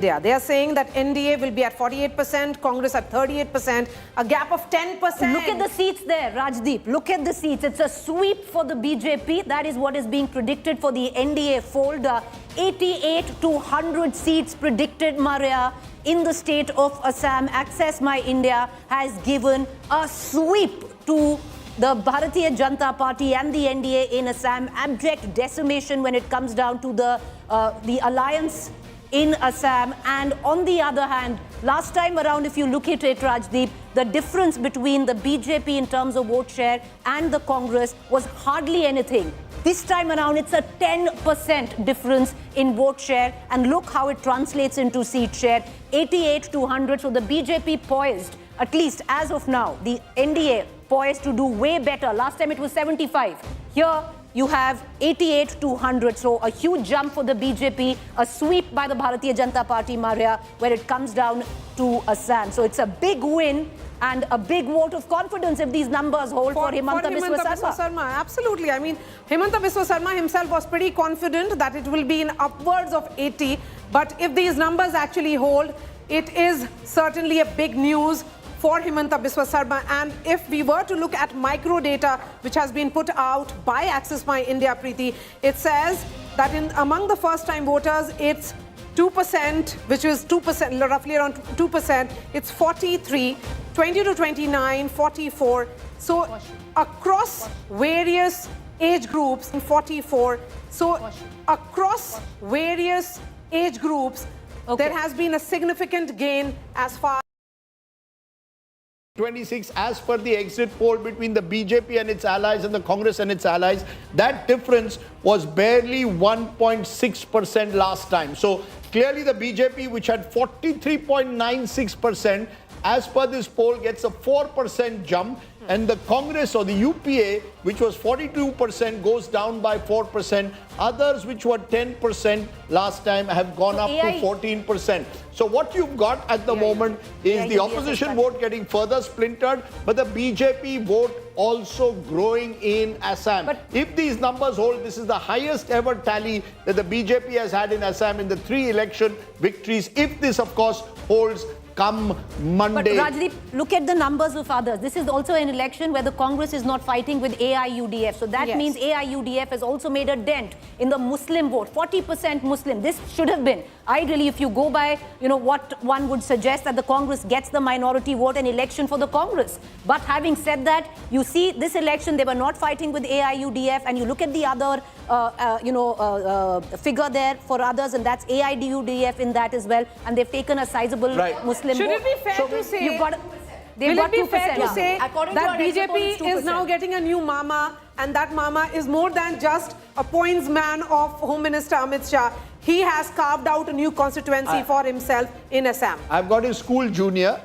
They are saying that NDA will be at 48%, Congress at 38%, a gap of 10%. Look at the seats there, Rajdeep. Look at the seats. It's a sweep for the BJP. That is what is being predicted for the NDA fold. 88 to 100 seats predicted, Maria, in the state of Assam. Access My India has given a sweep to the Bharatiya Janata Party and the NDA in Assam. Abject decimation when it comes down to the alliance in Assam. And on the other hand, last time around, if you look at it, Rajdeep, the difference between the BJP in terms of vote share and the Congress was hardly anything. This time around, it's a 10% difference in vote share. And look how it translates into seat share, 88 to 100. So the BJP poised, at least as of now, the NDA poised to do way better. Last time it was 75. Here, you have 88 to 100. So a huge jump for the BJP, a sweep by the Bharatiya Janata Party, Maria, where it comes down to Assam. So it's a big win and a big vote of confidence if these numbers hold for Himanta Biswa Sarma. Absolutely. I mean, Himanta Biswa Sarma himself was pretty confident that it will be in upwards of 80. But if these numbers actually hold, it is certainly a big news for Himanta Biswa Sarma. And if we were to look at micro data, which has been put out by Access My India, Preeti, it says that among the first-time voters, it's 2%, which is 2%, roughly around 2%. It's 43, 20 to 29, 44. So across various age groups, 44. So across various age groups, there has been a significant gain as far 26 as per the exit poll between the BJP and its allies and the Congress and its allies. That difference was barely 1.6% last time. So clearly the BJP, which had 43.96%, as per this poll, gets a 4% jump. And the Congress or the UPA, which was 42%, goes down by 4%. Others, which were 10% last time, have gone up to 14%. So what you've got at the moment is the opposition vote getting further splintered, but the BJP vote also growing in Assam. But if these numbers hold, this is the highest ever tally that the BJP has had in Assam in the 3 election victories. If this, of course, holds come Monday. But Rajdeep, look at the numbers of others. This is also an election where the Congress is not fighting with AIUDF. So that means AIUDF has also made a dent in the Muslim vote. 40% Muslim. This should have been, ideally, if you go by, what one would suggest, that the Congress gets the minority vote, an election for the Congress. But having said that, you see this election, they were not fighting with AIUDF. And you look at the other, figure there for others, and that's AIUDF in that as well. And they've taken a sizable Muslim Should vote. it be fair to say, will it be fair to say that BJP is now getting a new mama, and that mama is more than just a points man of Home Minister Amit Shah? He has carved out a new constituency for himself in Assam. I've got his school junior,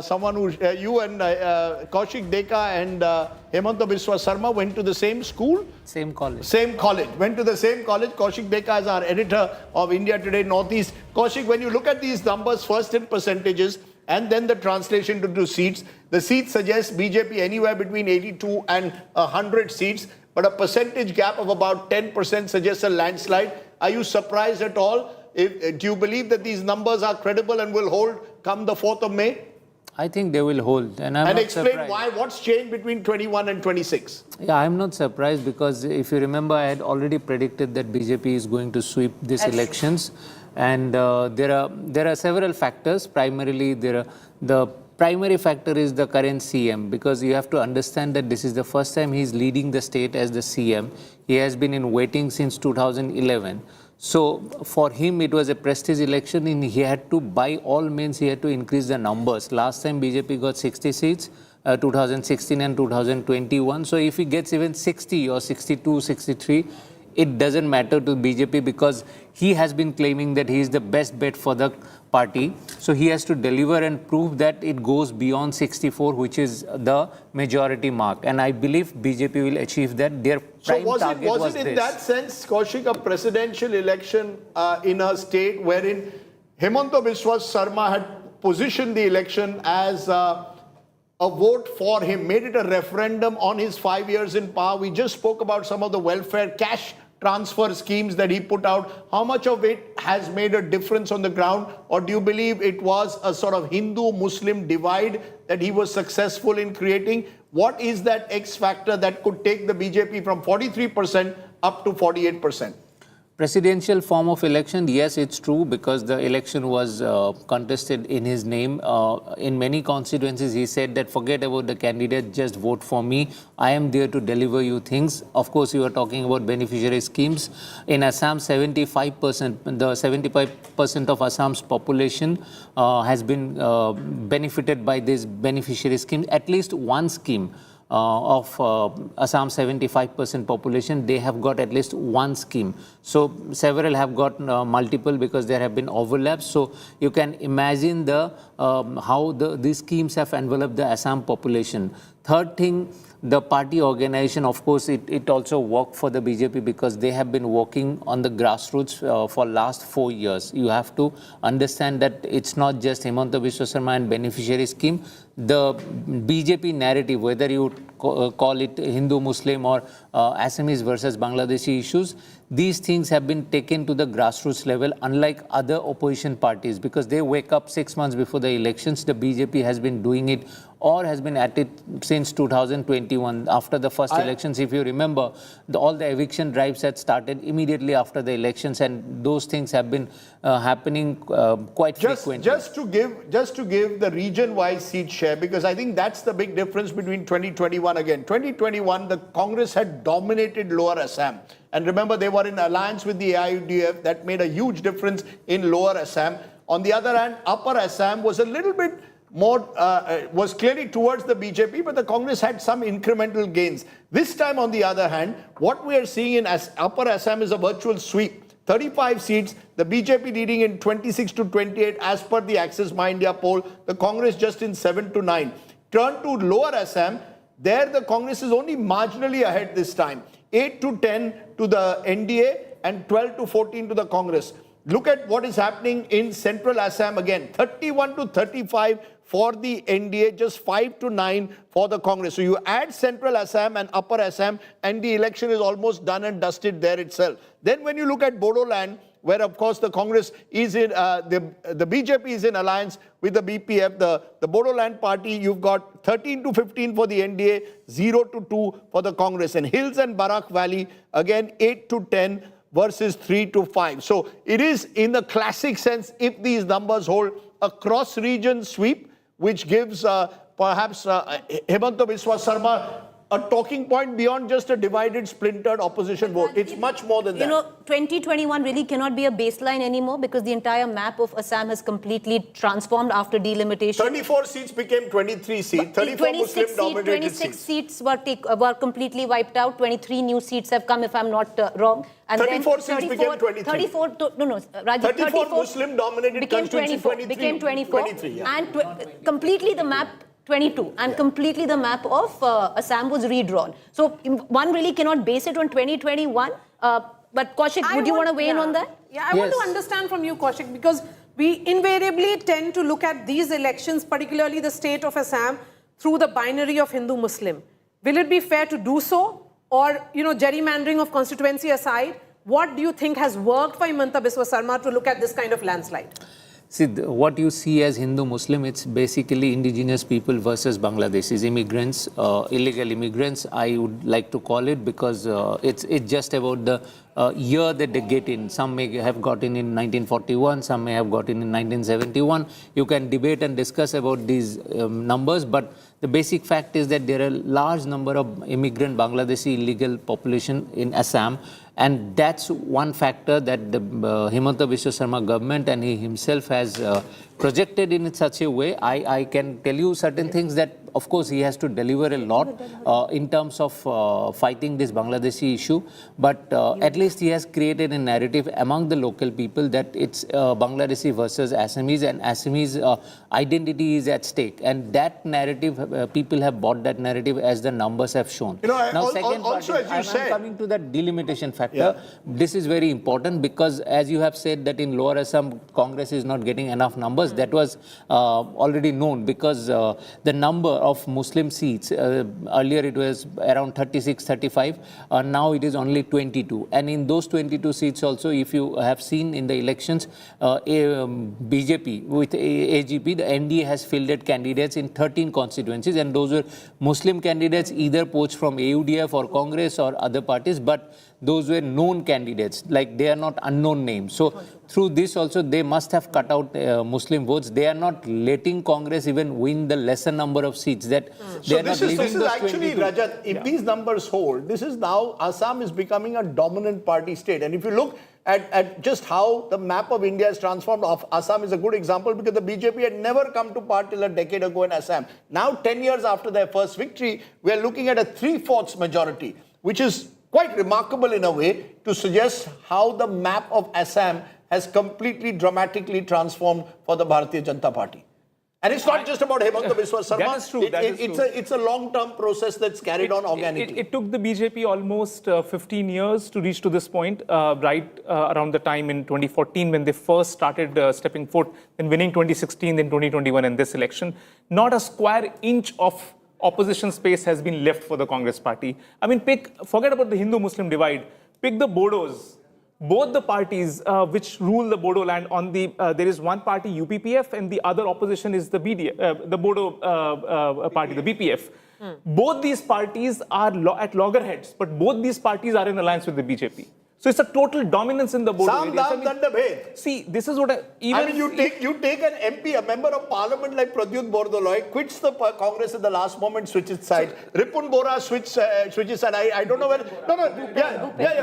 someone who, you and Kaushik Deka and Himanta Biswa Sarma went to the same school? Same college. Same college. Went to the same college. Kaushik Deka is our editor of India Today Northeast. Kaushik, when you look at these numbers, first in percentages, and then the translation to seats, the seats suggest BJP anywhere between 82 and 100 seats, but a percentage gap of about 10% suggests a landslide. Are you surprised at all? Do you believe that these numbers are credible and will hold come the 4th of May? I think they will hold. And explain surprised. Why. What's changed between 21 and 26? Yeah, I'm not surprised because if you remember, I had already predicted that BJP is going to sweep these elections. And there are several factors. Primarily, the primary factor is the current CM, because you have to understand that this is the first time he's leading the state as the CM. He has been in waiting since 2011. So for him, it was a prestige election, and he had to, by all means, he had to increase the numbers. Last time BJP got 60 seats, 2016 and 2021. So if he gets even 60 or 62, 63, it doesn't matter to BJP because he has been claiming that he is the best bet for the party. So he has to deliver and prove that it goes beyond 64, which is the majority mark. And I believe BJP will achieve that. Their prime target was it in that sense, Kaushik, a presidential election in a state wherein Himanta Biswa Sarma had positioned the election as a vote for him, made it a referendum on his 5 years in power. We just spoke about some of the welfare cash transfer schemes that he put out, how much of it has made a difference on the ground? Or do you believe it was a sort of Hindu-Muslim divide that he was successful in creating? What is that X factor that could take the BJP from 43% up to 48%? Presidential form of election, yes, it's true, because the election was contested in his name. In many constituencies, he said that forget about the candidate, just vote for me. I am there to deliver you things. Of course, you are talking about beneficiary schemes. In Assam, 75%, the 75% of Assam's population has been benefited by this beneficiary scheme. At least one scheme of Assam's 75% population, they have got at least one scheme. So several have got multiple, because there have been overlaps. So you can imagine how these schemes have enveloped the Assam population. Third thing, the party organization, of course, it also worked for the BJP, because they have been working on the grassroots for last 4 years. You have to understand that it's not just Himanta Biswa Sarma and beneficiary scheme. The BJP narrative, whether you call it Hindu-Muslim or Assamese versus Bangladeshi issues, these things have been taken to the grassroots level, unlike other opposition parties, because they wake up 6 months before the elections. The BJP has been doing it, or has been at it since 2021. After the first elections, if you remember, all the eviction drives had started immediately after the elections, and those things have been happening quite frequently. Just to give the region-wise seat share, because I think that's the big difference between 2021 again. 2021, the Congress had dominated Lower Assam. And remember, they were in alliance with the UDF. That made a huge difference in Lower Assam. On the other hand, Upper Assam was a little bit more, was clearly towards the BJP, but the Congress had some incremental gains. This time, on the other hand, what we are seeing in Upper Assam is a virtual sweep. 35 seats, the BJP leading in 26 to 28 as per the Access My India poll, the Congress just in 7 to 9. Turn to Lower Assam, there the Congress is only marginally ahead this time. 8 to 10 to the NDA and 12 to 14 to the Congress. Look at what is happening in Central Assam again, 31 to 35 for the NDA, just 5 to 9 for the Congress. So you add Central Assam and Upper Assam, and the election is almost done and dusted there itself. Then when you look at Bodoland, where of course the Congress is in, the BJP is in alliance with the BPF, the Bodoland party, you've got 13 to 15 for the NDA, 0 to 2 for the Congress. And Hills and Barak Valley, again 8 to 10 versus 3 to 5. So it is in the classic sense, if these numbers hold, a cross-region sweep, which gives perhaps Himanta Biswa Sarma a talking point beyond just a divided, splintered opposition vote. It's much more than that. You know, 2021 really cannot be a baseline anymore, because the entire map of Assam has completely transformed after delimitation. 34 seats became 23 seats. 34 Muslim-dominated 26 seats were completely wiped out. 23 new seats have come, if I'm not wrong. And 34 seats became 23. 34, Rajiv, 34 Muslim-dominated became 24. Became 24. 23, yeah. And completely the map 22, and completely the map of Assam was redrawn. So one really cannot base it on 2021. But Kaushik, would you want to weigh in on that? Yeah, I want to understand from you, Kaushik, because we invariably tend to look at these elections, particularly the state of Assam, through the binary of Hindu-Muslim. Will it be fair to do so? Or, you know, gerrymandering of constituency aside, what do you think has worked for Himanta Biswa Sarma to look at this kind of landslide? See, what you see as Hindu-Muslim, it's basically indigenous people versus Bangladeshis, immigrants, illegal immigrants, I would like to call it, because it's just about the year that they get in. Some may have gotten in 1941, some may have gotten in 1971. You can debate and discuss about these numbers, but the basic fact is that there are a large number of immigrant Bangladeshi illegal population in Assam, and that's one factor that the Himanta Biswa Sarma government and he himself has projected in such a way. I can tell you certain things that, of course, he has to deliver a lot in terms of fighting this Bangladeshi issue, but at least he has created a narrative among the local people that it's Bangladeshi versus Assamese, and Assamese identity is at stake. And that narrative, people have bought that narrative as the numbers have shown. You know, now, second also, part, as you said, I'm coming to that delimitation factor. This is very important, because as you have said that in Lower Assam, Congress is not getting enough numbers. That was already known, because the number of Muslim seats. Earlier it was around 36, 35. Now it is only 22. And in those 22 seats also, if you have seen in the elections, BJP with AGP, the NDA has fielded candidates in 13 constituencies, and those were Muslim candidates either poached from UDF or Congress or other parties, but those were known candidates, like they are not unknown names. So through this also they must have cut out Muslim votes. They are not letting Congress even win the lesser number of seats. That so this is actually, Rajat, if these numbers hold, this is now Assam is becoming a dominant party state. And if you look at just how the map of India is transformed, Assam is a good example, because the BJP had never come to power till a decade ago in Assam. Now 10 years after their first victory, we are looking at a 3/4 majority, which is quite remarkable in a way to suggest how the map of Assam has completely dramatically transformed for the Bharatiya Janata Party. And it's not just about Himanta Biswa Sarma. That is true. It's a long-term process that's carried on organically. It took the BJP almost 15 years to reach to this point, right around the time in 2014 when they first started stepping foot, then winning 2016, then 2021 and this election. Not a square inch of opposition space has been left for the Congress party. I mean, forget about the Hindu-Muslim divide. Pick the Bodos. Both the parties which rule the Bodo land, there is one party, UPPF, and the other opposition is the the Bodo party, the BPF. Both these parties are at loggerheads, but both these parties are in alliance with the BJP. So it's a total dominance in the Bodo area. See, this is what you take an MP, a member of parliament like Pradyut Bordoloi, quits the Congress at the last moment, switches sides. Ripun Bora switches side. I don't know where.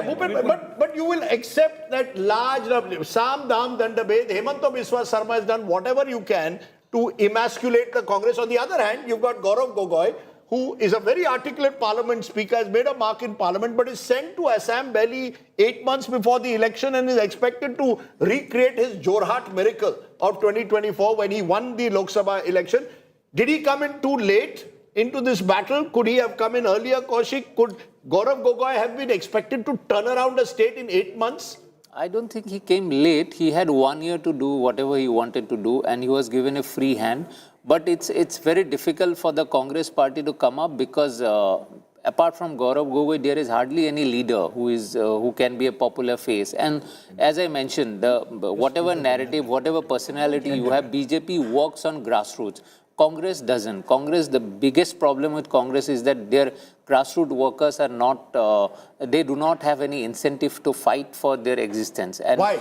Bhupen, but you will accept that large Sam Dam Dandabhed, Himanta Biswa Sarma has done whatever you can to emasculate the Congress. On the other hand, you've got Gaurav Gogoi, who is a very articulate parliament speaker, has made a mark in parliament, but is sent to Assam barely 8 months before the election and is expected to recreate his Jorhat miracle of 2024 when he won the Lok Sabha election. Did he come in too late into this battle? Could he have come in earlier, Kaushik? Could Gaurav Gogoi have been expected to turn around a state in 8 months? I don't think he came late. He had 1 year to do whatever he wanted to do, and he was given a free hand. But it's very difficult for the Congress party to come up because apart from Gaurav Gogoi, there is hardly any leader who can be a popular face. And as I mentioned, whatever narrative, whatever personality you have, BJP works on grassroots. Congress doesn't. The biggest problem with Congress is that their grassroots workers are not, they do not have any incentive to fight for their existence. And why?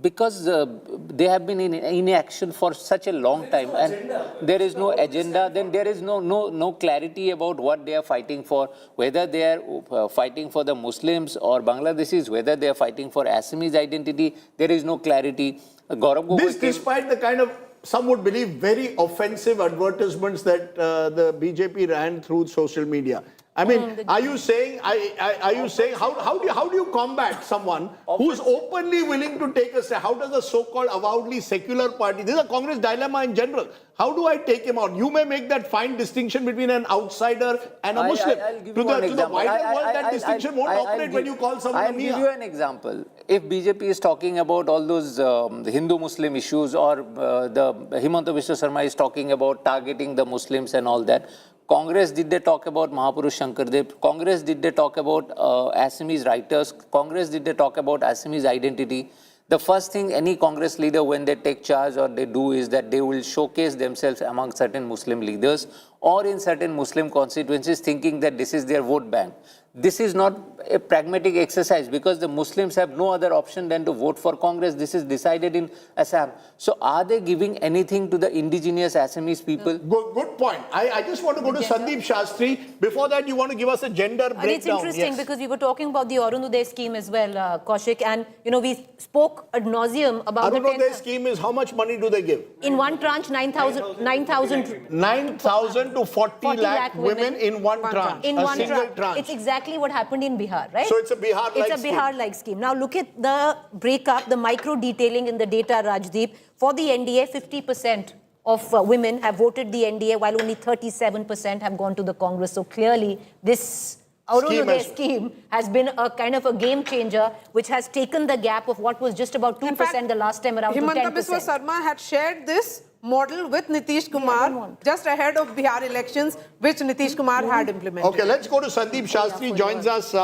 Because they have been in inaction for such a long time, and there is no agenda. Then there is no clarity about what they are fighting for, whether they are fighting for the Muslims or Bangladeshis, whether they are fighting for Assamese identity. There is no clarity. Gaurav Gogoi this despite the kind of, some would believe, very offensive advertisements that the BJP ran through social media. I mean, are you saying how do you combat someone who's openly willing to take a stand? How does a so-called avowedly secular party, this is a Congress dilemma in general, how do I take him out? You may make that fine distinction between an outsider and a Muslim. To the wider world, that distinction won't operate when you call someone a Mia. I'll give you an example. If BJP is talking about all those Hindu-Muslim issues, or the Himanta Biswa Sarma is talking about targeting the Muslims and all that, Congress, did they talk about Mahapurush Shankardev? Congress, did they talk about Assamese writers? Congress, did they talk about Assamese identity? The first thing any Congress leader, when they take charge or they do, is that they will showcase themselves among certain Muslim leaders or in certain Muslim constituencies, thinking that this is their vote bank. This is not a pragmatic exercise because the Muslims have no other option than to vote for Congress. This is decided in Assam. So are they giving anything to the indigenous Assamese people? Good point. I just want to go to Sandeep Shastri. Before that, you want to give us a gender breakdown. It's interesting because we were talking about the Arunodaya scheme as well, Kaushik, and we spoke ad nauseum about the Arunodaya scheme is how much money do they give? In one tranche, 9,000 to 40 lakh women in one tranche. In one tranche. It's exactly what happened in Bihar, right? So it's a Bihar-like scheme. Now look at the breakup, the micro detailing in the data, Rajdeep. For the NDA, 50% of women have voted the NDA, while only 37% have gone to the Congress. So clearly, this Arunodaya scheme has been a kind of a game changer, which has taken the gap of what was just about 2% the last time around to 10%. Himanta Biswa Sarma had shared this model with Nitish Kumar just ahead of Bihar elections, which Nitish Kumar had implemented. Okay, let's go to Sandeep Shastri, joins us,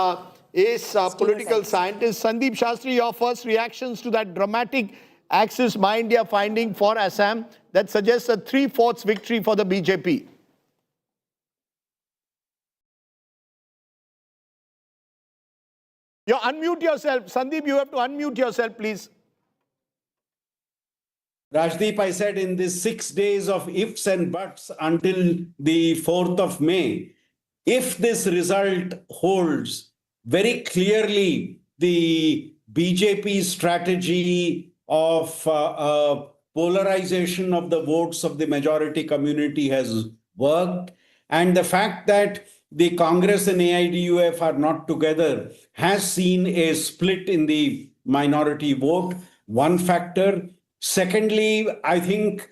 is political scientist. Sandeep Shastri, your first reactions to that dramatic Axis My India finding for Assam that suggests a 3/4 victory for the BJP. You unmute yourself. Sandeep, you have to unmute yourself, please. Rajdeep, I said in these 6 days of ifs and buts until the 4th of May, if this result holds, very clearly the BJP strategy of polarization of the votes of the majority community has worked. And the fact that the Congress and AIDUF are not together has seen a split in the minority vote, one factor. Secondly, I think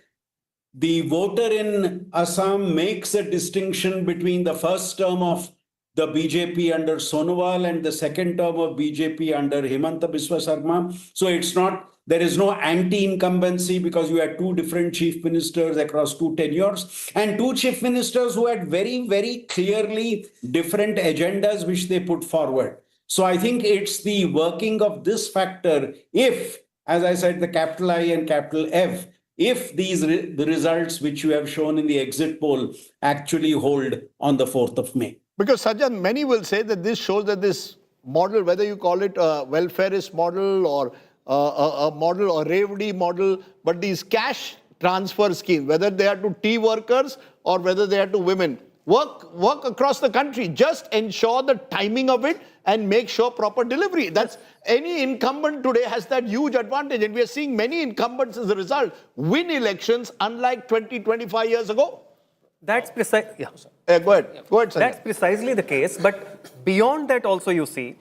the voter in Assam makes a distinction between the first term of the BJP under Sonowal and the second term of BJP under Himanta Biswa Sarma. So it's not, there is no anti-incumbency because you had two different chief ministers across two tenures and two chief ministers who had very, very clearly different agendas which they put forward. So I think it's the working of this factor if, as I said, the capital I and capital F, if these the results which you have shown in the exit poll actually hold on the 4th of May. Because Sajjan, many will say that this shows that this model, whether you call it a welfareist model or a model or Revdi model, but these cash transfer schemes, whether they are to tea workers or whether they are to women, work across the country. Just ensure the timing of it and make sure proper delivery. That's any incumbent today has that huge advantage. And we are seeing many incumbents as a result win elections unlike 20, 25 years ago. That's precise. Yeah. Go ahead. Go ahead, Sanjay. That's precisely the case. But beyond that also you see,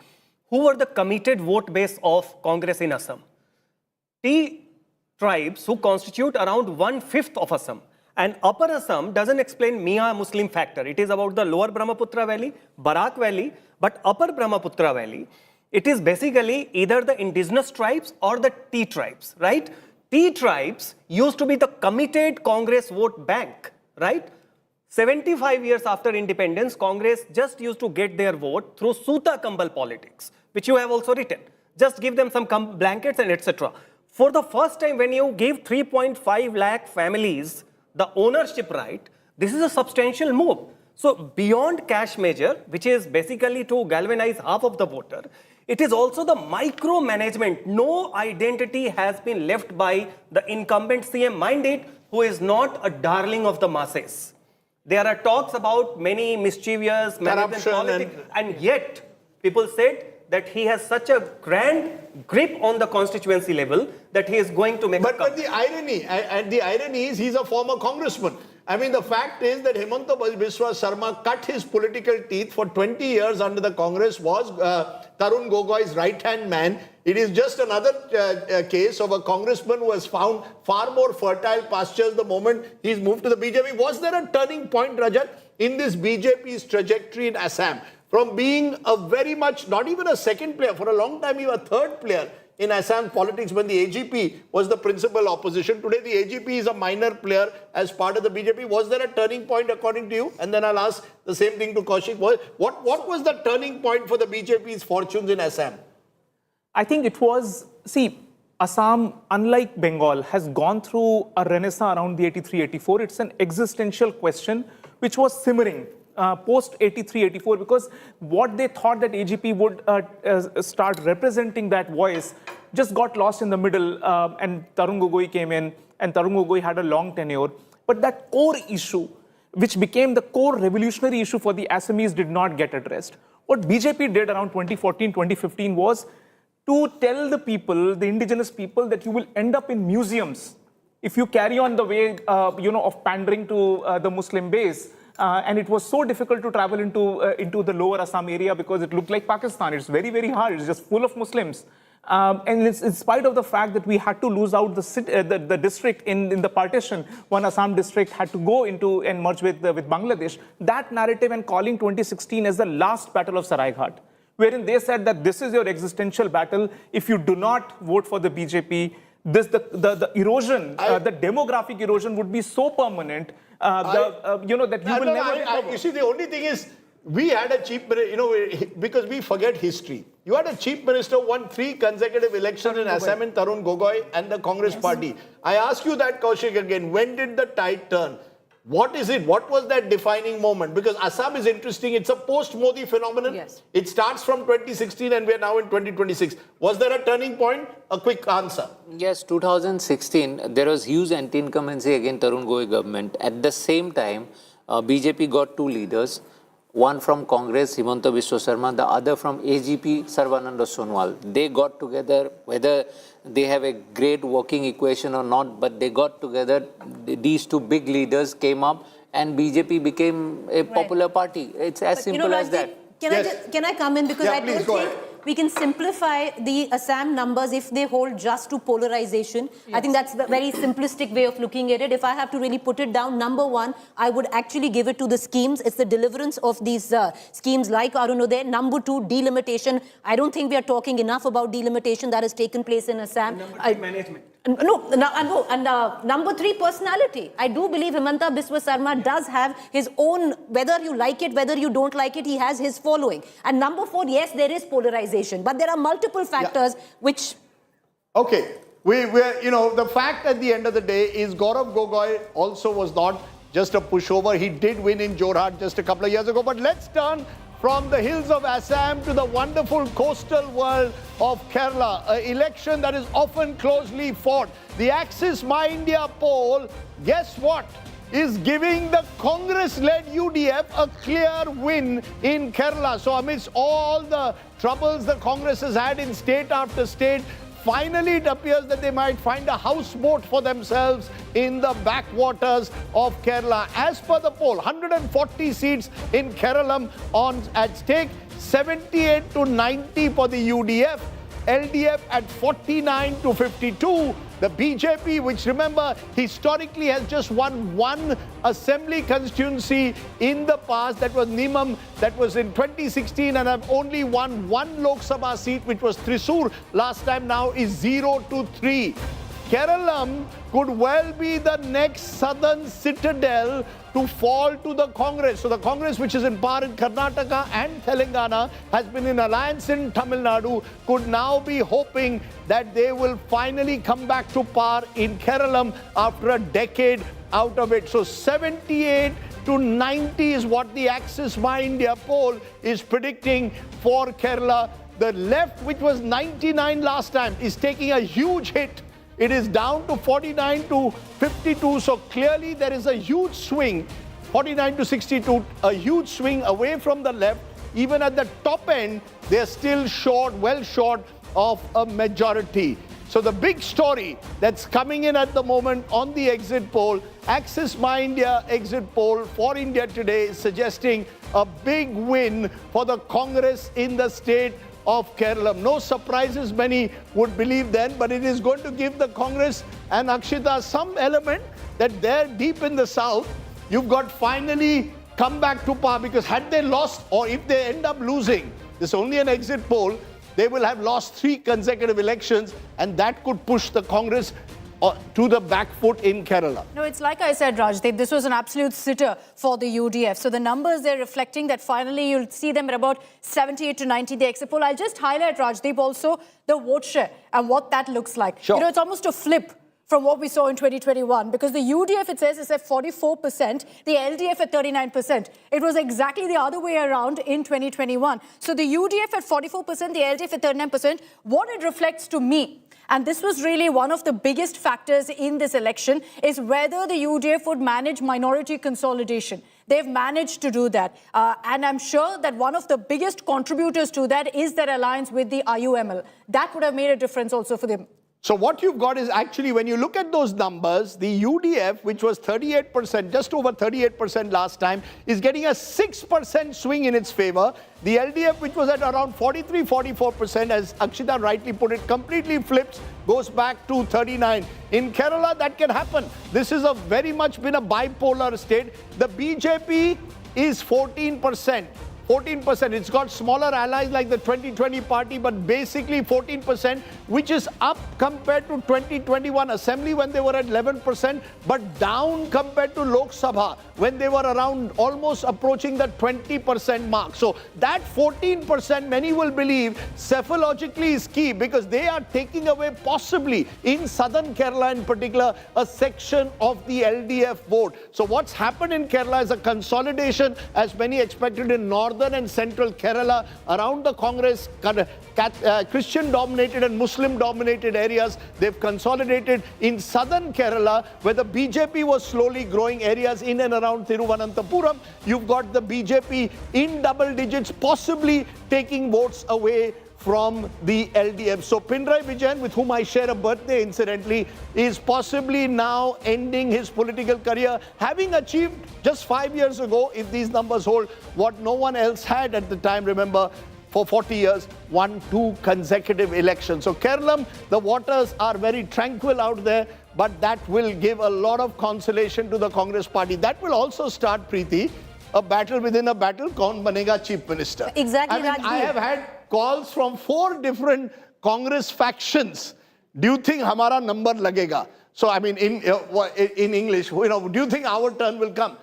who were the committed vote base of Congress in Assam? Tea tribes who constitute around 1/5 of Assam. And Upper Assam doesn't explain Mia Muslim factor. It is about the Lower Brahmaputra Valley, Barak Valley, but Upper Brahmaputra Valley, it is basically either the indigenous tribes or the tea tribes, right? Tea tribes used to be the committed Congress vote bank, right? 75 years after independence, Congress just used to get their vote through Suta Kambal politics, which you have also written. Just give them some blankets and etc. For the first time, when you give 3.5 lakh families the ownership right, this is a substantial move. So beyond cash measure, which is basically to galvanize half of the voter, it is also the micromanagement. No identity has been left by the incumbent CM mandate, who is not a darling of the masses. There are talks about many mischievous management politics, and yet people said that he has such a grand grip on the constituency level that he is going to make But the irony is he's a former congressman. I mean, the fact is that Himanta Biswa Sarma cut his political teeth for 20 years under the Congress, was Tarun Gogoi's right-hand man. It is just another case of a congressman who has found far more fertile pastures the moment he's moved to the BJP. Was there a turning point, Rajat, in this BJP's trajectory in Assam? From being a very much, not even a second player, for a long time you were a third player in Assam politics when the AGP was the principal opposition. Today the AGP is a minor player as part of the BJP. Was there a turning point according to you? And then I'll ask the same thing to Kaushik. What was the turning point for the BJP's fortunes in Assam? I think it was, see, Assam, unlike Bengal, has gone through a renaissance around the 83-84. It's an existential question which was simmering post 83-84, because what they thought that AGP would start representing that voice just got lost in the middle, and Tarun Gogoi came in, and Tarun Gogoi had a long tenure. But that core issue, which became the core revolutionary issue for the Assamese, did not get addressed. What BJP did around 2014, 2015 was to tell the people, the indigenous people, that you will end up in museums if you carry on the way, of pandering to the Muslim base. And it was so difficult to travel into the lower Assam area because it looked like Pakistan. It's very, very hard. It's just full of Muslims. And it's in spite of the fact that we had to lose out the district in the partition, one Assam district had to go into and merge with Bangladesh. That narrative and calling 2016 as the last battle of Saraighat, wherein they said that this is your existential battle. If you do not vote for the BJP, the erosion, the demographic erosion would be so permanent that you will never recover. You see, the only thing is, we had a chief minister, because we forget history. You had a chief minister won 3 consecutive elections in Assam and Tarun Gogoi and the Congress party. I ask you that, Kaushik, again. When did the tide turn? What is it? What was that defining moment? Because Assam is interesting. It's a post-Modi phenomenon. Yes. It starts from 2016 and we're now in 2026. Was there a turning point? A quick answer. Yes, 2016, there was huge anti-incumbency against Tarun Gogoi government. At the same time, BJP got 2 leaders. One from Congress, Himanta Biswa Sarma, the other from AGP, Sarvananda Sonowal. They got together, whether they have a great working equation or not, but they got together. These 2 big leaders came up and BJP became a popular party. It's as simple as that. Can I come in? Because I don't think we can simplify the Assam numbers if they hold just to polarization. Yes. I think that's the very simplistic way of looking at it. If I have to really put it down, number 1, I would actually give it to the schemes. It's the deliverance of these schemes like Arunodaya. Number 2, delimitation. I don't think we are talking enough about delimitation that has taken place in Assam. Number 3, management. No, and number 3, personality. I do believe Himanta Biswa Sarma does have his own, whether you like it, whether you don't like it, he has his following. And number 4, yes, there is polarization, but there are multiple factors which... Okay, we're the fact at the end of the day is Gaurav Gogoi also was not just a pushover. He did win in Jorhat just a couple of years ago, but let's turn from the hills of Assam to the wonderful coastal world of Kerala, an election that is often closely fought. The Axis My India poll, guess what, is giving the Congress-led UDF a clear win in Kerala. So amidst all the troubles the Congress has had in state after state, finally it appears that they might find a houseboat for themselves in the backwaters of Kerala. As per the poll, 140 seats in Kerala at stake, 78 to 90 for the UDF, LDF at 49 to 52. The BJP, which remember historically has just won 1 assembly constituency in the past, that was Nimam, that was in 2016, and have only won 1 Lok Sabha seat, which was Thrissur last time, now is 0 to 3. Kerala could well be the next southern citadel to fall to the Congress. So the Congress, which is in power in Karnataka and Telangana, has been in alliance in Tamil Nadu, could now be hoping that they will finally come back to power in Kerala after a decade out of it. So 78 to 90 is what the Axis My India poll is predicting for Kerala. The left, which was 99 last time, is taking a huge hit. It is down to 49 to 52. So clearly there is a huge swing, 49 to 62, a huge swing away from the left. Even at the top end, they're still short, well short of a majority. So the big story that's coming in at the moment on the exit poll, Axis My India exit poll for India Today, is suggesting a big win for the Congress in the state of Kerala. No surprises, many would believe then, but it is going to give the Congress and Akshita some element that they're deep in the south. You've got finally come back to power, because had they lost, or if they end up losing, this is only an exit poll, they will have lost 3 consecutive elections, and that could push the Congress to the back foot in Kerala. No, it's like I said, Rajdeep, this was an absolute sitter for the UDF. So the numbers, they're reflecting that finally you'll see them at about 78 to 90, the exit poll. I'll just highlight, Rajdeep, also the vote share and what that looks like. Sure. It's almost a flip from what we saw in 2021, because the UDF, it says, is at 44%, the LDF at 39%. It was exactly the other way around in 2021. So the UDF at 44%, the LDF at 39%. What it reflects to me, and this was really one of the biggest factors in this election, is whether the UDF would manage minority consolidation. They've managed to do that. And I'm sure that one of the biggest contributors to that is their alliance with the IUML. That would have made a difference also for them. So what you've got is actually, when you look at those numbers, the UDF, which was 38%, just over 38% last time, is getting a 6% swing in its favor. The LDF, which was at around 43, 44%, as Akshita rightly put it, completely flips, goes back to 39. In Kerala, that can happen. This is a very much been a bipolar state. The BJP is 14%. 14%. It's got smaller allies like the 2020 party, but basically 14%, which is up compared to 2021 Assembly when they were at 11%, but down compared to Lok Sabha when they were around almost approaching the 20% mark. So that 14%, many will believe, cephalogically is key because they are taking away possibly in southern Kerala in particular a section of the LDF vote. So what's happened in Kerala is a consolidation, as many expected, in northern and central Kerala around the Congress Christian-dominated and Muslim-dominated areas. They've consolidated in southern Kerala, where the BJP was slowly growing areas in and around Thiruvananthapuram. You've got the BJP in double digits, possibly taking votes away from the LDF. So Pinarayi Vijayan, with whom I share a birthday incidentally, is possibly now ending his political career, having achieved just 5 years ago, if these numbers hold, what no one else had at the time. Remember, for 40 years, won 2 consecutive elections. So Kerala, the waters are very tranquil out there, but that will give a lot of consolation to the Congress party. That will also start, Preeti, a battle within a battle. Kaun banega chief minister? Exactly. I have had calls from 4 different Congress factions. Do you think hamara number lagega? So I mean, in English, do you think our turn will come?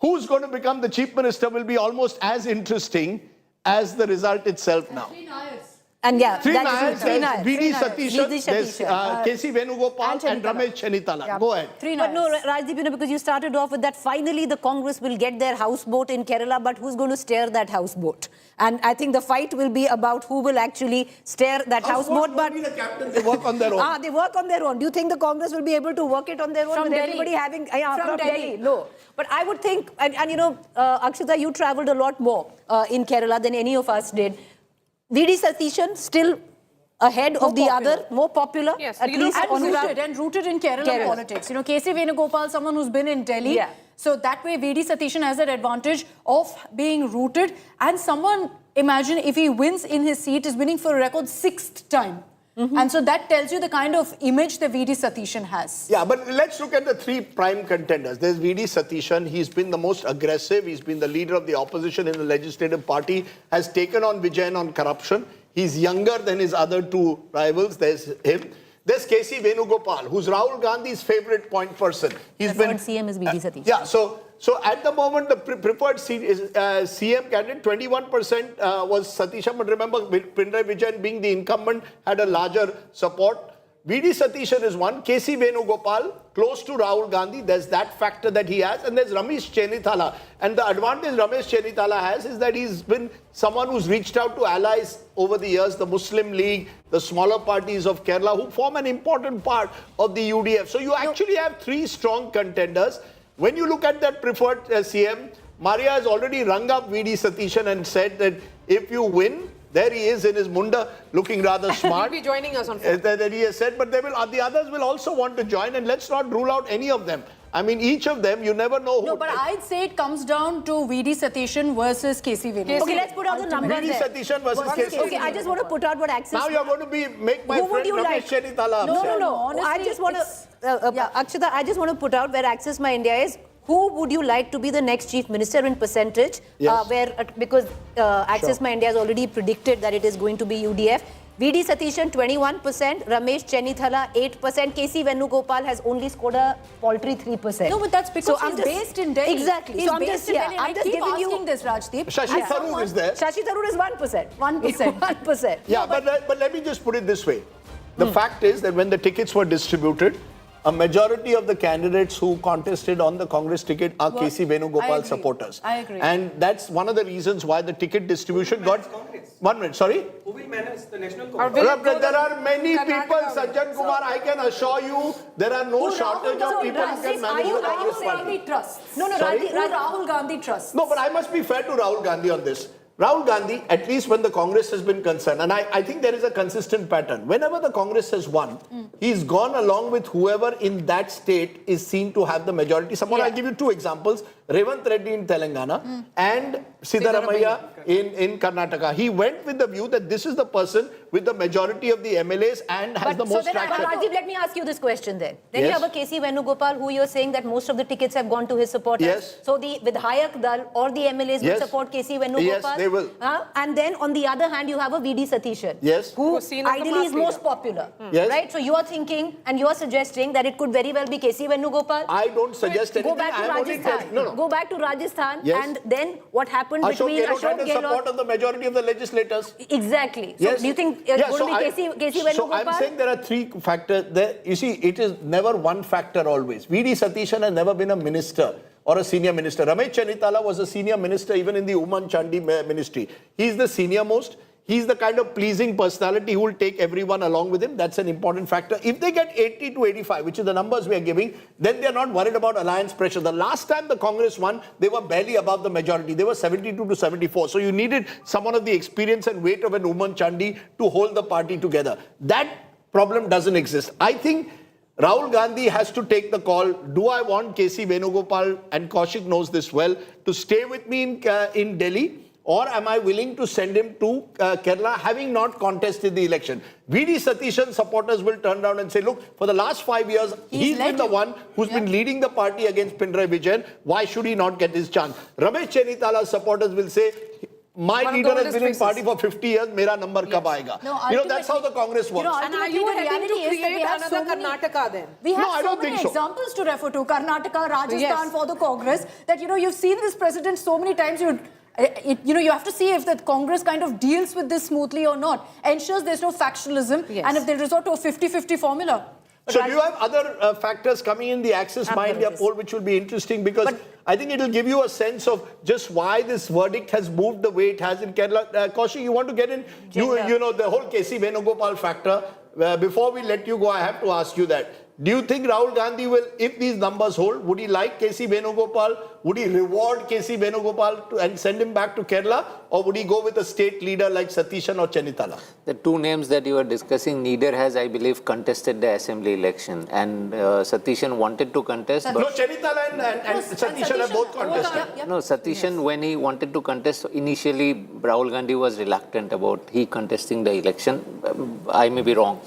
Who's going to become the chief minister will be almost as interesting as the result itself now. And yeah, Three that's Nayars, true. VD Satishan, there's KC Venugopal and Ramesh Chenitala. Yeah. Go ahead. But no, Rajdeep, because you started off with that, finally the Congress will get their houseboat in Kerala, but who's going to steer that houseboat? And I think the fight will be about who will actually steer that houseboat. But be the captain, they work on their own. They work on their own. Do you think the Congress will be able to work it on their own? From with Delhi. everybody having From Delhi. No. But I would think, and Akshita, you traveled a lot more in Kerala than any of us did. VD Satishan still ahead of the other, more popular, Yes, at least on ground. And rooted in Kerala politics. KC Venugopal, someone who's been in Delhi. Yeah. So that way, VD Satishan has that advantage of being rooted. And someone, imagine if he wins in his seat, is winning for a record 6th time. And so that tells you the kind of image that VD Satishan has. Yeah, but let's look at the 3 prime contenders. There's VD Satishan. He's been the most aggressive. He's been the leader of the opposition in the legislative party, has taken on Vijay on corruption. He's younger than his other 2 rivals. There's him. There's KC Venugopal, who's Rahul Gandhi's favorite point person. He's Preferred CM is VD Satishan. Yeah, so at the moment, the preferred CM candidate, 21% was Satishan. But remember, Pinarayi Vijayan being the incumbent had a larger support. VD Satishan is one. KC Venugopal, close to Rahul Gandhi. There's that factor that he has. And there's Ramesh Chenitala. And the advantage Ramesh Chenitala has is that he's been someone who's reached out to allies over the years, the Muslim League, the smaller parties of Kerala, who form an important part of the UDF. So you actually have 3 strong contenders. When you look at that preferred CM, Maria has already rung up VD Satishan and said that if you win, there he is in his munda, looking rather smart. He'll be joining us on Friday. That he has said, but the others will also want to join, and let's not rule out any of them. I mean, each of them, you never know who. No, but I'd say it comes down to VD Satishan versus KC Venugopal. Okay, let's put out the numbers VD there. Satishan versus KC. Okay, I just want to put out what Axis... Now you're going to make my Who would friend you Ramesh like? Chenitala upset. No. Honestly, I just want to... yeah. Akshita, I just want to put out where Axis My India is. Who would you like to be the next chief minister in percentage? Yes. Because Axis My India has already predicted that it is going to be UDF. VD Satishan 21%, Ramesh Chenithala 8%, KC Venugopal has only scored a paltry 3%. No, but that's because he's based in Delhi. Exactly. He's So based in Delhi. I'm just keep giving asking you this, Rajdeep. Shashi Tharoor is there. Shashi Tharoor is 1%. 1%. 1%. Yeah, but let me just put it this way. The fact is that when the tickets were distributed, a majority of the candidates who contested on the Congress ticket are KC Venugopal supporters. I agree. And that's one of the reasons why the ticket distribution got... Congress? 1 minute, sorry? Who will manage the National Or Congress? will it go There the are many Karnataka people, way? Sajjan Kumar, I can assure you, there are no shortage of people who can manage the Congress Rahul party. Gandhi trusts. No, Sorry? Rahul Gandhi trusts. No, but I must be fair to Rahul Gandhi on this. Rahul Gandhi, at least when the Congress has been concerned, and I think there is a consistent pattern. Whenever the Congress has won, he's gone along with whoever in that state is seen to have the majority support. Yeah. I'll give you 2 examples. Revant Reddy in Telangana, and Siddaramaiah in Karnataka. He went with the view that this is the person with the majority of the MLAs and has the most traction. Rajiv, let me ask you this question then. Then Yes. you have a KC Venugopal who you're saying that most of the tickets have gone to his supporters. Yes. So the Vidhayak Dal or the MLAs will Yes. support KC Venugopal. Yes, they will. And then on the other hand, you have a VD Satishan. Yes. Who Who's seen as the ideally mass is most leader. popular. Yes. Right? So you are thinking and you are suggesting that it could very well be KC Venugopal. I don't suggest anything. Go back to I'm only Rajasthan. telling- No. Go back to Rajasthan. Yes. And then what happened Ashok between Gehlot had Ashok the support Gehlot. of the majority of the legislators. Exactly. So Yes. do you think it's Yeah, going so to be KC Venugopal? So I'm saying there are three factors there. You see, it is never one factor always. VD Satishan has never been a minister or a senior minister. Ramesh Chennithala was a senior minister even in the Uman Chandi ministry. He's the senior most. He's the kind of pleasing personality who will take everyone along with him. That's an important factor. If they get 80 to 85, which is the numbers we are giving, then they're not worried about alliance pressure. The last time the Congress won, they were barely above the majority. They were 72 to 74. So you needed someone of the experience and weight of an Uman Chandi to hold the party together. That problem doesn't exist. I think Rahul Gandhi has to take the call. Do I want KC Venugopal, and Kaushik knows this well, to stay with me in Delhi? Or am I willing to send him to Kerala, having not contested the election? VD Satishan supporters will turn around and say, look, for the last 5 years, he's been the one who's been leading the party against Pinarayi Vijayan. Why should he not get his chance? Ramesh Chennithala's supporters will say, my One of leader the has been in oldest party for 50 years, mera number kab aayega? No, That's how the Congress works. You know, And are ultimately, you the heading to reality is that we create have so another many- Karnataka then? We have No, I so don't many think so. examples to refer to. Karnataka, Rajasthan Yes. for the Congress. That, you've seen this president so many times. You have to see if the Congress kind of deals with this smoothly or not. Ensures there's no factionalism. Yes. And if they resort to a 50-50 formula. So do you have other factors coming in the Axis My India poll which will be interesting, because I think it will give you a sense of just why this verdict has moved the way it has in Kerala. Kaushik, you want to get in? You know, the whole KC Venugopal factor. Before we let you go, I have to ask you that. Do you think Rahul Gandhi will, if these numbers hold, would he like KC Venugopal? Would he reward KC Venugopal and send him back to Kerala? Or would he go with a state leader like Satishan or Chennithala? The two names that you are discussing, neither has, I believe, contested the assembly election. And Satishan wanted to contest, No, but Chennithala and Satishan have both contested. no, Satishan, when he wanted to contest, initially Rahul Gandhi was reluctant about he contesting the election. I may be wrong.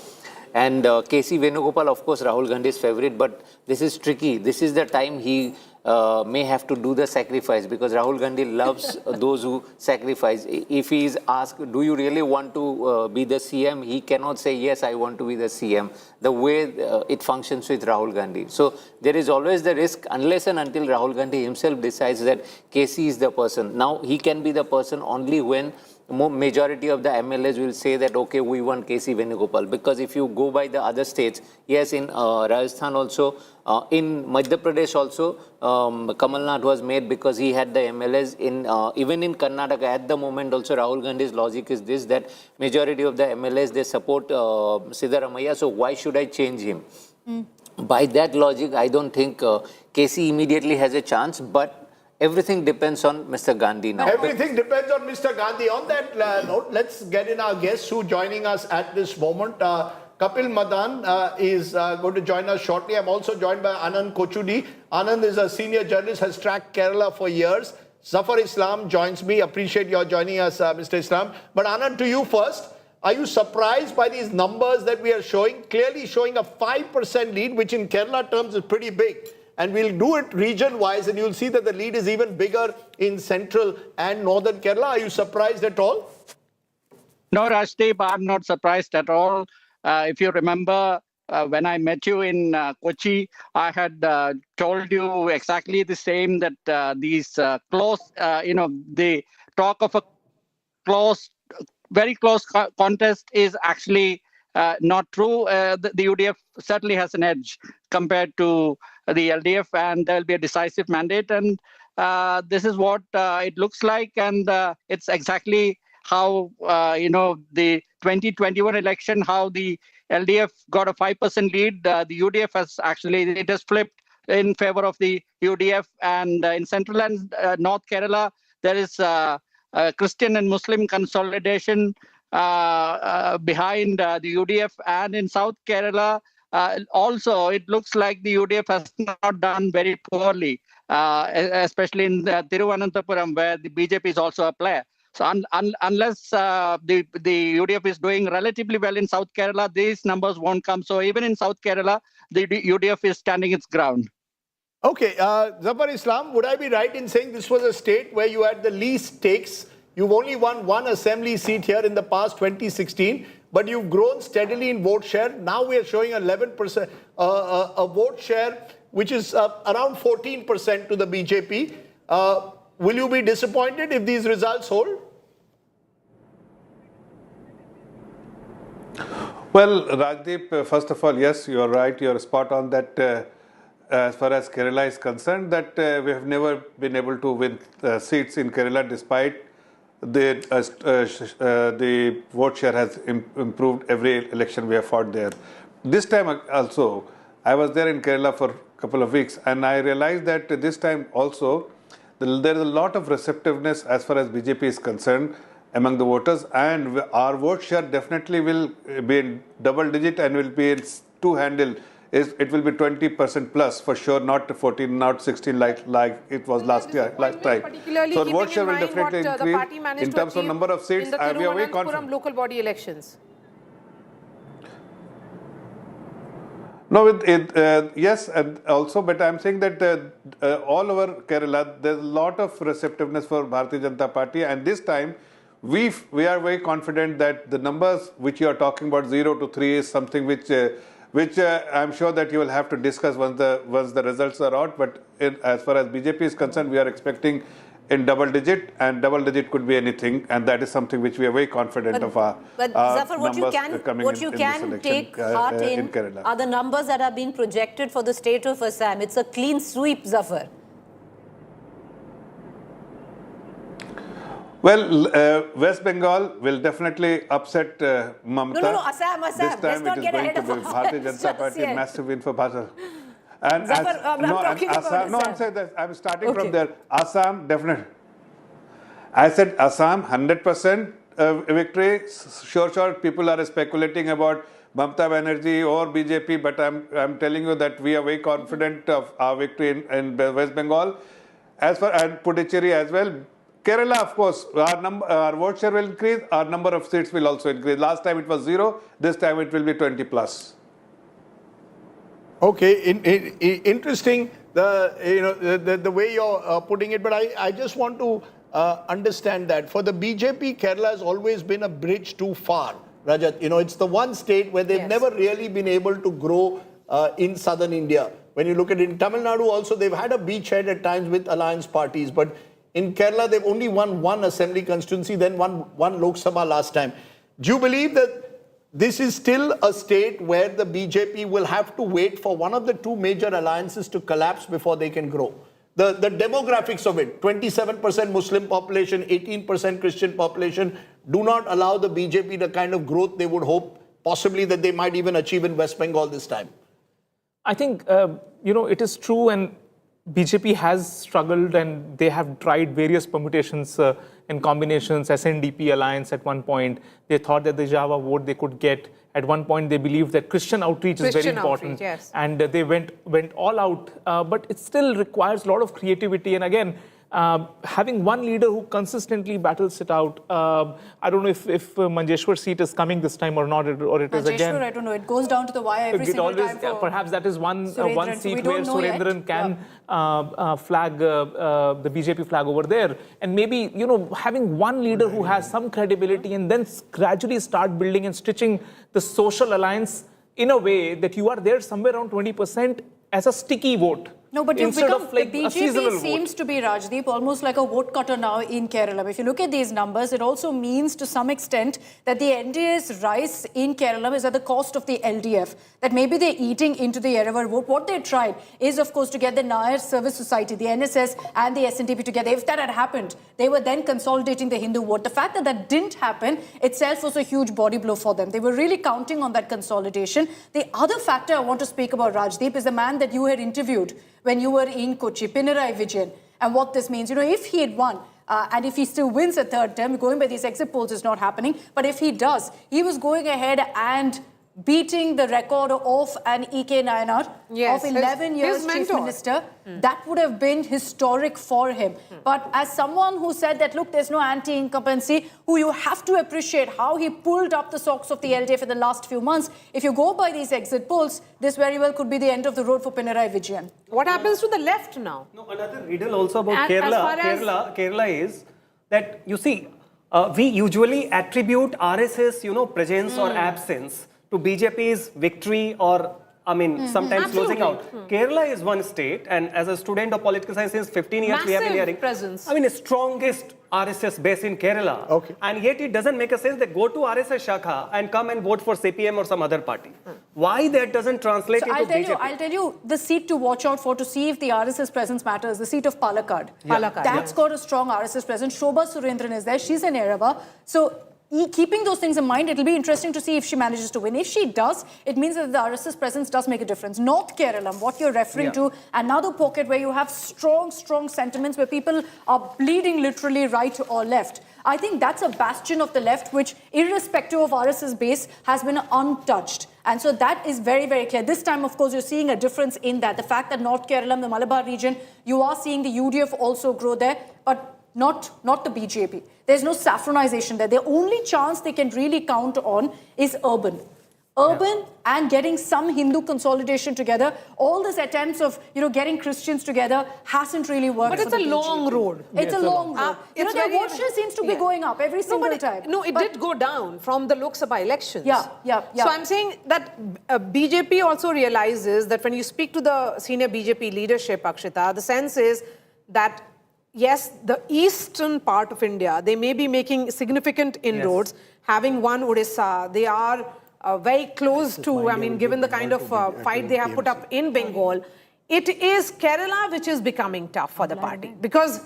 And KC Venugopal, of course, Rahul Gandhi's favorite, but this is tricky. This is the time he may have to do the sacrifice, because Rahul Gandhi loves those who sacrifice. If he is asked, do you really want to be the CM? He cannot say, yes, I want to be the CM, the way it functions with Rahul Gandhi. So there is always the risk, unless and until Rahul Gandhi himself decides that KC is the person. Now, he can be the person only when majority of the MLAs will say that, okay, we want KC Venugopal. Because if you go by the other states, yes, in Rajasthan also, in Madhya Pradesh also, Kamal Nath was made because he had the MLAs. Even in Karnataka, at the moment also, Rahul Gandhi's logic is this, that majority of the MLAs, they support Siddaramaiah, so why should I change him? By that logic, I don't think KC immediately has a chance, but everything depends on Mr. Gandhi now. Everything depends on Mr. Gandhi. On that note, let's get in our guests who are joining us at this moment. Kapil Madan is going to join us shortly. I'm also joined by Anand Kochudi. Anand is a senior journalist, has tracked Kerala for years. Zafar Islam joins me. Appreciate your joining us, Mr. Islam. But Anand, to you first. Are you surprised by these numbers that we are showing? Clearly showing a 5% lead, which in Kerala terms is pretty big. And we'll do it region-wise, and you'll see that the lead is even bigger in central and northern Kerala. Are you surprised at all? No, Rajdeep, I'm not surprised at all. If you remember, when I met you in Kochi, I had told you exactly the same, that these close, the talk of a close, very close contest is actually not true. The UDF certainly has an edge compared to the LDF, and there'll be a decisive mandate. And this is what it looks like. And it's exactly how, the 2021 election, how the LDF got a 5% lead. The UDF it has flipped in favor of the UDF. And in Central and North Kerala, there is Christian and Muslim consolidation behind the UDF. And in South Kerala, Also, it looks like the UDF has not done very poorly, especially in Thiruvananthapuram, where the BJP is also a player. So unless the UDF is doing relatively well in South Kerala, these numbers won't come. So even in South Kerala, the UDF is standing its ground. Okay, Zafar Islam, would I be right in saying this was a state where you had the least stakes? You've only won one assembly seat here in the past 2016, but you've grown steadily in vote share. Now we are showing 11% a vote share, which is around 14% to the BJP. Will you be disappointed if these results hold? Well, Rajdeep, first of all, yes, you're right. You're spot on that as far as Kerala is concerned, that we have never been able to win seats in Kerala despite the vote share has improved every election we have fought there. This time also, I was there in Kerala for a couple of weeks, and I realized that this time also, there is a lot of receptiveness as far as BJP is concerned among the voters, and our vote share definitely will be in double digit and will be in two-handle. It will be 20% plus for sure, not 14, not 16 like it was last year. So vote share will definitely increase in terms of number of seats. In the Thiruvananthapuram local body elections. No, yes, and also, but I'm saying that all over Kerala, there's a lot of receptiveness for Bharatiya Janata Party, and this time we are very confident that the numbers which you are talking about, 0 to 3, is something which I'm sure that you will have to discuss once the results are out. But as far as BJP is concerned, we are expecting in double digit, and double digit could be anything, and that is something which we are very confident of our Zafar, what numbers you can take heart in Kerala. are the numbers that are being projected for the state of Assam. It's a clean sweep, Zafar. Well, West Bengal will definitely upset Mamata. No, Assam. This Let's time not it is get going ahead to of be Bharatiya Janata Party, massive win for Bharatiya. And Zafar, I'm talking about Assam. No, I'm saying that I'm starting from there. Assam, definitely. I said Assam, 100% victory. Sure, people are speculating about Mamata Banerjee or BJP, but I'm telling you that we are very confident of our victory in West Bengal. As far as Puducherry as well. Kerala, of course, our vote share will increase, our number of seats will also increase. Last time it was 0, this time it will be 20 plus. Okay, interesting the way you're putting it, but I just want to understand that for the BJP, Kerala has always been a bridge too far. Rajat, it's the one state where they've never really been able to grow in southern India. When you look at it, in Tamil Nadu also, they've had a beachhead at times with alliance parties, but in Kerala, they've only won one assembly constituency, then one Lok Sabha last time. Do you believe that this is still a state where the BJP will have to wait for one of the two major alliances to collapse before they can grow? The demographics of it, 27% Muslim population, 18% Christian population, do not allow the BJP the kind of growth they would hope possibly that they might even achieve in West Bengal this time. I think, it is true, and BJP has struggled, and they have tried various permutations and combinations. SNDP alliance at one point, they thought that the Java vote they could get. At one point, they believed that Christian outreach is very important, and they went all out. But it still requires a lot of creativity, and again, having one leader who consistently battles it out. I don't know if Manjeshwar seat is coming this time or not, or it is again. I don't know. It goes down to the wire every single time. Perhaps that is one seat where Surendran can flag the BJP flag over there, and maybe having one leader who has some credibility, and then gradually start building and stitching the social alliance in a way that you are there somewhere around 20% as a sticky vote. No, but you've instead become, of like the a seasonal BJP seems to be, Rajdeep, almost like a vote cutter now in Kerala. If you look at these numbers, it also means to some extent that the NDA's rise in Kerala is at the cost of the LDF, that maybe they're eating into the Yerevar vote. What they tried is, of course, to get the Nair Service Society, the NSS and the SNDP together. If that had happened, they were then consolidating the Hindu vote. The fact that that didn't happen itself was a huge body blow for them. They were really counting on that consolidation. The other factor I want to speak about, Rajdeep, is the man that you had interviewed when you were in Kochi, Pinarayi Vijay, and what this means. If he had won, and if he still wins a third term, going by these exit polls is not happening, but if he does, he was going ahead and beating the record of an E.K. Nayanar Yes, of 11 his years chief mentor. minister. That would have been historic for him. But as someone who said that, look, there's no anti-incumbency, who you have to appreciate how he pulled up the socks of the LDF in the last few months. If you go by these exit polls, this very well could be the end of the road for Pinarayi Vijayan. What happens to the left now? No, another riddle also about And as far as- Kerala is that, you see, we usually attribute RSS, presence or absence to BJP's victory or, sometimes losing out. Kerala is one state, and as a student of political science since 15 years, we have been Massive hearing. presence. Strongest RSS base in Kerala. Okay. And yet it doesn't make a sense that go to RSS Shakha and come and vote for CPM or some other party. Why that doesn't translate So into BJP? I'll tell you the seat to watch out for to see if the RSS presence matters, the seat of Palakkad. Palakkad, That's got a strong RSS presence. Shobha Surendran is there. She's an Erava. So keeping those things in mind, it'll be interesting to see if she manages to win. If she does, it means that the RSS presence does make a difference. North Kerala, what you're referring to, another pocket where you have strong sentiments where people are bleeding literally right or left. I think that's a bastion of the left which, irrespective of RSS base, has been untouched. And so that is very, very clear. This time, of course, you're seeing a difference in that. The fact that North Kerala, the Malabar region, you are seeing the UDF also grow there, but not the BJP. There's no saffronization there. The only chance they can really count on is urban. And getting some Hindu consolidation together. All these attempts of, getting Christians together hasn't really worked. But it's for a the long BJP. road. It's a long road. It's Their very- vote share seems to be going up every single time. No, it did go down from the Lok Sabha elections. Yeah. So I'm saying that BJP also realizes that when you speak to the senior BJP leadership, Akshita, the sense is that yes, the eastern part of India, they may be making significant inroads, having won Odisha. They are very close to, given the kind of fight they have put up in Bengal. It is Kerala which is becoming tough for the party. Because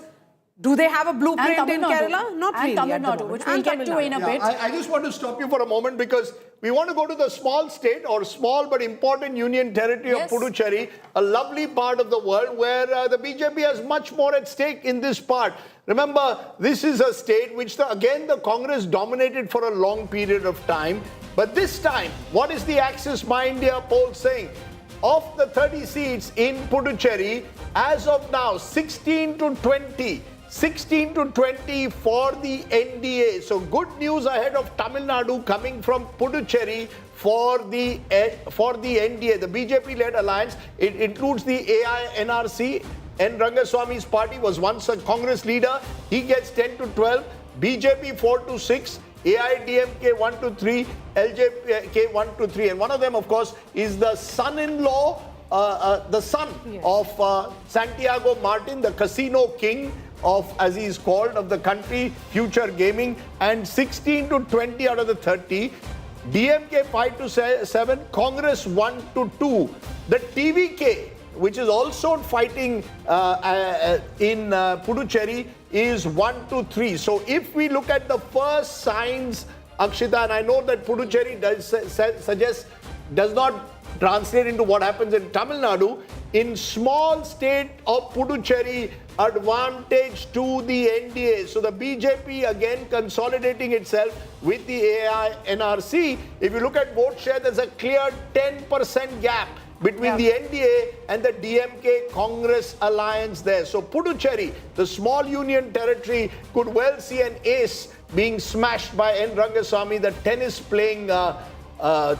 do they have a blueprint And in Tamil Nadu. Kerala? Not And really. Tamil at the Nadu, moment. which we'll And get Tamil to in a Nadu. bit. I just want to stop you for a moment because we want to go to the small state or small but important union territory Yes. of Puducherry, a lovely part of the world where the BJP has much more at stake in this part. Remember, this is a state which, again, the Congress dominated for a long period of time. But this time, what is the Axis My India poll saying? Of the 30 seats in Puducherry, as of now, 16 to 20 for the NDA. So good news ahead of Tamil Nadu coming from Puducherry for the NDA, the BJP-led alliance. It includes the AI-NRC. N. Rangaswamy's party was once a Congress leader. He gets 10 to 12. BJP 4 to 6. AIDMK 1 to 3. LJK 1 to 3. And one of them, of course, is the son-in-law, the son of Santiago Martin, the casino king of, as he is called, of the country, Future Gaming. And 16 to 20 out of the 30. DMK 5 to 7. Congress 1 to 2. The TVK, which is also fighting in Puducherry, is 1 to 3. So if we look at the first signs, Akshita, and I know that Puducherry does not translate into what happens in Tamil Nadu, in small state of Puducherry, advantage to the NDA. So the BJP again consolidating itself with the AI-NRC. If you look at vote share, there's a clear 10% gap between the NDA and the DMK Congress alliance there. So Puducherry, the small union territory, could well see an ace being smashed by N. Rangaswamy, the tennis-playing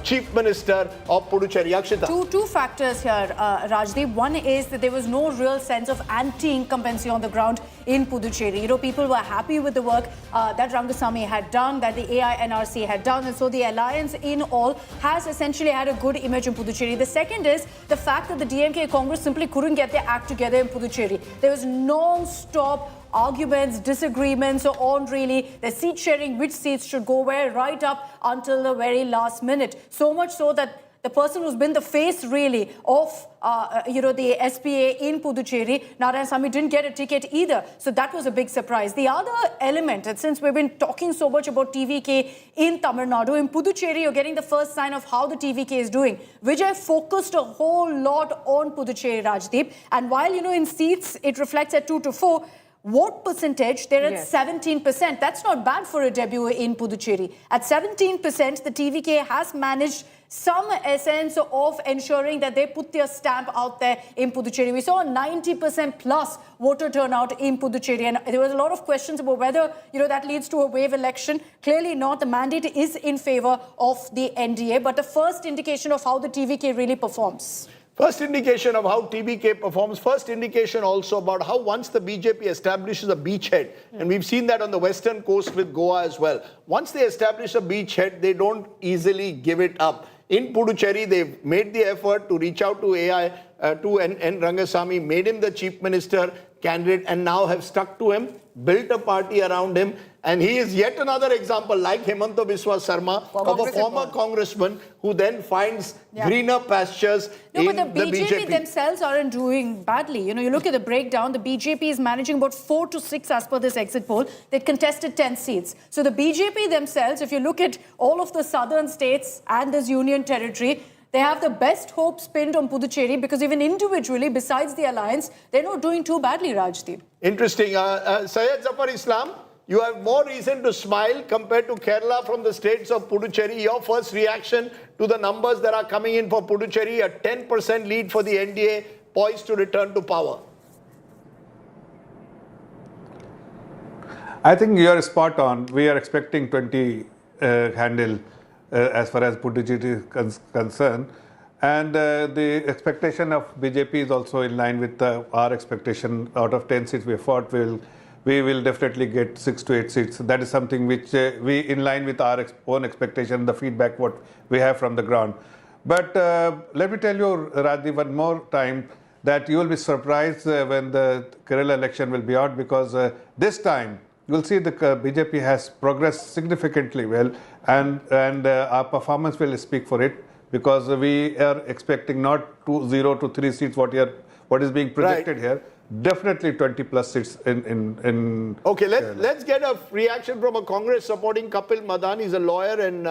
Chief Minister of Puducherry. Akshita. Two factors here, Rajdeep. One is that there was no real sense of anti-incumbency on the ground in Puducherry. People were happy with the work that Rangaswamy had done, that the AI-NRC had done, and so the alliance in all has essentially had a good image in Puducherry. The second is the fact that the DMK Congress simply couldn't get their act together in Puducherry. There was non-stop arguments, disagreements on really the seat sharing, which seats should go where, right up until the very last minute. So much so that the person who's been the face really of the SPA in Puducherry, Narayanasamy, didn't get a ticket either. So that was a big surprise. The other element, and since we've been talking so much about TVK in Tamil Nadu, in Puducherry, you're getting the first sign of how the TVK is doing. Vijay focused a whole lot on Puducherry, Rajdeep. And while, in seats, it reflects at 2 to 4, vote percentage, they're at 17%. That's not bad for a debut in Puducherry. At 17%, the TVK has managed some essence of ensuring that they put their stamp out there in Puducherry. We saw a 90% plus voter turnout in Puducherry, and there was a lot of questions about whether that leads to a wave election. Clearly not. The mandate is in favor of the NDA, but the first indication of how the TVK really performs. First indication of how TVK performs, first indication also about how once the BJP establishes a beachhead, and we've seen that on the western coast with Goa as well, once they establish a beachhead, they don't easily give it up. In Puducherry, they've made the effort to reach out to N. Rangasamy, made him the chief minister candidate, and now have stuck to him, built a party around him. And he is yet another example, like Himanta Biswa Sarma, of a former congressman who then finds greener pastures in but the BJP themselves aren't doing badly. You look at the breakdown, the BJP is managing about 4 to 6 as per this exit poll. They contested 10 seats. So the BJP themselves, if you look at all of the southern states and this union territory, they have the best hopes pinned on Puducherry because even individually, besides the alliance, they're not doing too badly, Rajdeep. Interesting. Syed Zafar Islam, you have more reason to smile compared to Kerala from the states of Puducherry. Your first reaction to the numbers that are coming in for Puducherry, a 10% lead for the NDA, poised to return to power. I think you are spot on. We are expecting 20 handle as far as Puducherry is concerned. And the expectation of BJP is also in line with our expectation. Out of 10 seats we fought, we will definitely get 6 to 8 seats. That is something which we in line with our own expectation, the feedback what we have from the ground. But let me tell you, Rajdeep, one more time that you will be surprised when the Kerala election will be out, because this time you will see the BJP has progressed significantly well, and our performance will speak for it, because we are expecting not 0 to 3 seats what is being projected here. Definitely 20 plus seats in Okay, let's get a reaction from a Congress supporting Kapil Madan. He's a lawyer and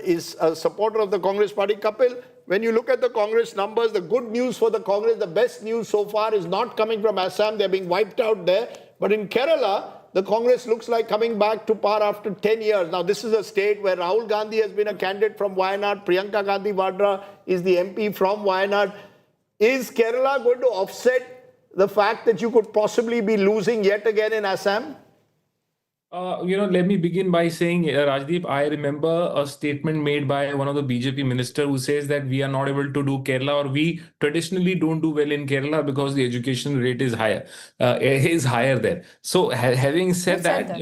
is a supporter of the Congress party. Kapil, when you look at the Congress numbers, the good news for the Congress, the best news so far is not coming from Assam. They're being wiped out there. But in Kerala, the Congress looks like coming back to par after 10 years. Now, this is a state where Rahul Gandhi has been a candidate from Wayanad. Priyanka Gandhi Vadra is the MP from Wayanad. Is Kerala going to offset the fact that you could possibly be losing yet again in Assam? Let me begin by saying, Rajdeep, I remember a statement made by one of the BJP minister who says that we are not able to do Kerala, or we traditionally don't do well in Kerala because the education rate is higher, there. So having said that,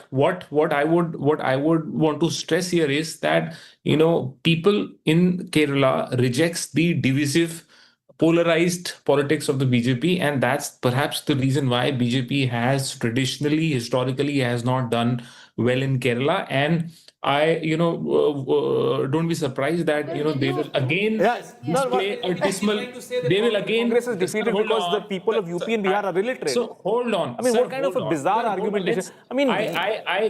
what I would want to stress here is that, people in Kerala rejects the divisive, polarized politics of the BJP, and that's perhaps the reason why BJP has traditionally, historically, has not done well in Kerala. And I, don't be surprised that, they will again display a dismal. They will again. Congress is defeated because the people of UP and Bihar are illiterate. So hold on. I mean, what kind of a bizarre argumentation? I mean,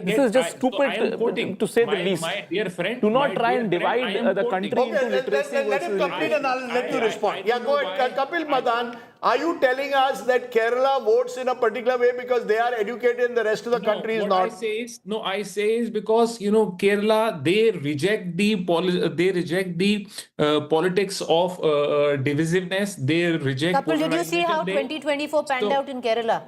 this is just stupid to say the least. My dear friend, do not try and divide the country into literacy Let him complete and I'll let you respond. Yeah, go ahead. Kapil Madan, are you telling us that Kerala votes in a particular way because they are educated and the rest of the country is not? I say is because, Kerala, they reject the politics of divisiveness. They reject. Kapil, did you see how 2024 panned out in Kerala?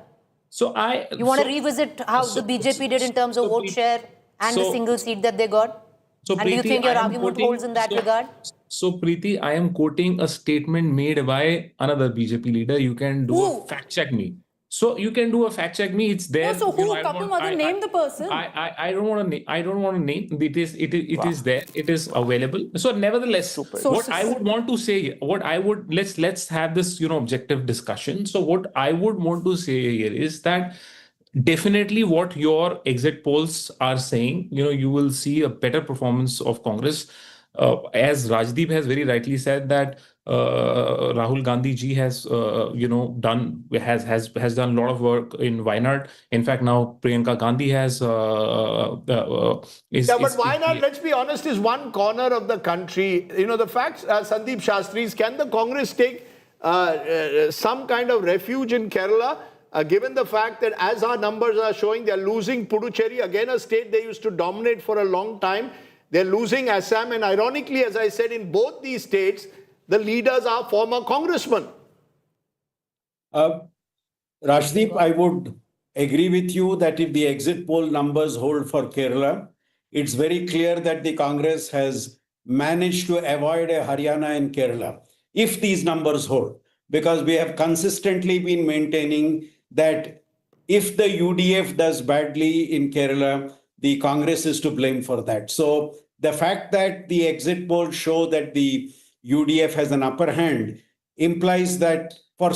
You want to revisit how the BJP did in terms of vote share and the single seat that they got? And do you think your argument holds in that regard? So, Preeti, I am quoting a statement made by another BJP leader. You can do a fact check me. So you can do a fact check me. It's there. No, so who? Kapil Madan, name the person. I don't want to name. It is there. It is available. So nevertheless, what I would want to say, let's have this objective discussion. So what I would want to say here is that definitely what your exit polls are saying, you will see a better performance of Congress. As Rajdeep has very rightly said that Rahul Gandhi ji has done a lot of work in Wayanad. In fact, now Priyanka Gandhi has but Wayanad, let's be honest, is one corner of the country. The facts, Sandeep Shastris, can the Congress take some kind of refuge in Kerala? Given the fact that, as our numbers are showing, they are losing Puducherry, again a state they used to dominate for a long time. They're losing Assam, and ironically, as I said, in both these states, the leaders are former congressmen. Rajdeep, I would agree with you that if the exit poll numbers hold for Kerala, it's very clear that the Congress has managed to avoid a Haryana in Kerala, if these numbers hold. Because we have consistently been maintaining that if the UDF does badly in Kerala, the Congress is to blame for that. So the fact that the exit polls show that the UDF has an upper hand implies that in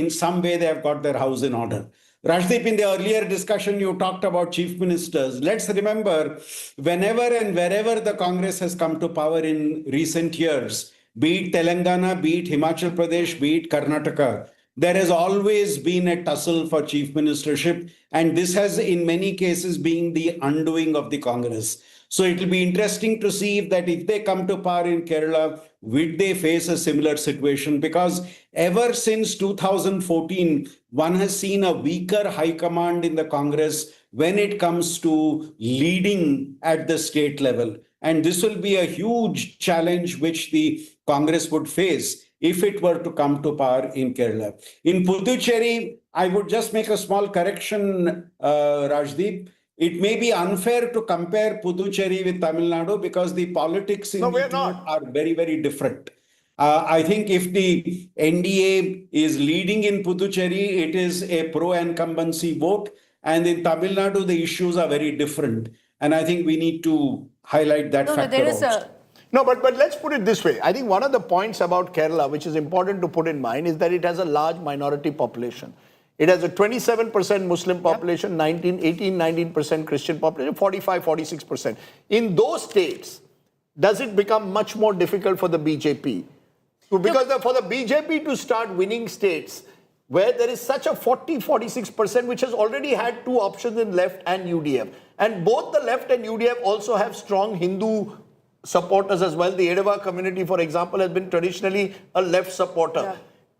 some way, they have got their house in order. Rajdeep, in the earlier discussion, you talked about chief ministers. Let's remember, whenever and wherever the Congress has come to power in recent years, be it Telangana, be it Himachal Pradesh, be it Karnataka, there has always been a tussle for chief ministership, and this has in many cases been the undoing of the Congress. So it will be interesting to see if they come to power in Kerala, would they face a similar situation? Because ever since 2014, one has seen a weaker high command in the Congress when it comes to leading at the state level. And this will be a huge challenge which the Congress would face if it were to come to power in Kerala. In Puducherry, I would just make a small correction, Rajdeep. It may be unfair to compare Puducherry with Tamil Nadu because the politics in the two are very, very different. I think if the NDA is leading in Puducherry, it is a pro-incumbency vote. And in Tamil Nadu, the issues are very different. And I think we need to highlight that factor also. No, but let's put it this way. I think one of the points about Kerala, which is important to put in mind, is that it has a large minority population. It has a 27% Muslim population, 19% Christian population, 46%. In those states, does it become much more difficult for the BJP? Because for the BJP to start winning states where there is such a 46%, which has already had two options in left and UDF. And both the left and UDF also have strong Hindu supporters as well. The Edava community, for example, has been traditionally a left supporter. Yeah.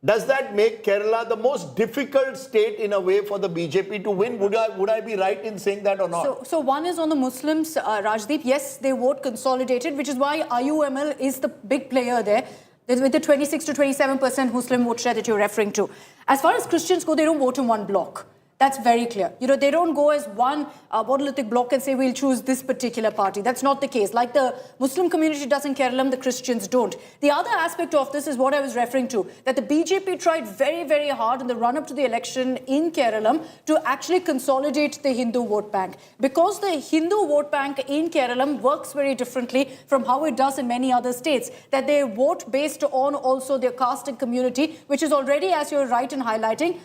Does that make Kerala the most difficult state in a way for the BJP to win? Would I be right in saying that or not? So one is on the Muslims, Rajdeep. Yes, they vote consolidated, which is why IUML is the big player there, with the 26 to 27% Muslim vote share that you're referring to. As far as Christians go, they don't vote in one block. That's very clear. You know, they don't go as one monolithic block and say, we'll choose this particular party. That's not the case. Like the Muslim community does in Kerala, the Christians don't. The other aspect of this is what I was referring to, that the BJP tried very, very hard in the run-up to the election in Kerala to actually consolidate the Hindu vote bank. Because the Hindu vote bank in Kerala works very differently from how it does in many other states, that they vote based on also their caste and community, which is already, as you're right in highlighting,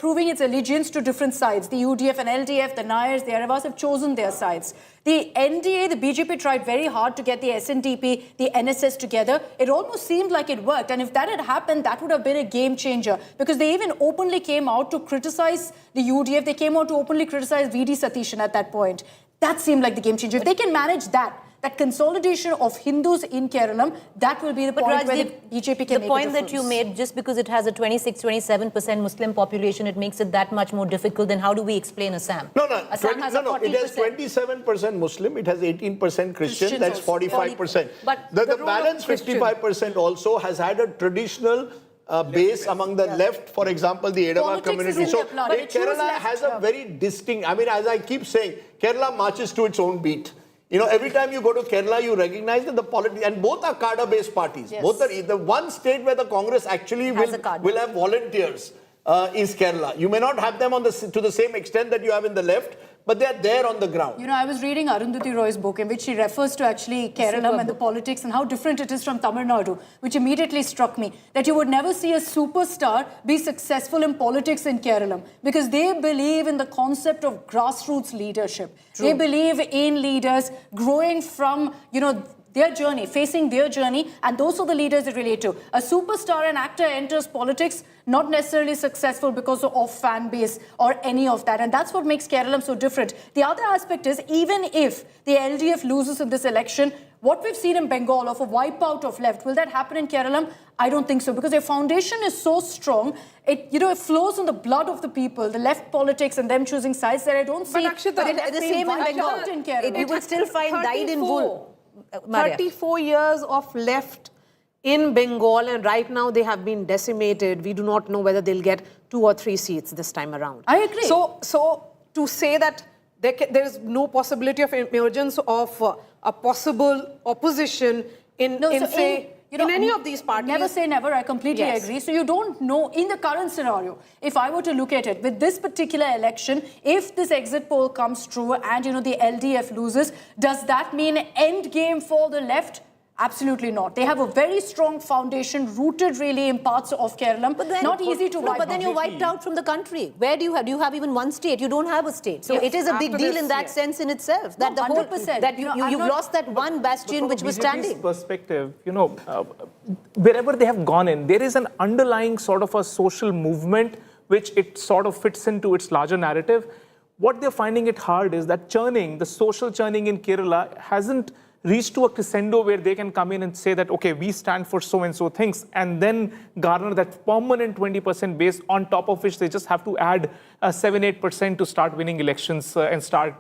proving its allegiance to different sides. The UDF and LDF, the Nayars, the Aravas have chosen their sides. The NDA, the BJP tried very hard to get the SNDP, the NSS together. It almost seemed like it worked. And if that had happened, that would have been a game changer. Because they even openly came out to criticize the UDF. They came out to openly criticize VD Satishan at that point. That seemed like the game changer. If they can manage that consolidation of Hindus in Kerala, that will be the point where the BJP can make a difference. The point that you made, just because it has a 27% Muslim population, it makes it that much more difficult. Then how do we explain Assam? Assam has 40%. It has 27% Muslim, it has 18% Christian, that's 45%. But the balance 55% also has had a traditional base among the left, for example, the Edava community. So Kerala has a very distinct, I mean, as I keep saying, Kerala marches to its own beat. You know, every time you go to Kerala, you recognize that the politics, and both are cadre-based parties. Yes. Both are the one state where the Congress actually will have volunteers is Kerala. You may not have them to the same extent that you have in the left, but they are there on the ground. You know, I was reading Arundhati Roy's book in which she refers to actually Kerala and the politics and how different it is from Tamil Nadu, which immediately struck me that you would never see a superstar be successful in politics in Kerala because they believe in the concept of grassroots leadership. True. They believe in leaders growing from, you know, their journey, facing their journey, and those are the leaders they relate to. A superstar and actor enters politics, not necessarily successful because of fan base or any of that, and that's what makes Kerala so different. The other aspect is, even if the LDF loses in this election, what we've seen in Bengal of a wipeout of left, will that happen in Kerala? I don't think so, because their foundation is so strong. It flows in the blood of the people, the left politics and them choosing sides that I don't see. But the same in Bengal, you will still find dyed in wool. Maria. 34 years of left in Bengal, and right now they have been decimated. We do not know whether they'll get 2 or 3 seats this time around. I agree. So to say that there is no possibility of emergence of a possible opposition in any of these parties. Never say never, I completely agree. So you don't know, in the current scenario, if I were to look at it, with this particular election, if this exit poll comes true and, the LDF loses, does that mean end game for the left? Absolutely not. They have a very strong foundation rooted really in parts of Kerala. But then, not easy to wipe out. But then you're wiped out from the country. Where do you have? Do you have even one state? You don't have a state. So it is a big deal in that sense in itself. That the whole 100%. that you've lost that one bastion which was standing. Perspective, wherever they have gone in, there is an underlying sort of a social movement which it sort of fits into its larger narrative. What they're finding it hard is that the social churning in Kerala hasn't reach to a crescendo where they can come in and say that, okay, we stand for so-and-so things, and then garner that permanent 20% base on top of which they just have to add 7-8% to start winning elections and start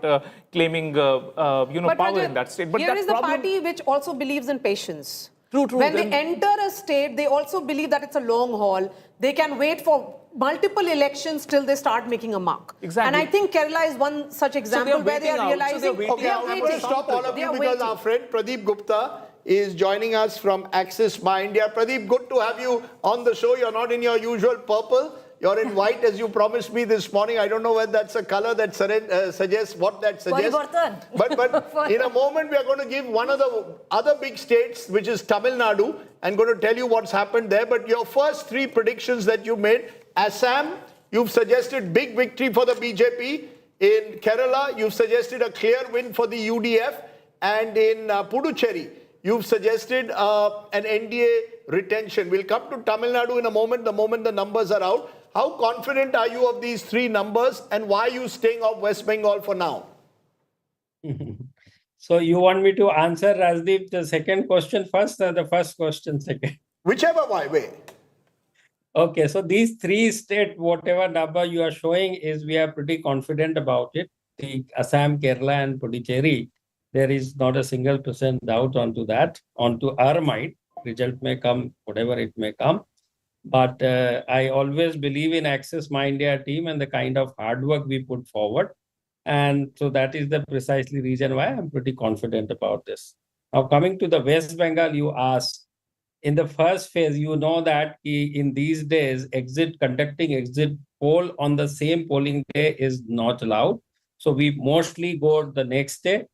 claiming, power in that state. But here is the party which also believes in patience. True. When they enter a state, they also believe that it's a long haul. They can wait for multiple elections till they start making a mark. Exactly. And I think Kerala is one such example where they are realizing... I'm going to stop all of you because our friend Pradeep Gupta is joining us from Axis My India. Pradeep, good to have you on the show. You're not in your usual purple. You're in white as you promised me this morning. I don't know whether that's a color that suggests what that suggests. But in a moment, we are going to give one of the other big states, which is Tamil Nadu, and going to tell you what's happened there. But your first 3 predictions that you made, Assam, you've suggested big victory for the BJP. In Kerala, you've suggested a clear win for the UDF. And in Puducherry, you've suggested an NDA retention. We'll come to Tamil Nadu in a moment, the moment the numbers are out. How confident are you of these 3 numbers, and why are you staying off West Bengal for now? So you want me to answer, Rajdeep, the second question first or the first question second? Whichever way. Okay, so these 3 states, whatever number you are showing is, we are pretty confident about it. The Assam, Kerala and Puducherry, there is not a single % doubt onto that. Onto our mind, result may come, whatever it may come. But I always believe in Axis My India team and the kind of hard work we put forward. And so that is the precisely reason why I'm pretty confident about this. Now, coming to the West Bengal, you asked, in the first phase, you know that in these days, conducting exit poll on the same polling day is not allowed. So we mostly go the next day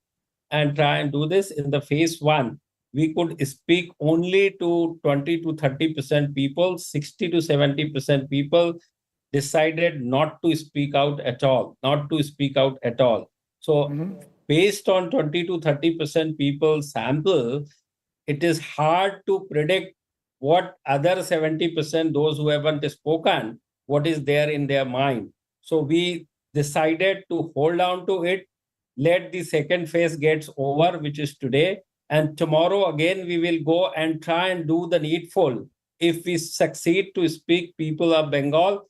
and try and do this. In the phase 1, we could speak only to 20 to 30% people, 60 to 70% people decided not to speak out at all, So based on 20 to 30% people sample, it is hard to predict what other 70%, those who haven't spoken, what is there in their mind. So we decided to hold on to it, let the second phase gets over, which is today. And tomorrow again, we will go and try and do the needful. If we succeed to speak people of Bengal,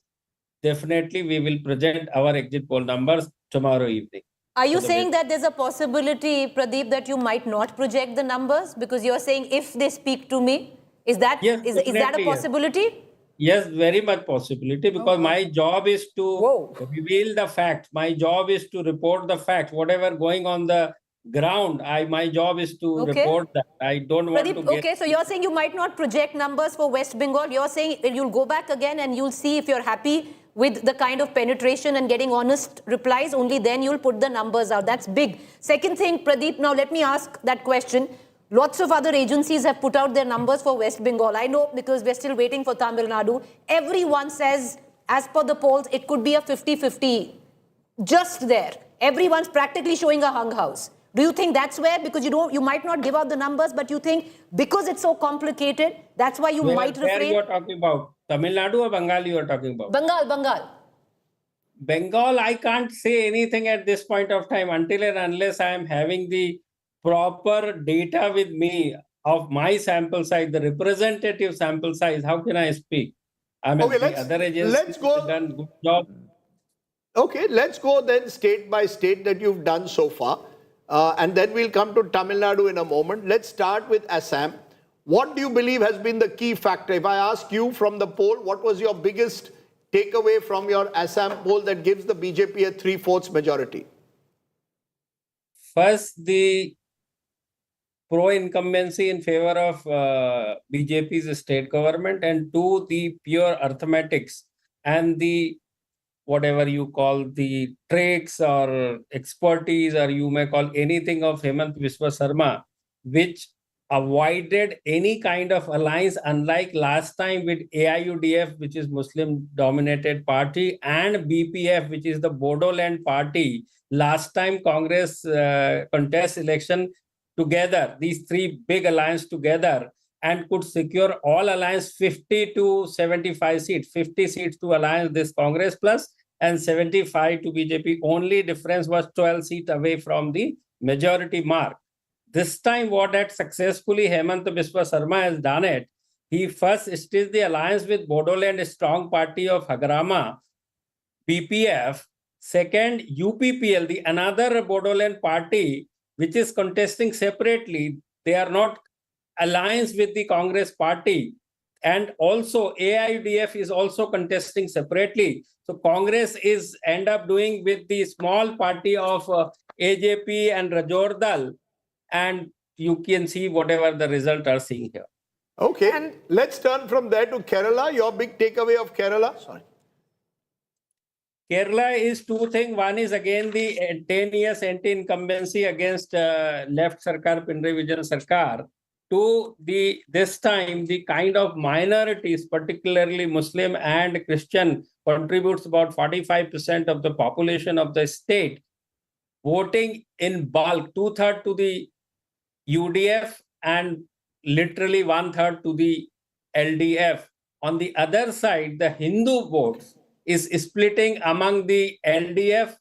definitely we will present our exit poll numbers tomorrow evening. Are you saying that there's a possibility, Pradeep, that you might not project the numbers? Because you're saying if they speak to me, is that a possibility? Yes, very much possibility, because my job is to reveal the facts. My job is to report the facts. Whatever going on the ground, my job is to report that. I don't want to get... Okay, so you're saying you might not project numbers for West Bengal. You're saying you'll go back again and you'll see if you're happy with the kind of penetration and getting honest replies. Only then you'll put the numbers out. That's big. Second thing, Pradeep, now let me ask that question. Lots of other agencies have put out their numbers for West Bengal. I know, because we're still waiting for Tamil Nadu. Everyone says, as per the polls, it could be a 50-50. Just there. Everyone's practically showing a hung house. Do you think that's where, because you might not give out the numbers, but you think because it's so complicated, that's why you might refrain? Where you are talking about? Tamil Nadu or Bengal you are talking about? Bengal, I can't say anything at this point of time until and unless I am having the proper data with me of my sample size, the representative sample size. How can I speak? I mean, other agencies have done a good job. Okay, let's go then state by state that you've done so far. and then we'll come to Tamil Nadu in a moment. Let's start with Assam. What do you believe has been the key factor? If I ask you from the poll, what was your biggest takeaway from your Assam poll that gives the BJP a 3/4 majority? First, the pro-incumbency in favor of BJP's state government, and two, the pure arithmetics and the whatever you call the tricks or expertise, or you may call anything of Himanta Biswa Sarma, which avoided any kind of alliance, unlike last time with AIUDF, which is Muslim-dominated party, and BPF, which is the Bodoland party. Last time Congress contest election together, these three big alliance together, and could secure all alliance 50 to 75 seats, 50 seats to alliance this Congress plus, and 75 to BJP. Only difference was 12 seats away from the majority mark. This time, what had successfully Himanta Biswa Sarma has done it, he first stitched the alliance with Bodoland, a strong party of Hagrama, BPF. Second, UPPL, the another Bodoland party, which is contesting separately. They are not alliance with the Congress party. And also AIUDF is also contesting separately. So Congress is end up doing with the small party of AJP and Rajordal. And you can see whatever the result are seeing here. Okay, and let's turn from there to Kerala. Your big takeaway of Kerala? Sorry. Kerala is two things. One is again the 10 years anti-incumbency against left Sarkar, Pinarayi Vijayan Sarkar. Two, this time the kind of minorities, particularly Muslim and Christian, contributes about 45% of the population of the state, voting in bulk, 2/3 to the UDF and literally 1/3 to the LDF. On the other side, the Hindu votes is splitting among the LDF,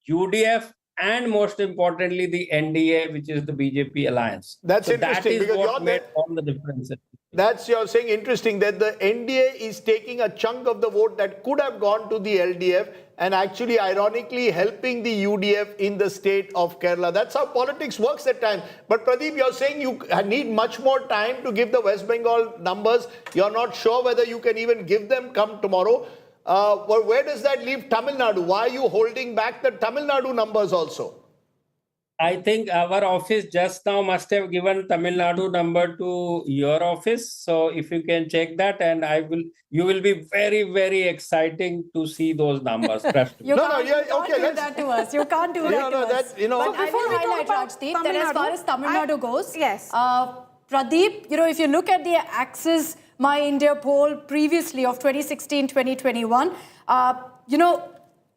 UDF, and most importantly, the NDA, which is the BJP alliance. That's interesting. That is because what made all the difference. That's you're saying interesting that the NDA is taking a chunk of the vote that could have gone to the LDF and actually ironically helping the UDF in the state of Kerala. That's how politics works at times. But Pradeep, you're saying you need much more time to give the West Bengal numbers. You're not sure whether you can even give them come tomorrow. Well, where does that leave Tamil Nadu? Why are you holding back the Tamil Nadu numbers also? I think our office just now must have given Tamil Nadu number to your office. So if you can check that, and you will be very, very exciting to see those numbers. Trust me. You can't do that to us. You can't do that to us. You know, But I will highlight, Rajdeep, that as far as Tamil Nadu goes, Pradeep, if you look at the Axis My India poll previously of 2016-2021,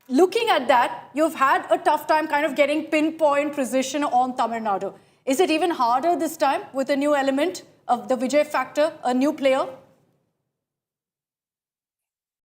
looking at that, you've had a tough time kind of getting pinpoint precision on Tamil Nadu. Is it even harder this time with a new element of the Vijay factor, a new player?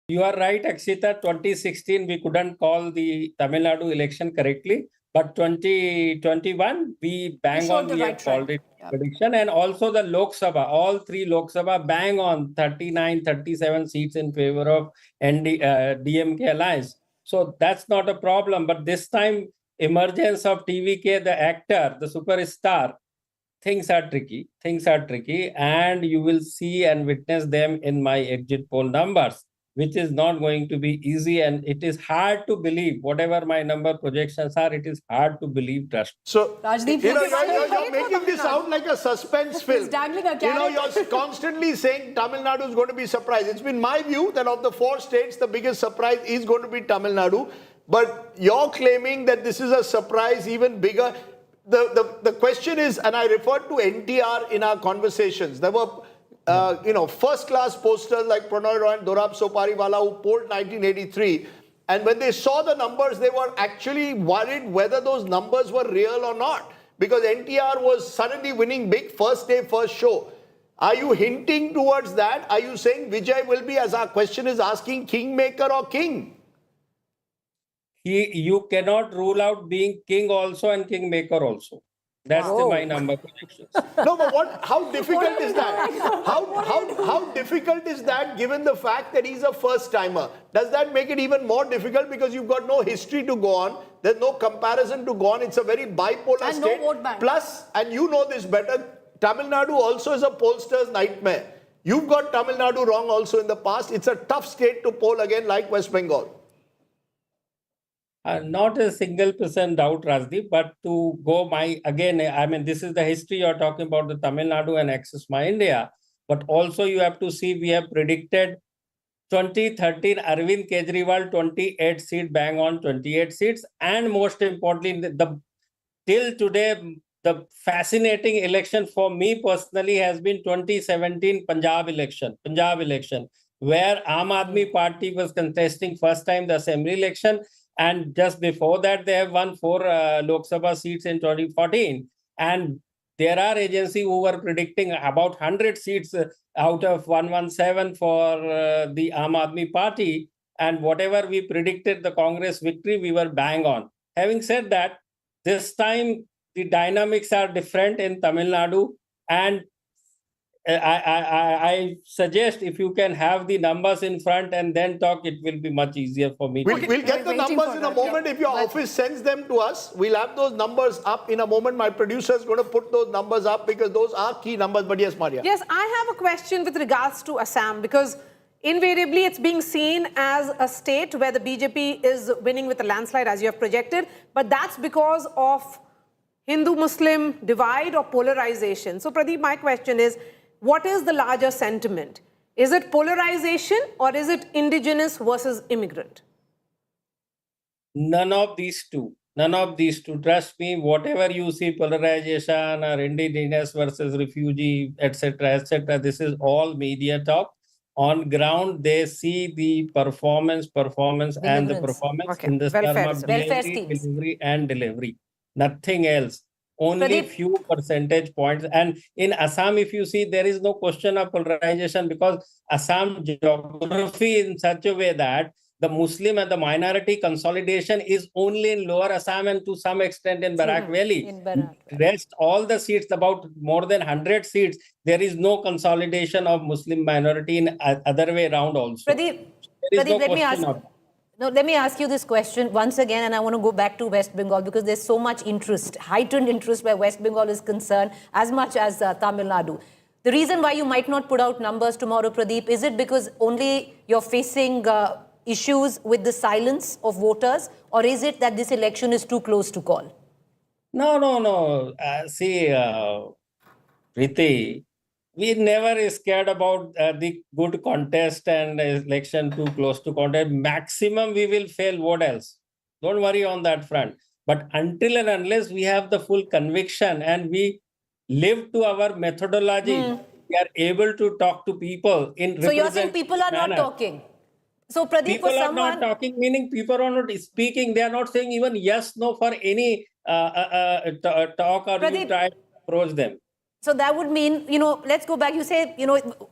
You are right, Akshita. 2016, we couldn't call the Tamil Nadu election correctly. But 2021, we bang on, we have called it prediction. And also the Lok Sabha, all three Lok Sabha bang on 39, 37 seats in favor of DMK alliance. So that's not a problem. But this time, emergence of TVK, the actor, the superstar, things are tricky. Things are tricky. And you will see and witness them in my exit poll numbers, which is not going to be easy. And it is hard to believe, whatever my number projections are, it is hard to believe, trust. So, Rajdeep, you're making this out like a suspense film. He's dangling a carrot. You're constantly saying Tamil Nadu is going to be surprised. It's been my view that of the 4 states, the biggest surprise is going to be Tamil Nadu. But you're claiming that this is a surprise even bigger. The question is, and I referred to NTR in our conversations, there were first-class posters like Prannoy Roy and Dorab Sopariwala who polled 1983. And when they saw the numbers, they were actually worried whether those numbers were real or not. Because NTR was suddenly winning big first day, first show. Are you hinting towards that? Are you saying Vijay will be, as our question is asking, kingmaker or king? You cannot rule out being king also and kingmaker also. That's my number predictions. No, but how difficult is that? How difficult is that given the fact that he's a first timer? Does that make it even more difficult because you've got no history to go on? There's no comparison to go on. It's a very bipolar And state. no vote bank. Plus, and you know this better, Tamil Nadu also is a pollster's nightmare. You've got Tamil Nadu wrong also in the past. It's a tough state to poll again like West Bengal. Not a single percent doubt, Rajdeep, but to go this is the history you're talking about, the Tamil Nadu and Axis My India. But also you have to see, we have predicted 2013 Arvind Kejriwal 28 seat, bang on 28 seats. And most importantly, till today, the fascinating election for me personally has been 2017 Punjab election, where Aam Aadmi Party was contesting first time the assembly election. And just before that, they have won 4 Lok Sabha seats in 2014. And there are agencies who were predicting about 100 seats out of 117 for the Aam Aadmi Party. And whatever we predicted, the Congress victory, we were bang on. Having said that, this time the dynamics are different in Tamil Nadu. And I suggest if you can have the numbers in front and then talk, it will be much easier for me. We'll get the numbers in a moment. If your office sends them to us, we'll have those numbers up in a moment. My producer is going to put those numbers up because those are key numbers. But yes, Maria. Yes, I have a question with regards to Assam because invariably it's being seen as a state where the BJP is winning with a landslide as you have projected. But that's because of Hindu-Muslim divide or polarization. So Pradeep, my question is, what is the larger sentiment? Is it polarization or is it indigenous versus immigrant? None of these two. Trust me, whatever you see, polarization or indigenous versus refugee, etc., this is all media talk. On ground, they see the performance and the performance in the term of delivery and delivery. Nothing else. Only Pradeep. few percentage points. And in Assam, if you see, there is no question of polarization because Assam geography in such a way that the Muslim and the minority consolidation is only in Lower Assam and to some extent in Barak Valley. Rest, all the seats, about more than 100 seats, there is no consolidation of Muslim minority in other way around also. Pradeep, let me ask you this question once again, and I want to go back to West Bengal because there's so much interest, heightened interest where West Bengal is concerned, as much as Tamil Nadu. The reason why you might not put out numbers tomorrow, Pradeep, is it because only you're facing issues with the silence of voters, or is it that this election is too close to call? No. See, Preeti, we never is scared about the good contest and election too close to contest. Maximum we will fail. What else? Don't worry on that front. But until and unless we have the full conviction and we live to our methodology, we are able to talk to people in. So you're saying people are not talking? So Pradeep, people for someone... are not talking, meaning people are not speaking. They are not saying even yes, no for any talk or Pradeep, you try to approach them. So that would mean, let's go back. You say,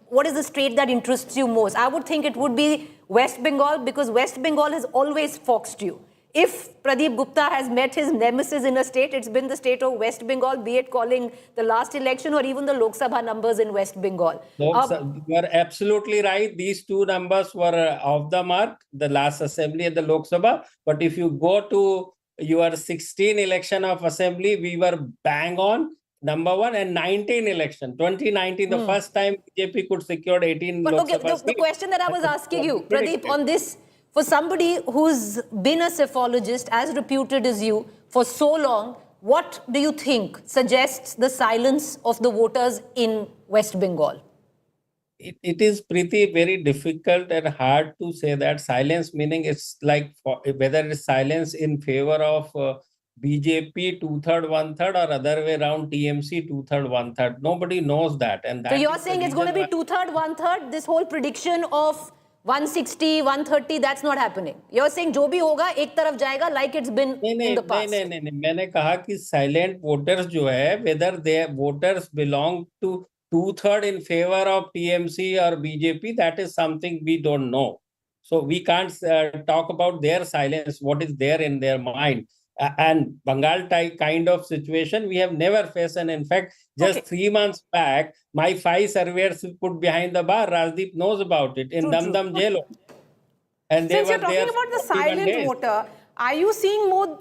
what is the state that interests you most? I would think it would be West Bengal because West Bengal has always foxed you. If Pradeep Gupta has met his nemesis in a state, it's been the state of West Bengal, be it calling the last election or even the Lok Sabha numbers in West Bengal. You are absolutely right. These two numbers were off the mark, the last assembly and the Lok Sabha. But if you go to your 16 election of assembly, we were bang on. Number one, and 19 election, 2019, the first time BJP could secure 18 But Lok okay, Sabha the question that I was asking you, Pradeep, on this, for somebody who's been a psephologist, as reputed as you, for so long, what do you think suggests the silence of the voters in West Bengal? It is pretty very difficult and hard to say that. Silence meaning it's like whether it's silence in favor of BJP 2/3, 1/3 or other way around TMC 2/3, 1/3. Nobody knows that. And that so you're saying it's going to be 2/3, 1/3? This whole prediction of 160, 130, that's not happening. You're saying jo bhi hoga, ek taraf jayega like it's been in the past. नहीं. मैंने कहा कि silent voters जो है, whether their voters belong to 2/3 in favor of TMC or BJP, that is something we don't know. So we can't talk about their silence, what is there in their mind. and Bengal type kind of situation we have never faced. And in fact, just 3 months back, my 5 surveyors put behind the bar. Rajdeep knows about it in Dam jail. And they Since were you're talking there about the 41 silent days. voter, are you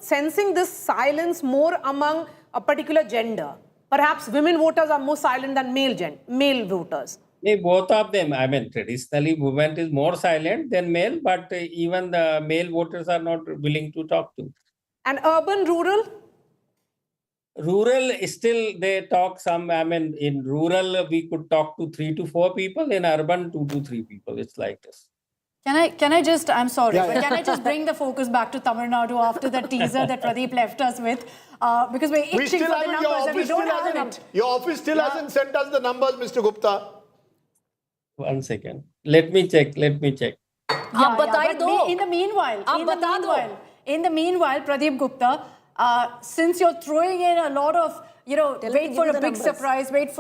sensing this silence more among a particular gender? Perhaps women voters are more silent than male voters. Both of them. I mean, traditionally, women is more silent than male, but even the male voters are not willing to talk to. And urban, rural? Rural, still they talk some. I mean, in rural, we could talk to 3 to 4 people. In urban, 2 to 3 people. It's like this. Can I just, I'm sorry, but can I just bring the focus back to Tamil Nadu after the teaser that Pradeep left us with? Because we're itching for the numbers and we don't have it. Your office still hasn't sent us the numbers, Mr. Gupta. 1 second. Let me check. In the meanwhile, Pradeep Gupta, since you're throwing in a lot of, wait for a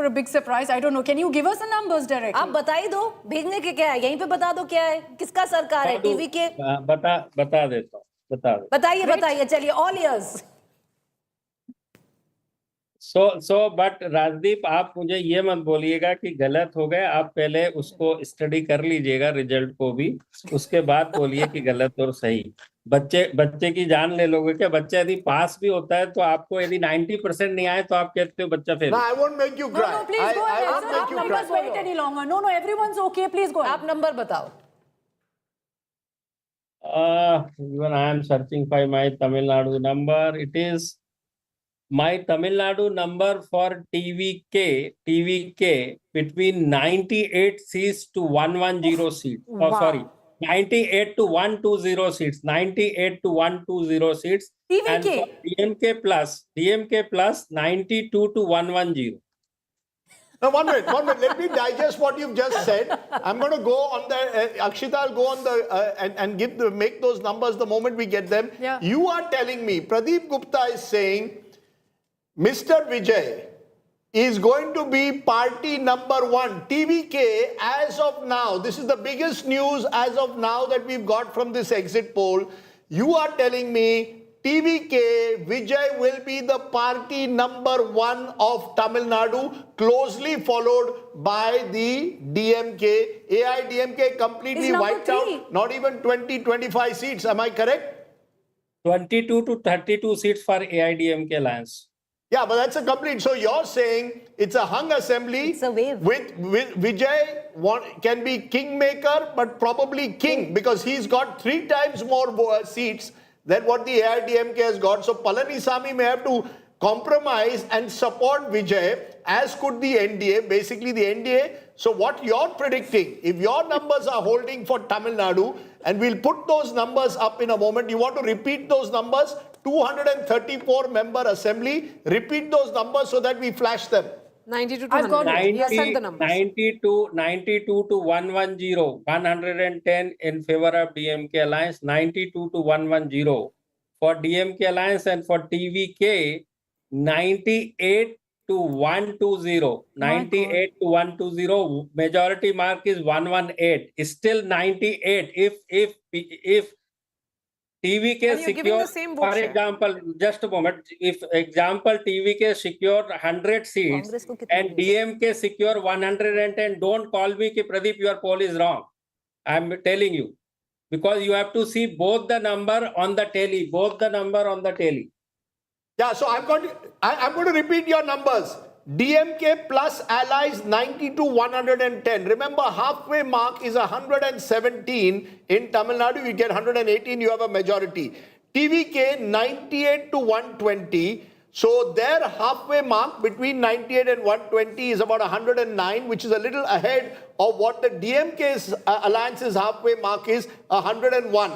big surprise, I don't know. Can you give us the numbers directly? आप बता ही दो भेजने के क्या है यहीं पे बता दो क्या है किसका सरकार है टीवी के बता देता हूँ बताइए चलिए all ears but राजदीप आप मुझे ये मत बोलिएगा कि गलत हो गए आप पहले उसको स्टडी कर लीजिएगा रिजल्ट को भी उसके बाद बोलिए कि गलत और सही बच्चे की जान ले लोगे क्या बच्चा यदि पास भी होता है तो आपको यदि 90% नहीं आए तो आप कहते हो बच्चा fail I won't make you cry. No, please go ahead. I won't make you cry. Wait any longer. No, everyone's okay. Please go ahead. आप नंबर बताओ even I am searching for my Tamil Nadu number. It is my Tamil Nadu number for TVK between 98 seats to 110 seats. Wow. Oh, sorry. 98 to 120 seats. 98 to 120 seats. TVK. And for DMK plus 92 to 110. Now, one minute. Let me digest what you've just said. I'm going to go on the, Akshita will go on the, and make those numbers the moment we get them. Yeah. You are telling me, Pradeep Gupta is saying, Mr. Vijay is going to be party number 1. TVK, as of now, this is the biggest news as of now that we've got from this exit poll. You are telling me TVK, Vijay will be the party number 1 of Tamil Nadu, closely followed by the DMK. AIDMK completely wiped out, not even 20-25 seats. Am I correct? 22 to 32 seats for AIDMK alliance. Yeah, but that's a complete. So you're saying it's a hung assembly. It's a wave. With Vijay can be kingmaker, but probably king because he's got 3 times more seats than what the AIDMK has got. So Palanisamy may have to compromise and support Vijay, as could the NDA, basically the NDA. So what you're predicting, if your numbers are holding for Tamil Nadu, and we'll put those numbers up in a moment, you want to repeat those numbers? 234 member assembly, repeat those numbers so that we flash them. 90 to 200. I've got it. Yes, send the numbers. 92 to 110, 110 in favor of DMK Alliance, 92 to 110 for DMK Alliance, and for TVK, 98 to 120. 98 to 120. Majority mark is 118. It's still 98. If TVK secure, for example, just a moment, if example TVK secure 100 seats and DMK secure 110, don't call me ki Pradeep, your poll is wrong. I'm telling you, because you have to see both the number on the tally, Yeah, so I'm going to repeat your numbers. DMK plus allies 90 to 110. Remember, halfway mark is 117. In Tamil Nadu, you get 118, you have a majority. TVK 98 to 120. So their halfway mark between 98 and 120 is about 109, which is a little ahead of what the DMK's alliance's halfway mark is, 101.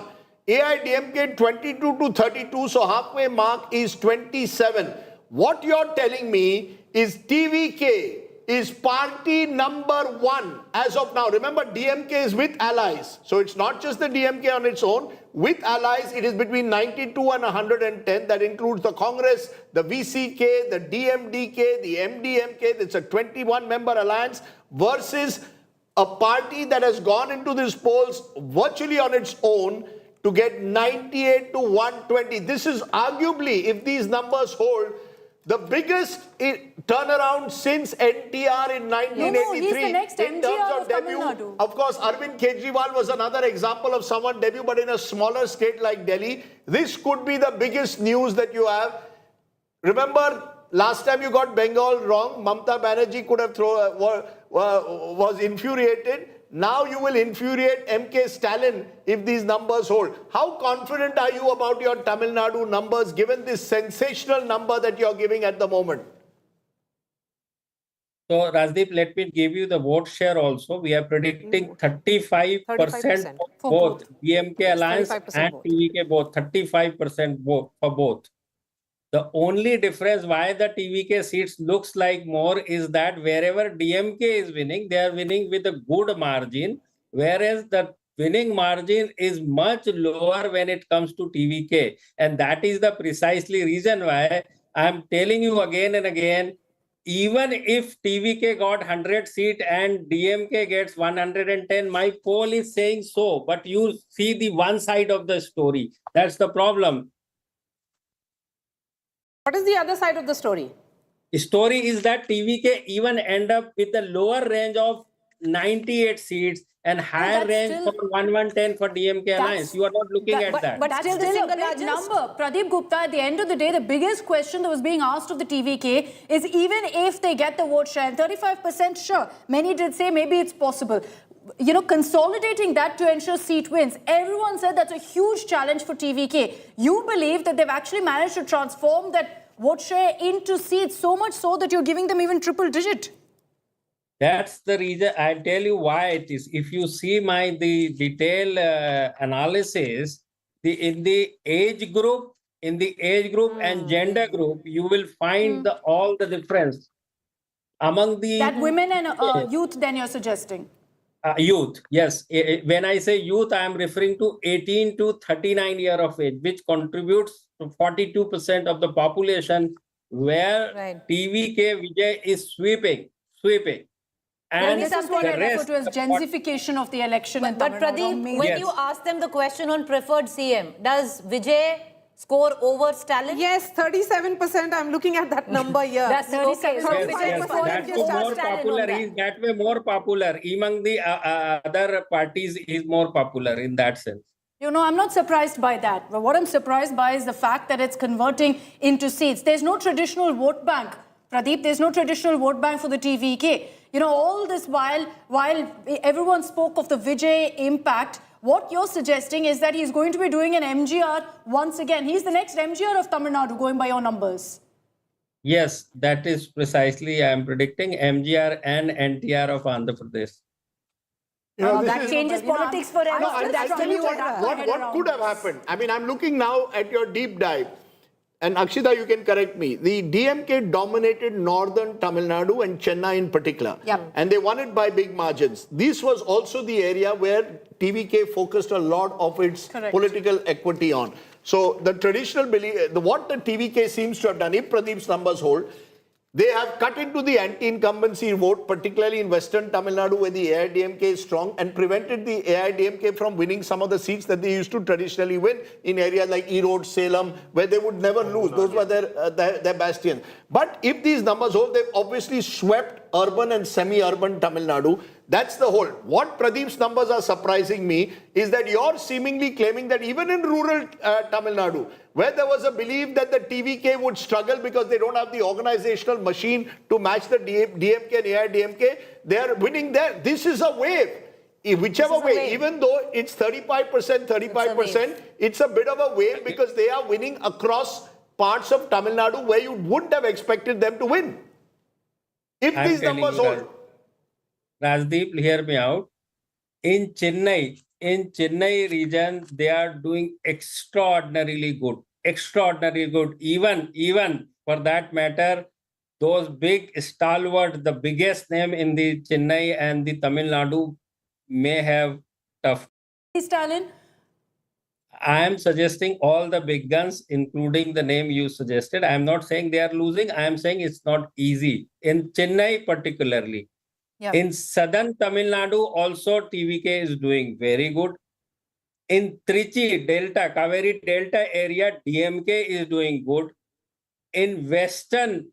AIDMK 22 to 32, so halfway mark is 27. What you're telling me is TVK is party number 1 as of now. Remember, DMK is with allies. So it's not just the DMK on its own. With allies, it is between 92 and 110. That includes the Congress, the VCK, the DMDK, the MDMK. It's a 21-member alliance versus a party that has gone into these polls virtually on its own. to get 98 to 120. This is arguably, if these numbers hold, the biggest turnaround since NTR in 1983. No, he's the next in MGR terms of Tamil Nadu. Of course, Arvind Kejriwal was another example of someone debut, but in a smaller state like Delhi. This could be the biggest news that you have. Remember, last time you got Bengal wrong, Mamata Banerjee could have was infuriated. Now you will infuriate MK Stalin if these numbers hold. How confident are you about your Tamil Nadu numbers given this sensational number that you're giving at the moment? So, Rajdeep, let me give you the vote share also. We are predicting 35% for both DMK Alliance and TVK both. 35% vote for both. The only difference why the TVK seats looks like more is that wherever DMK is winning, they are winning with a good margin, whereas the winning margin is much lower when it comes to TVK. And that is the precisely reason why I'm telling you again and again, even if TVK got 100 seats and DMK gets 110, my poll is saying so, but you see the one side of the story. That's the problem. What is the other side of the story? The story is that TVK even end up with a lower range of 98 seats and higher range for 1110 for DMK Alliance. You are not looking at that. But that's still a big number. Pradeep Gupta, at the end of the day, the biggest question that was being asked of the TVK is even if they get the vote share, 35%, sure, many did say maybe it's possible. You know, consolidating that to ensure seat wins, everyone said that's a huge challenge for TVK. You believe that they've actually managed to transform that vote share into seats, so much so that you're giving them even triple digit. That's the reason. I'll tell you why it is. If you see the detailed analysis, in the age group and gender group, you will find all the difference among the that women and youth. Then you're suggesting. Youth, yes. When I say youth, I am referring to 18 to 39 year of age, which contributes to 42% of the population, where TVK Vijay is sweeping. And this is what I refer to as gensification of the election. But Pradeep, when you ask them the question on preferred CM, does Vijay score over Stalin? Yes, 37%. I'm looking at that number here. That's 37%. That's more popular. He's that way more popular. Among the other parties, he's more popular in that sense. You know, I'm not surprised by that. But what I'm surprised by is the fact that it's converting into seats. There's no traditional vote bank. Pradeep, there's no traditional vote bank for the TVK. You know, all this while everyone spoke of the Vijay impact, what you're suggesting is that he's going to be doing an MGR once again. He's the next MGR of Tamil Nadu, going by your numbers. Yes, that is precisely, I am predicting MGR and NTR of Andhra Pradesh. You know, that changes politics forever. No, I'll tell you what could have happened. I mean, I'm looking now at your deep dive. And Akshita, you can correct me. The DMK dominated northern Tamil Nadu and Chennai in particular. Yep. And they won it by big margins. This was also the area where TVK focused a lot of its political equity on. So the traditional belief, what the TVK seems to have done, if Pradeep's numbers hold, they have cut into the anti-incumbency vote, particularly in Western Tamil Nadu, where the AIDMK is strong, and prevented the AIDMK from winning some of the seats that they used to traditionally win in areas like Erode, Salem, where they would never lose. Those were their bastions. But if these numbers hold, they've obviously swept urban and semi-urban Tamil Nadu. That's the whole. What Pradeep's numbers are surprising me is that you're seemingly claiming that even in rural Tamil Nadu, where there was a belief that the TVK would struggle because they don't have the organizational machine to match the DMK and AIDMK, they are winning there. This is a wave. Whichever way, even though it's 35%, it's a bit of a wave because they are winning across parts of Tamil Nadu where you wouldn't have expected them to win. If these numbers hold. Rajdeep, hear me out. In Chennai region, they are doing extraordinarily good. Even for that matter, those big stalwart, the biggest name in the Chennai and the Tamil Nadu may have tough. Stalin? I am suggesting all the big guns, including the name you suggested. I am not saying they are losing. I am saying it's not easy. In Chennai particularly. Yep. In southern Tamil Nadu, also TVK is doing very good. In Trichy, Delta, Kaveri Delta area, DMK is doing good. In Western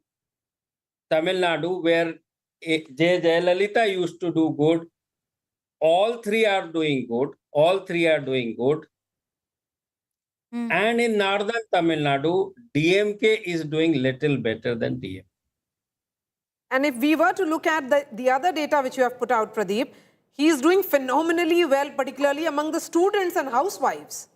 Tamil Nadu, where J. Jayalalitha used to do good, all three are doing good. All three are doing good. And in Northern Tamil Nadu, DMK is doing little better than DMK. And if we were to look at the other data which you have put out, Pradeep, he is doing phenomenally well, particularly among the students and housewives.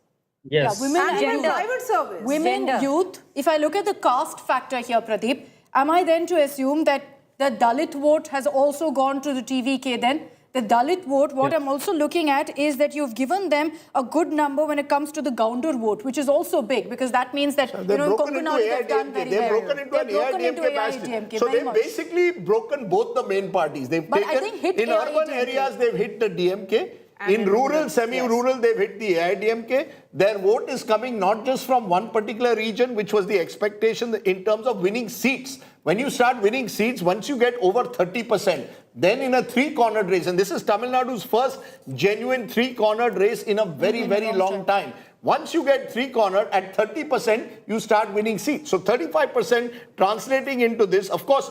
Yes. Yeah, women And even gender. private service. Women, Gender. youth. If I look at the caste factor here, Pradeep, am I then to assume that the Dalit vote has also gone to the TVK then? The Dalit vote, what I'm also looking at is that you've given them a good number when it comes to the Gaundur vote, which is also big because that means that, They've broken into Konkan they've done very AIDMK. They've well. broken into They've an broken into AIDMK bastion. AIDMK, So very they've much. basically broken both the main parties. They've But I taken, think hit in urban AIDMK. areas, they've hit the DMK. And in in rural, rural, semi-rural, they've hit the AIDMK. Their vote is coming not just from one particular region, which was the expectation in terms of winning seats. When you start winning seats, once you get over 30%, then in a three-cornered race, and this is Tamil Nadu's first genuine three-cornered race in a very, very long time. Once you get three-cornered, at 30%, you start winning seats. So 35% translating into this. Of course,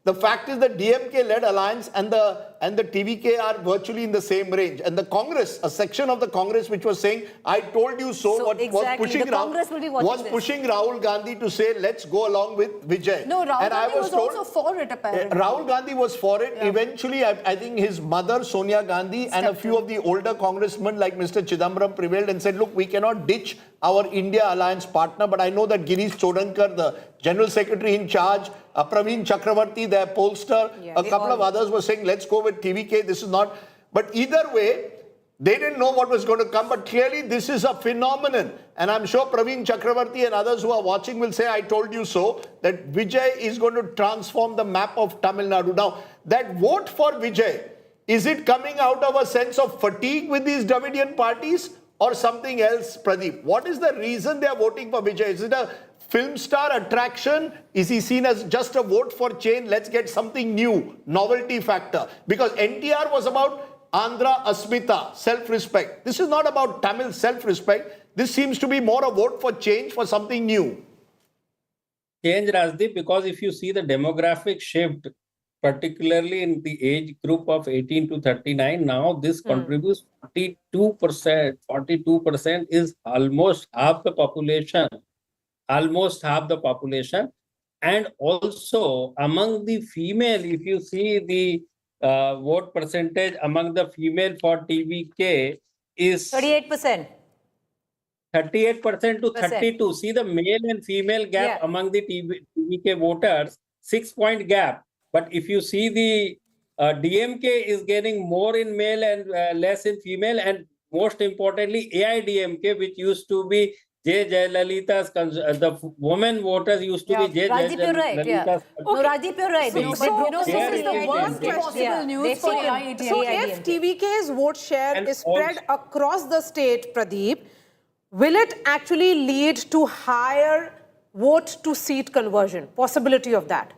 the fact is the DMK-led alliance and the TVK are virtually in the same range. And the Congress, a section of the Congress which was saying, I told you so, So exactly, was pushing the Congress will be watching this. pushing Rahul Gandhi to say, let's go along with Vijay. No, Rahul And I Gandhi was told- also for it apparently. Rahul Gandhi was for it. Eventually, I think his mother, Sonia Gandhi, and a few of the older congressmen like Mr. Chidambaram prevailed and said, look, we cannot ditch our India alliance partner. But I know that Girish Chodankar, the general secretary in charge, Praveen Chakravarti, their pollster, a couple of others were saying, let's go with TVK. This is not. But either way, they didn't know what was going to come, but clearly this is a phenomenon. And I'm sure Praveen Chakravarti and others who are watching will say, I told you so, that Vijay is going to transform the map of Tamil Nadu. Now, that vote for Vijay, is it coming out of a sense of fatigue with these Dravidian parties or something else, Pradeep? What is the reason they are voting for Vijay? Is it a film star attraction? Is he seen as just a vote for change? Let's get something new, novelty factor. Because NTR was about Andhra Asmita, self-respect. This is not about Tamil self-respect. This seems to be more a vote for change, for something new. Change, Rajdeep, because if you see the demographic shift, particularly in the age group of 18 to 39, now this contributes 42%. 42% is almost half the population. Almost half the population. And also among the female, if you see the vote percentage among the female for TVK is 38%. 38% to 32. See the male and female gap among the TVK voters, 6-point gap. But if you see the DMK is getting more in male and less in female, and most importantly AIDMK, which used to be J. Jayalalitha's, the women voters used to be J. Rajdeep, you're right. Jayalalitha's. No, Rajdeep, you're right. So, But this is the worst possible news for AIDMK. So if TVK's vote share And is spread across the state, Pradeep, will it actually lead to higher vote to seat conversion? Possibility of that?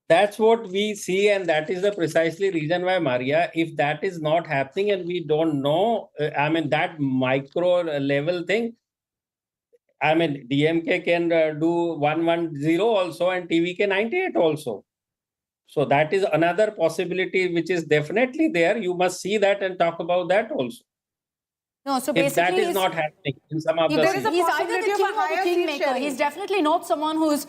That's what we see, and that is the precisely reason why, Maria, if that is not happening and we don't know, I mean, that micro level thing, I mean, DMK can do 110 also and TVK 98 also. So that is another possibility which is definitely there. You must see that and talk about that also. No, so If that basically is not happening in some of the there is a cities. he's either possibility the of a king or the higher seat kingmaker. sharing. He's definitely not someone who's,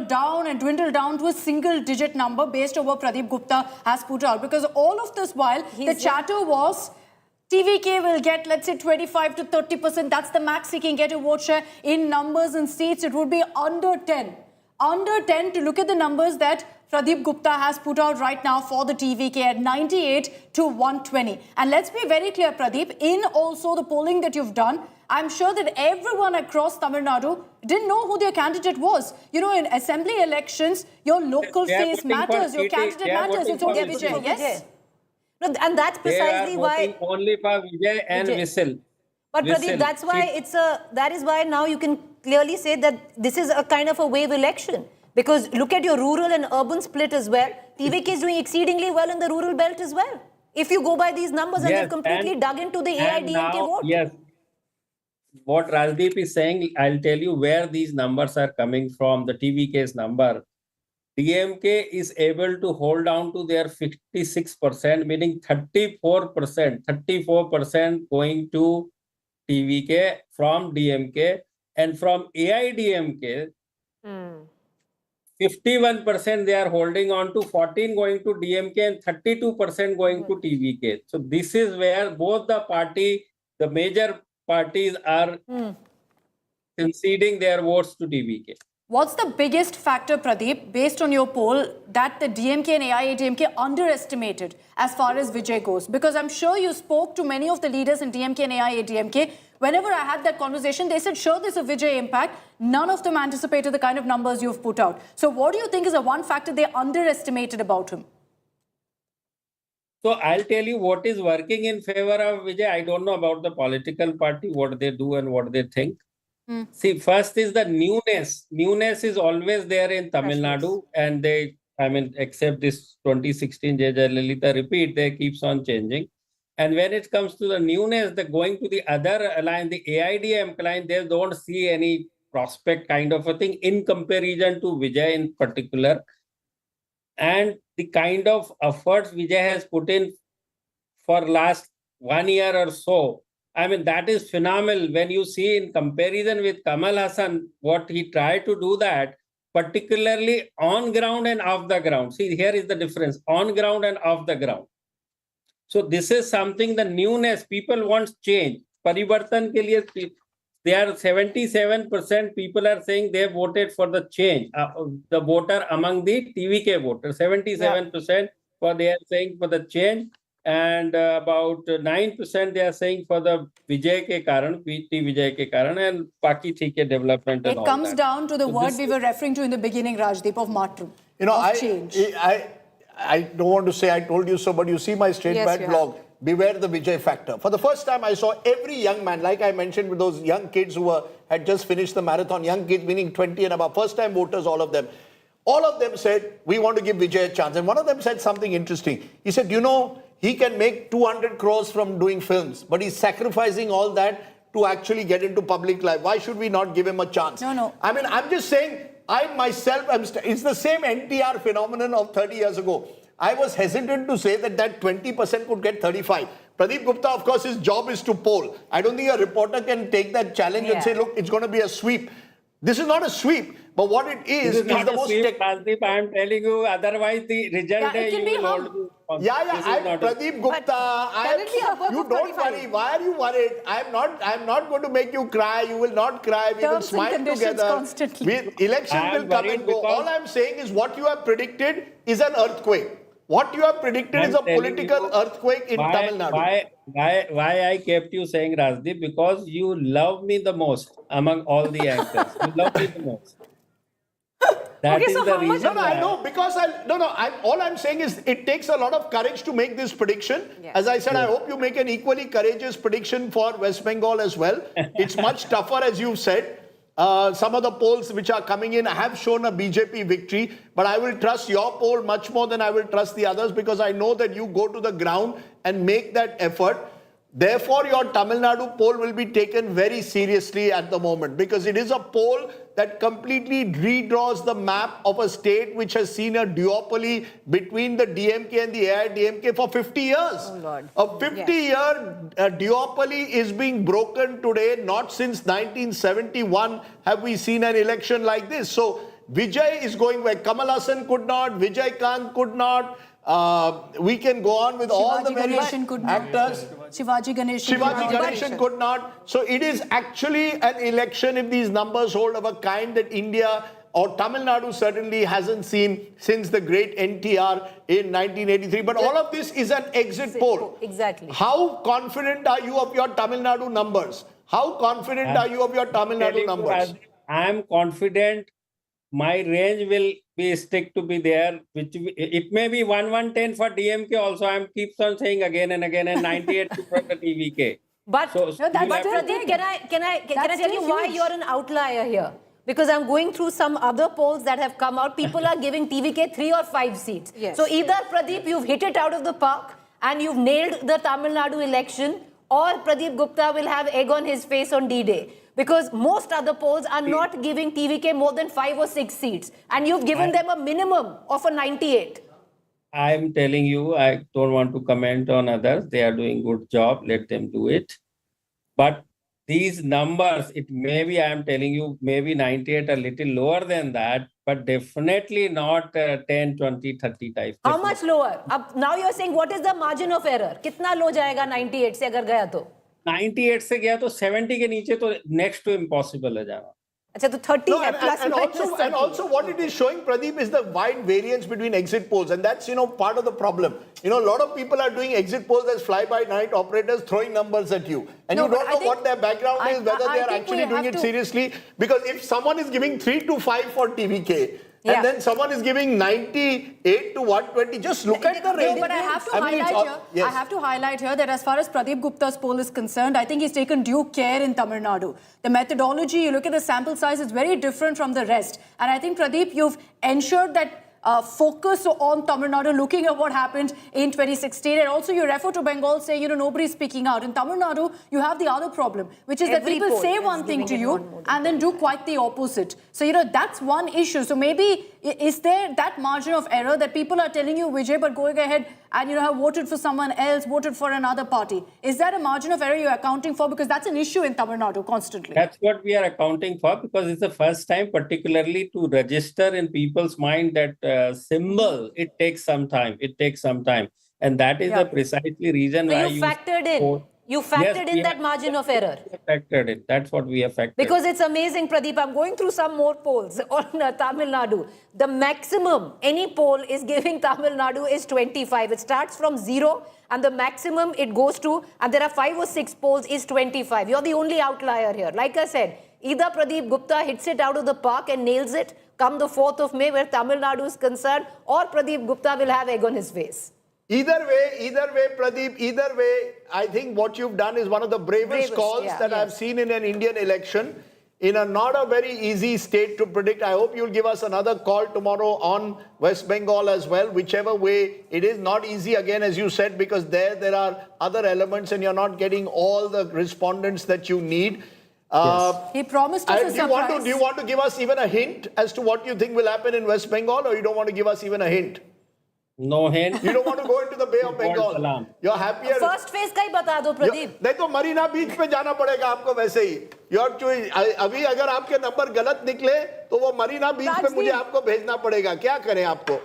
down and dwindled down to a single-digit number based on what Pradeep Gupta has put out. Because all of this while, the chatter was TVK will get, let's say, 25 to 30%. That's the max he can get a vote share. In numbers and seats, it would be under 10. Under 10 to look at the numbers that Pradeep Gupta has put out right now for the TVK at 98 to 120. And let's be very clear, Pradeep, in also the polling that you've done, I'm sure that everyone across Tamil Nadu didn't know who their candidate was. In assembly elections, your local They are face voting for matters, your TT, candidate they are matters. voting It's for only Vijay. Vijay, yes? No, and that's precisely They are why. voting only for Vijay and Vijay. Whistle. But Pradeep, that's why that is why now you can clearly say that this is a kind of a wave election. Because look at your rural and urban split as well. TVK is doing exceedingly well in the rural belt as well. If you go by these numbers and they've completely dug into the AIDMK vote. Yes. what Rajdeep is saying, I'll tell you where these numbers are coming from, the TVK's number. DMK is able to hold on to their 56%, meaning 34% going to TVK from DMK, and from AIDMK, 51% they are holding on to, 14 going to DMK and 32% going to TVK. So this is where both the major parties are conceding their votes to TVK. What's the biggest factor, Pradeep, based on your poll, that the DMK and AIADMK underestimated as far as Vijay goes? Because I'm sure you spoke to many of the leaders in DMK and AIADMK. Whenever I had that conversation, they said, sure, there's a Vijay impact. None of them anticipated the kind of numbers you've put out. So what do you think is the one factor they underestimated about him? So I'll tell you what is working in favor of Vijay. I don't know about the political party, what they do and what they think. See, first is the newness. Newness is always there in Tamil Nadu, and they, except this 2016 Jayalalitha repeat, they keeps on changing. And when it comes to the newness, the going to the other alliance, the AIDM alliance, they don't see any prospect kind of a thing in comparison to Vijay in particular. And the kind of efforts Vijay has put in for last 1 year or so, that is phenomenal. When you see in comparison with Kamal Hassan, what he tried to do that, particularly on ground and off the ground. See, here is the difference, on ground and off the ground. So this is something, the newness, people want change. Parivartan ke liye, they are 77% people are saying they voted for the change. The voter among the TVK voters, 77% they are saying for the change. And about 9% they are saying for the Vijay ke karan, PT Vijay ke karan, and Paki Thike development. It comes down to the word we were referring to in the beginning, Rajdeep, of matru. Change. I don't want to say I told you so, but you see my straight bad blog. Beware the Vijay factor. For the first time, I saw every young man, like I mentioned with those young kids who had just finished the marathon, young kids meaning 20 and above, first time voters, all of them. All of them said, we want to give Vijay a chance. And one of them said something interesting. He said, he can make 200 crores from doing films, but he's sacrificing all that to actually get into public life. Why should we not give him a chance? No. I'm just saying, I myself, it's the same NTR phenomenon of 30 years ago. I was hesitant to say that 20% could get 35. Pradeep Gupta, of course, his job is to poll. I don't think a reporter can take that challenge and say, look, it's going to be a sweep. This is not a sweep, but what it is not the a most... sweep, Rajdeep, I am telling you, otherwise the result it you will hold. Pradeep Gupta, you don't worry. Why are you worried? I'm not going to make you cry. You will not cry. We will smile together. Constantly. Election will come and go. All I'm saying is what you have predicted is an earthquake. What you have predicted is a political earthquake in Tamil Nadu. Why I kept you saying, Rajdeep? Because you love me the most among all the anchors. You love me the most. That is the reason. No, I know, because all I'm saying is it takes a lot of courage to make this prediction. Yes. As I said, I hope you make an equally courageous prediction for West Bengal as well. It's much tougher, as you've said. Some of the polls which are coming in have shown a BJP victory, but I will trust your poll much more than I will trust the others, because I know that you go to the ground and make that effort. Therefore, your Tamil Nadu poll will be taken very seriously at the moment, because it is a poll that completely redraws the map of a state which has seen a duopoly between the DMK and the AIDMK for 50 years. Oh Lord. A 50-year duopoly is being broken today. Not since 1971 have we seen an election like this. So Vijay is going where Kamal Hassan could not, Vijay Kant could not. We can go on with all the various actors. Shivaji Ganeshan could not. So it is actually an election, if these numbers hold, of a kind that India or Tamil Nadu certainly hasn't seen since the great NTR in 1983. But all of this is an exit poll. Exactly. How confident are you of your Tamil Nadu numbers? How confident are you of your Tamil Nadu numbers? I am confident. My range will stick to be there, which it may be 110 for DMK also. I keeps on saying again and again, and 98 for the TVK. But Pradeep, can I tell you why you're an outlier here? Because I'm going through some other polls that have come out. People are giving TVK 3 or 5 seats. Yes. So either, Pradeep, you've hit it out of the park and you've nailed the Tamil Nadu election, or Pradeep Gupta will have egg on his face on D-Day. Because most other polls are not giving TVK more than 5 or 6 seats. And you've given them a minimum of a 98. I'm telling you, I don't want to comment on others. They are doing good job. Let them do it. But these numbers, it may be, I'm telling you, maybe 98, a little lower than that, but definitely not 10, 20, 30 type. How much lower? Now you're saying what is the margin of error? Kitna low jayega 98 se agar gaya to? 98 से गया तो 70 के नीचे तो next to impossible है जाना. अच्छा तो 30 No, है plus and also what it is showing, Pradeep, is the wide variance between exit polls, and that's part of the problem. A lot of people are doing exit polls as fly-by-night operators throwing numbers at you, and you don't know what their background is, whether they are actually doing it seriously. Because if someone is giving 3 to 5 for TVK, and then someone is giving 98 to 120. Just look at the range. No, but I have to highlight here that as far as Pradeep Gupta's poll is concerned, I think he's taken due care in Tamil Nadu. The methodology, you look at the sample size, it's very different from the rest. And I think, Pradeep, you've ensured that focus on Tamil Nadu, looking at what happened in 2016. And also you refer to Bengal saying, nobody's speaking out. In Tamil Nadu, you have the other problem, which is that people say one thing to you and then do quite the opposite. So, that's one issue. So maybe, is there that margin of error that people are telling you, Vijay, but going ahead and, have voted for someone else, voted for another party? Is that a margin of error you're accounting for? Because that's an issue in Tamil Nadu constantly. That's what we are accounting for, because it's the first time, particularly to register in people's mind that symbol, it takes some time. And that is the precisely reason why you factored in. You factored in that margin of error. Factored in. That's what we have factored. Because it's amazing, Pradeep. I'm going through some more polls on Tamil Nadu. The maximum any poll is giving Tamil Nadu is 25. It starts from 0 and the maximum it goes to, and there are 5 or 6 polls, is 25. You're the only outlier here. Like I said, either Pradeep Gupta hits it out of the park and nails it come the 4th of May where Tamil Nadu is concerned, or Pradeep Gupta will have egg on his face. Either way, Pradeep, I think what you've done is one of the bravest calls that I've seen in an Indian election, in not a very easy state to predict. I hope you'll give us another call tomorrow on West Bengal as well, whichever way. It is not easy, again, as you said, because there are other elements and you're not getting all the respondents that you need. He promised us a surprise. Do you want to give us even a hint as to what you think will happen in West Bengal, or you don't want to give us even a hint? No hint. You don't want to go into the Bay of Bengal. You're happier. First phase का ही बता दो प्रदीप. नहीं तो मरीना बीच पे जाना पड़ेगा आपको वैसे ही. Your choice. अभी अगर आपके नंबर गलत निकले तो वो मरीना बीच पे मुझे आपको भेजना पड़ेगा. क्या करें आपको?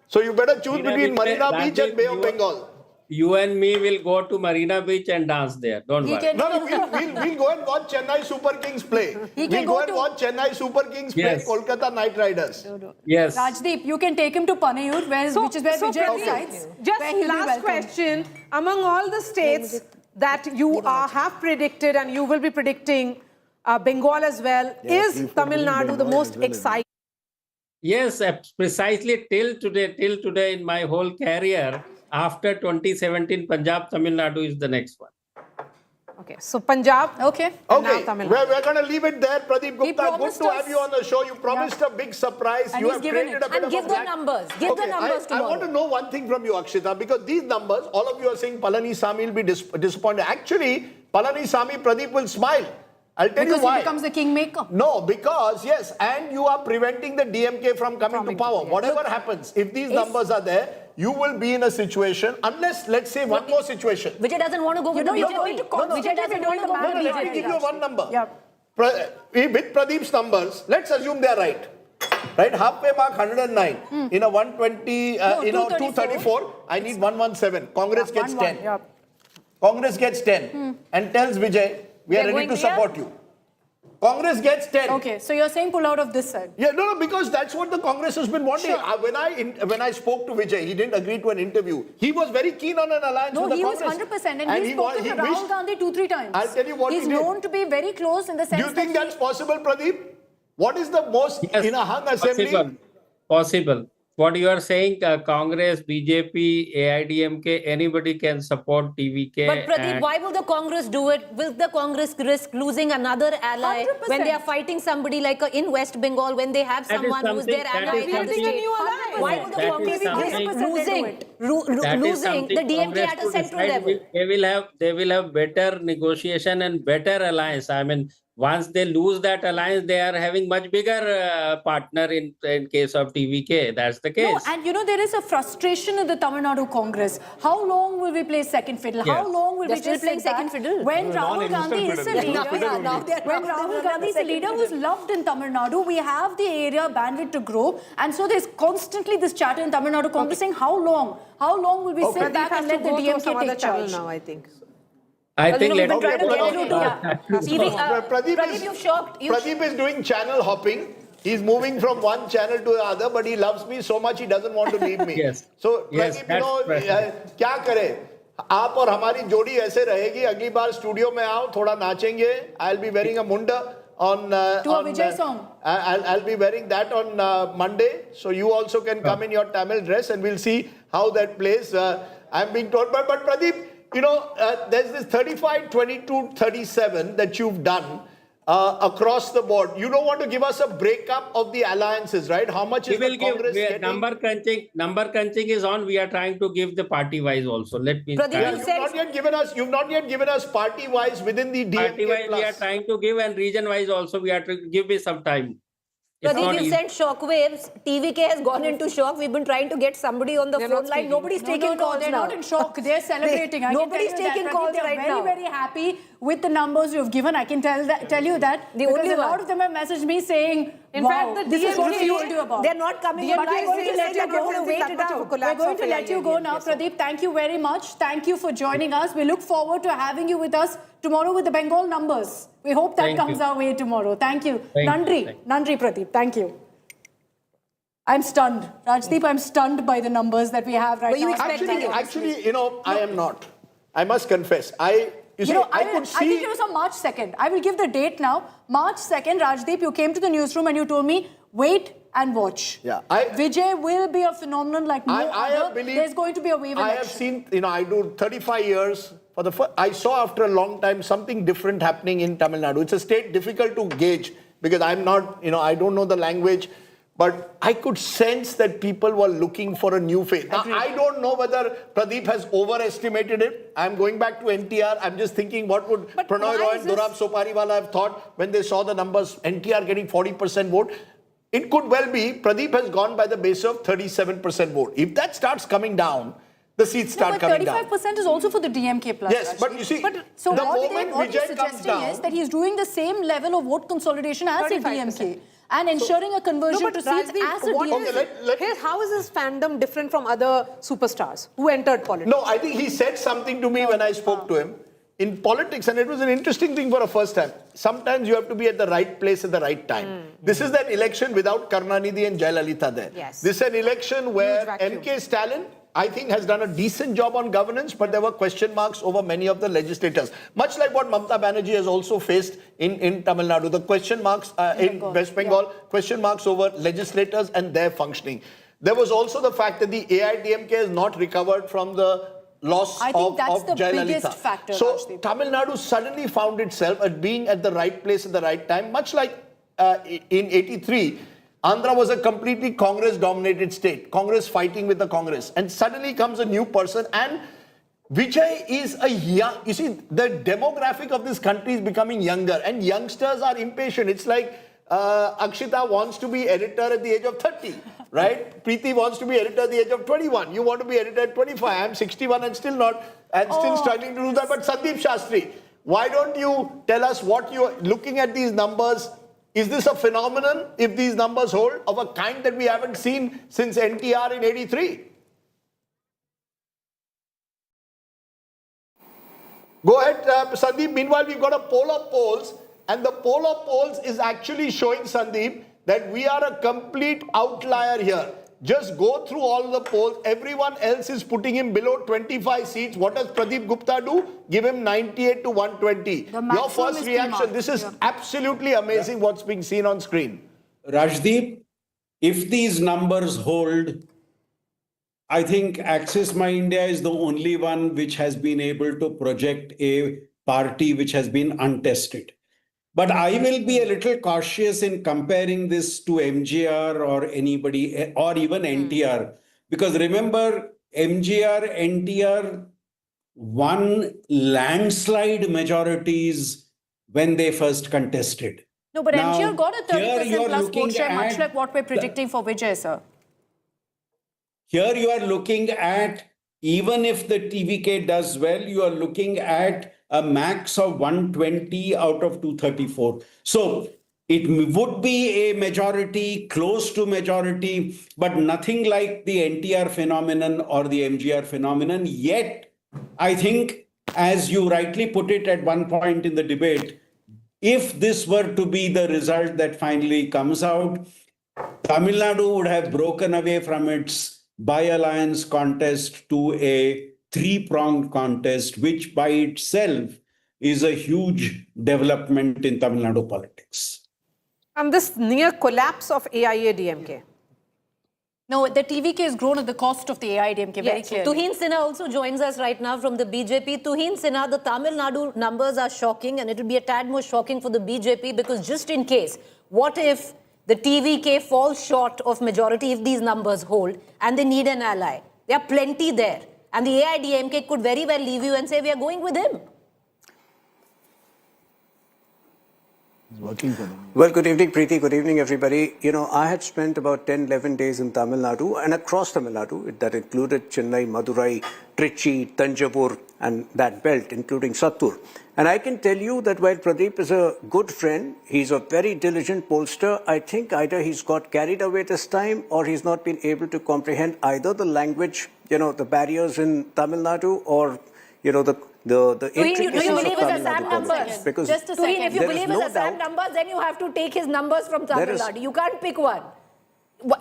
So you better choose between Marina Beach and Bay of Bengal. You and me will go to Marina Beach and dance there. Don't worry. We'll go and watch Chennai Super Kings play. We'll go and watch Chennai Super Kings play Kolkata Knight Riders. Yes. Rajdeep, you can take him to Panayur, which is where Vijay resides. Just last question. Among all the states that you have predicted and you will be predicting Bengal as well, is Tamil Nadu the most exciting? Yes, precisely till today in my whole career, after 2017, Punjab, Tamil Nadu is the next one. Okay, so Punjab. Okay, we're going to leave it there. Pradeep Gupta, good to have you on the show. You promised a big surprise. And you have created a bit and give the numbers. Give the numbers I want to know one thing from you, Akshita, because these numbers, all of you are saying Palanisamy will be disappointed. Actually, Palanisamy, Pradeep will smile. I'll tell you why. Because he becomes the kingmaker. No, because, yes, and you are preventing the DMK from coming to power. Whatever happens, if these numbers are there, you will be in a situation, unless, let's say, one more situation. Vijay doesn't want to go with the BJP. Vijay doesn't want to go with the BJP. Let me give you one number. Yeah. With Pradeep's numbers, let's assume they are right. Right, halfway mark 109. In a 120, 234, I need 117. Congress gets 10. Yeah. Congress gets 10 and tells Vijay, we are ready to support you. Congress gets 10. Okay, so you're saying pull out of this side. Yeah, no, because that's what the Congress has been wanting. Sure. When I spoke to Vijay, he didn't agree to an interview. He was very keen on an alliance with the Congress. No, he was 100%, and he's spoken to Rahul Gandhi 2-3 times. I'll tell you what he's known to be very close in the sense. Do you think that's possible, Pradeep? What is the most in a hung assembly? Possible. what you are saying, Congress, BJP, AIDMK, anybody can support TVK. But Pradeep, why will the Congress do it? Will the Congress risk losing another ally 100%. when they are fighting somebody like in West Bengal, when they have That is someone who's their something- that ally is in the something- state? Why will the That is Congress something- risk 100% losing the DMK at a central level? They will have better negotiation and better alliance. I mean, once they lose that alliance, they are having much bigger partner in case of TVK. That's the case. No, and there is a frustration in the Tamil Nadu Congress. How long will we play second fiddle? Yes. How long will They're we still just playing sit back second fiddle. when Rahul Gandhi is a leader? When Rahul Gandhi is a leader who's loved in Tamil Nadu, we have the area bandwidth to grow, and so there's constantly this chatter in Tamil Nadu Congress saying, how long? How long will we sit back and let the DMK take charge? now, I think. I think We've been let trying to get you to Pradeep you've shocked. Pradeep is doing channel hopping. He's moving from one channel to the other, but he loves me so much he doesn't want to leave me. Yes. So Yes, Pradeep, क्या करें? आप और हमारी जोड़ी ऐसे रहेगी. अगली बार studio में आओ, थोड़ा नाचेंगे. I'll be wearing a munda on. To a Vijay song. I'll be wearing that on Monday. So you also can come in your Tamil dress, and we'll see how that plays. I'm being told, but Pradeep, there's this 35, 22, 37 that you've done across the board. You don't want to give us a breakup of the alliances, right? How much is the Congress getting? Number crunching is on. We are trying to give the party wise also. Let me. Pradeep, You've not yet given us party wise within the DMK Party wise plus. we are trying to give, and region wise also we are to give me some time. It's Pradeep, not you easy. sent shockwaves. TVK has gone into shock. We've been trying to get somebody on the phone line. Nobody's taking calls they're now. not in shock. They're celebrating. I can Nobody's tell you taking that, calls Pradeep, right they're very, now. very happy with the numbers you've given. I can tell you that. The because only a lot one. of them have messaged me saying, In wow, fact, the this is what we DMK told you about. They're not coming DMK on live. is We're saying let that you they're go not to wait that it much of a out. collapse. We're going to let you go now. Pradeep, thank you very much. Thank you for joining us. We look forward to having you with us tomorrow with the Bengal numbers. We hope that Thank comes you. our way tomorrow. Thank you. Thank you. Nandri. Nandri, Pradeep. Thank you. I'm stunned. Rajdeep, I'm stunned by the numbers that we have right Were you now. expecting it? Actually, I am not. I must confess. I could I see. think it was on March 2nd. I will give the date now. March 2nd, Rajdeep, you came to the newsroom and you told me, wait and watch. Yeah, Vijay will be a phenomenon like no other. There's going to be a wave I election. have seen, I do 35 years. I saw after a long time something different happening in Tamil Nadu. It's a state difficult to gauge because I'm not, I don't know the language. But I could sense that people were looking for a new face. Now, I don't know whether Pradeep has overestimated it. I'm going back to NTR. I'm just thinking what would Pranoy Roy and Durab Sopariwala have thought when they saw the numbers, NTR getting 40% vote. It could well be Pradeep has gone by the base of 37% vote. If that starts coming down, the seats start coming down. 35% is also for the DMK plus. Yes, but you see, so the what moment he's Vijay comes suggesting is down, that he's doing the same level of vote consolidation as the 35%. DMK and ensuring a conversion to seats as a DMK. How is his fandom different from other superstars who entered politics? No, I think he said something to me when I spoke to him. In politics, and it was an interesting thing for a first time, sometimes you have to be at the right place at the right time. This is that election without Karunanidhi and Jayalalitha there. Yes. This is an election where MK Stalin, I think, has done a decent job on governance, but there were question marks over many of the legislators. Much like what Mamata Banerjee has also faced in Tamil Nadu. The question marks in West Bengal, question marks over legislators and their functioning. There was also the fact that the AIDMK has not recovered from the loss I think that's the Jayalalitha. biggest factor. So Rajdeep. Tamil Nadu suddenly found itself at being at the right place at the right time, much like in 83. Andhra was a completely Congress-dominated state. Congress fighting with the Congress. And suddenly comes a new person and Vijay is a young... You see, the demographic of this country is becoming younger and youngsters are impatient. It's like Akshita wants to be editor at the age of 30, right? Preeti wants to be editor at the age of 21. You want to be editor at 25. I'm 61 and still not... and still struggling to do that. But Sandeep Shastri, why don't you tell us what you're looking at these numbers? Is this a phenomenon, if these numbers hold, of a kind that we haven't seen since NTR in 83? Go ahead, Sandeep. Meanwhile, we've got a poll of polls, and the poll of polls is actually showing, Sandeep, that we are a complete outlier here. Just go through all the polls. Everyone else is putting him below 25 seats. What does Pradeep Gupta do? Give him 98 to 120. Your first reaction, this is absolutely amazing what's being seen on screen. Rajdeep, if these numbers hold, I think Axis My India is the only one which has been able to project a party which has been untested. But I will be a little cautious in comparing this to MGR or anybody, or even NTR, because remember, MGR, NTR won landslide majorities when they first contested. No, but Now, MGR got a here you 30% are plus looking vote share, much at like what we're predicting for Vijay, sir. Here you are looking at, even if the TVK does well, you are looking at a max of 120 out of 234. So it would be a majority, close to majority, but nothing like the NTR phenomenon or the MGR phenomenon. Yet, I think, as you rightly put it at one point in the debate, if this were to be the result that finally comes out, Tamil Nadu would have broken away from its by-alliance contest to a three-pronged contest, which by itself is a huge development in Tamil Nadu politics. And this near collapse of AIA-DMK. No, the TVK has grown at the cost of the AIDMK, very clearly. Tuhin Sinha also joins us right now from the BJP. Tuhin Sinha, the Tamil Nadu numbers are shocking, and it will be a tad more shocking for the BJP, because just in case, what if the TVK falls short of majority if these numbers hold and they need an ally? There are plenty there. And the AIDMK could very well leave you and say, we are going with him. Well, good evening, Preeti. Good evening, everybody. You know, I had spent about 10, 11 days in Tamil Nadu and across Tamil Nadu. That included Chennai, Madurai, Trichy, Tanjavur, and that belt, including Sattur. And I can tell you that while Pradeep is a good friend, he's a very diligent pollster. I think either he's got carried away this time or he's not been able to comprehend either the language, you know, the barriers in Tamil Nadu, or, you know, the intricacies of Tamil Nadu politics. Because just a second. If you believe his Assam numbers, then you have to take his numbers from Tamil Nadu. You can't pick one.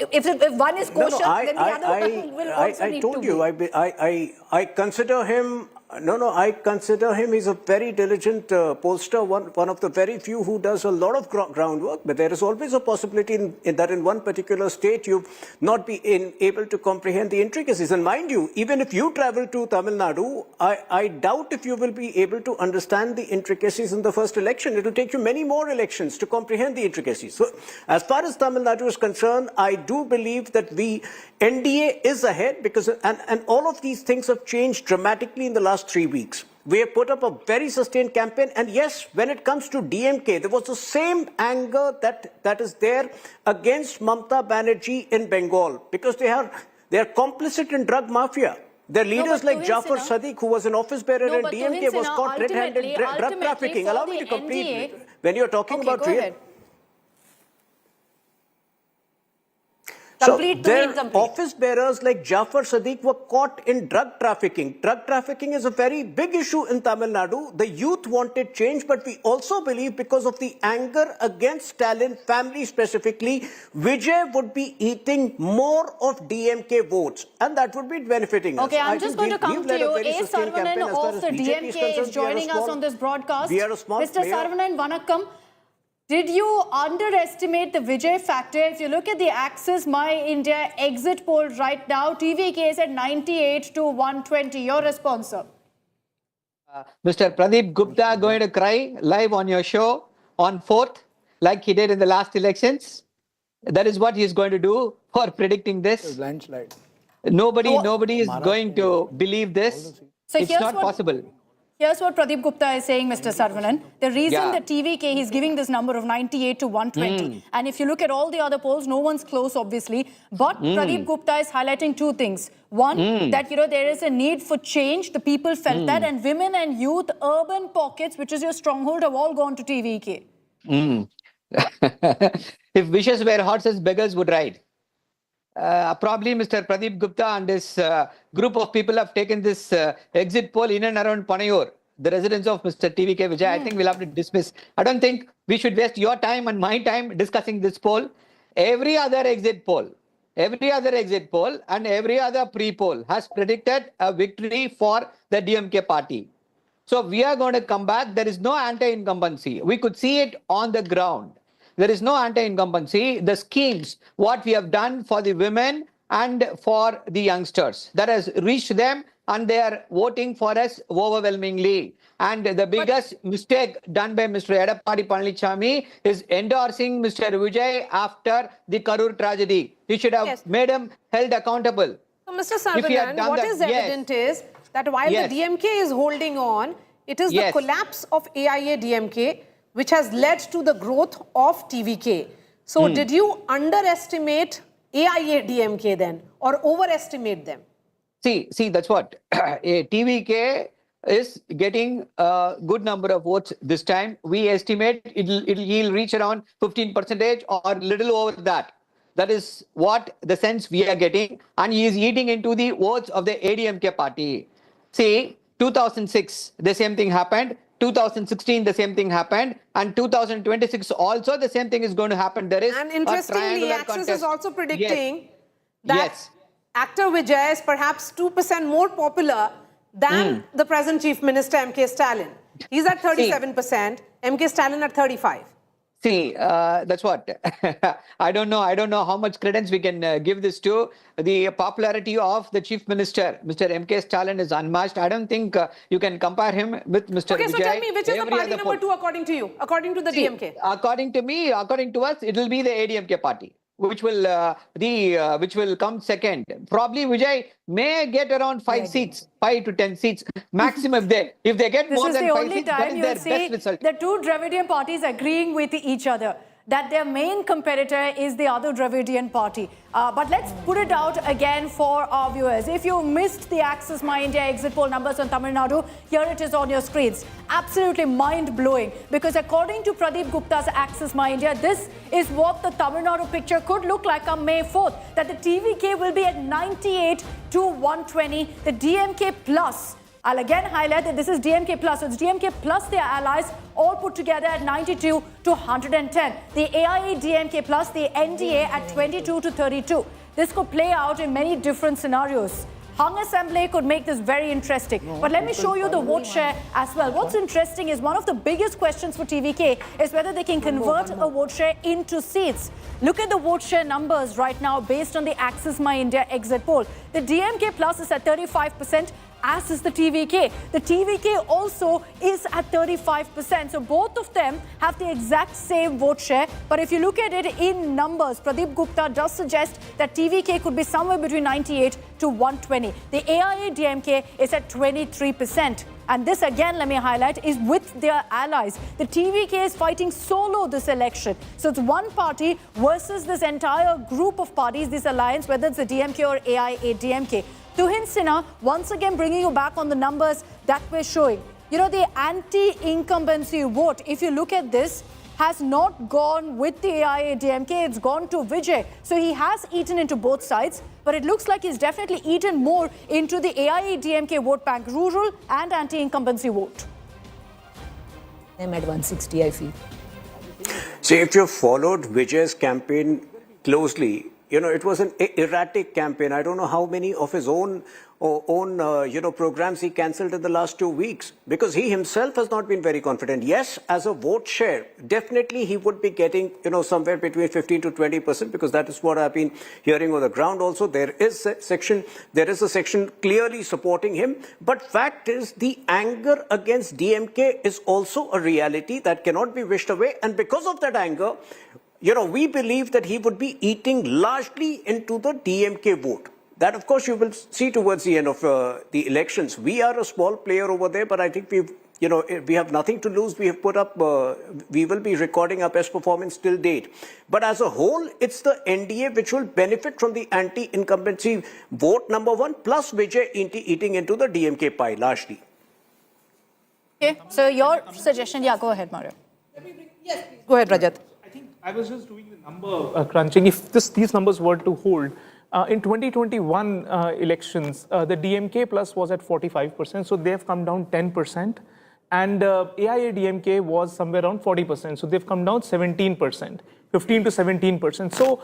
If one is kosher, then the other one will also need to be. I consider him. I consider him, he's a very diligent pollster, one of the very few who does a lot of groundwork, but there is always a possibility that in one particular state you've not be able to comprehend the intricacies. And mind you, even if you travel to Tamil Nadu, I doubt if you will be able to understand the intricacies in the first election. It will take you many more elections to comprehend the intricacies. So as far as Tamil Nadu is concerned, I do believe that NDA is ahead, because and all of these things have changed dramatically in the last 3 weeks. We have put up a very sustained campaign, and yes, when it comes to DMK, there was the same anger that is there against Mamata Banerjee in Bengal, because they are complicit in drug mafia. Their leaders like Jafar Sadiq, who was an office bearer in DMK, was caught red-handed drug trafficking. Allow me to complete. When you're talking about real... So their office bearers like Jafar Sadiq were caught in drug trafficking. Drug trafficking is a very big issue in Tamil Nadu. The youth wanted change, but we also believe because of the anger against Stalin family specifically, Vijay would be eating more of DMK votes, and that would be benefiting us. Okay, I'm just going to come to you. A. Saravanan of the DMK is joining us on this broadcast. Mr. Saravanan, vanakkam. Did you underestimate the Vijay factor? If you look at the Axis My India exit poll right now, TVK is at 98 to 120. Your response, sir? Mr. Pradeep Gupta going to cry live on your show on 4th, like he did in the last elections. That is what he is going to do for predicting this. Landslide. Nobody is going to believe this. So it's not possible. Here's what Pradeep Gupta is saying, Mr. Saravanan. The reason that TVK, he's giving this number of 98 to 120. And if you look at all the other polls, no one's close, obviously. But Pradeep Gupta is highlighting two things. One, that, there is a need for change. The people felt that. And women and youth, urban pockets, which is your stronghold, have all gone to TVK. If wishes were horses, beggars would ride. Probably Mr. Pradeep Gupta and his group of people have taken this exit poll in and around Panayor, the residence of Mr. TVK Vijay. I think we'll have to dismiss. I don't think we should waste your time and my time discussing this poll. Every other exit poll and every other pre-poll has predicted a victory for the DMK party. So we are going to come back. There is no anti-incumbency. We could see it on the ground. There is no anti-incumbency. The schemes, what we have done for the women and for the youngsters, that has reached them and they are voting for us overwhelmingly. And the biggest mistake done by Mr. Edappadi Palaniswamy is endorsing Mr. Vijay after the Karur tragedy. He should have made him held accountable. So, Mr. Sarvanan, what is evident is that while the DMK is holding on, it is the collapse of AIA-DMK which has led to the growth of TVK. So, did you underestimate AIA-DMK then or overestimate them? See, that's what. TVK is getting a good number of votes this time. We estimate he'll reach around 15% or little over that. That is what the sense we are getting. And he is eating into the votes of the ADMK party. See, 2006, the same thing happened. 2016, the same thing happened. And 2026 also the same thing is going to happen. There is and interestingly, Axis is also predicting that actor Vijay is perhaps 2% more popular than the present Chief Minister MK Stalin. He's at 37%, MK Stalin at 35%. See, that's what. I don't know how much credence we can give this to. The popularity of the Chief Minister, Mr. MK Stalin, is unmatched. I don't think you can compare him with Mr. Vijay. Okay, so tell me, which is the party number 2 according to you, according to the DMK? According to me, according to us, it will be the ADMK party, which will come second. Probably Vijay may get around 5 seats, 5 to 10 seats maximum. If they get more than 5 seats, that is their best result. The two Dravidian parties agreeing with each other that their main competitor is the other Dravidian party. But let's put it out again for our viewers. If you missed the Axis My India exit poll numbers on Tamil Nadu, here it is on your screens. Absolutely mind-blowing, because according to Pradeep Gupta's Axis My India, this is what the Tamil Nadu picture could look like on May 4th, that the TVK will be at 98 to 120, the DMK plus. I'll again highlight that this is DMK plus. So it's DMK plus their allies all put together at 92 to 110. The AIA DMK plus the NDA at 22 to 32. This could play out in many different scenarios. Hung Assembly could make this very interesting. But let me show you the vote share as well. What's interesting is one of the biggest questions for TVK is whether they can convert a vote share into seats. Look at the vote share numbers right now based on the Axis My India exit poll. The DMK plus is at 35%. As is the TVK. The TVK also is at 35%. So both of them have the exact same vote share. But if you look at it in numbers, Pradeep Gupta does suggest that TVK could be somewhere between 98 to 120. The AIA DMK is at 23%. And this again, let me highlight, is with their allies. The TVK is fighting solo this election. So it's one party versus this entire group of parties, this alliance, whether it's the DMK or AIA DMK. Tuhin Sinha, once again bringing you back on the numbers that we're showing. You know, the anti-incumbency vote, if you look at this, has not gone with the AIA-DMK, it's gone to Vijay. So he has eaten into both sides, but it looks like he's definitely eaten more into the AIA-DMK vote bank, rural and anti-incumbency vote. I'm at 160, I feel. See, if you followed Vijay's campaign closely, you know, it was an erratic campaign. I don't know how many of his own programs he cancelled in the last 2 weeks, because he himself has not been very confident. Yes, as a vote share, definitely he would be getting, somewhere between 15 to 20%, because that is what I've been hearing on the ground also. There is a section clearly supporting him. But fact is, the anger against DMK is also a reality that cannot be wished away. And because of that anger, we believe that he would be eating largely into the DMK vote. That, of course, you will see towards the end of the elections. We are a small player over there, but I think we have nothing to lose. We have put up, we will be recording our best performance till date. But as a whole, it's the NDA which will benefit from the anti-incumbency vote, number one, plus Vijay eating into the DMK pie largely. Okay, so your suggestion, go ahead, Mario. Yes, please. Go ahead, Rajat. I was just doing the number crunching. If these numbers were to hold, in 2021 elections, the DMK plus was at 45%, so they've come down 10%. And AIA DMK was somewhere around 40%, so they've come down 17%, 15 to 17%. So,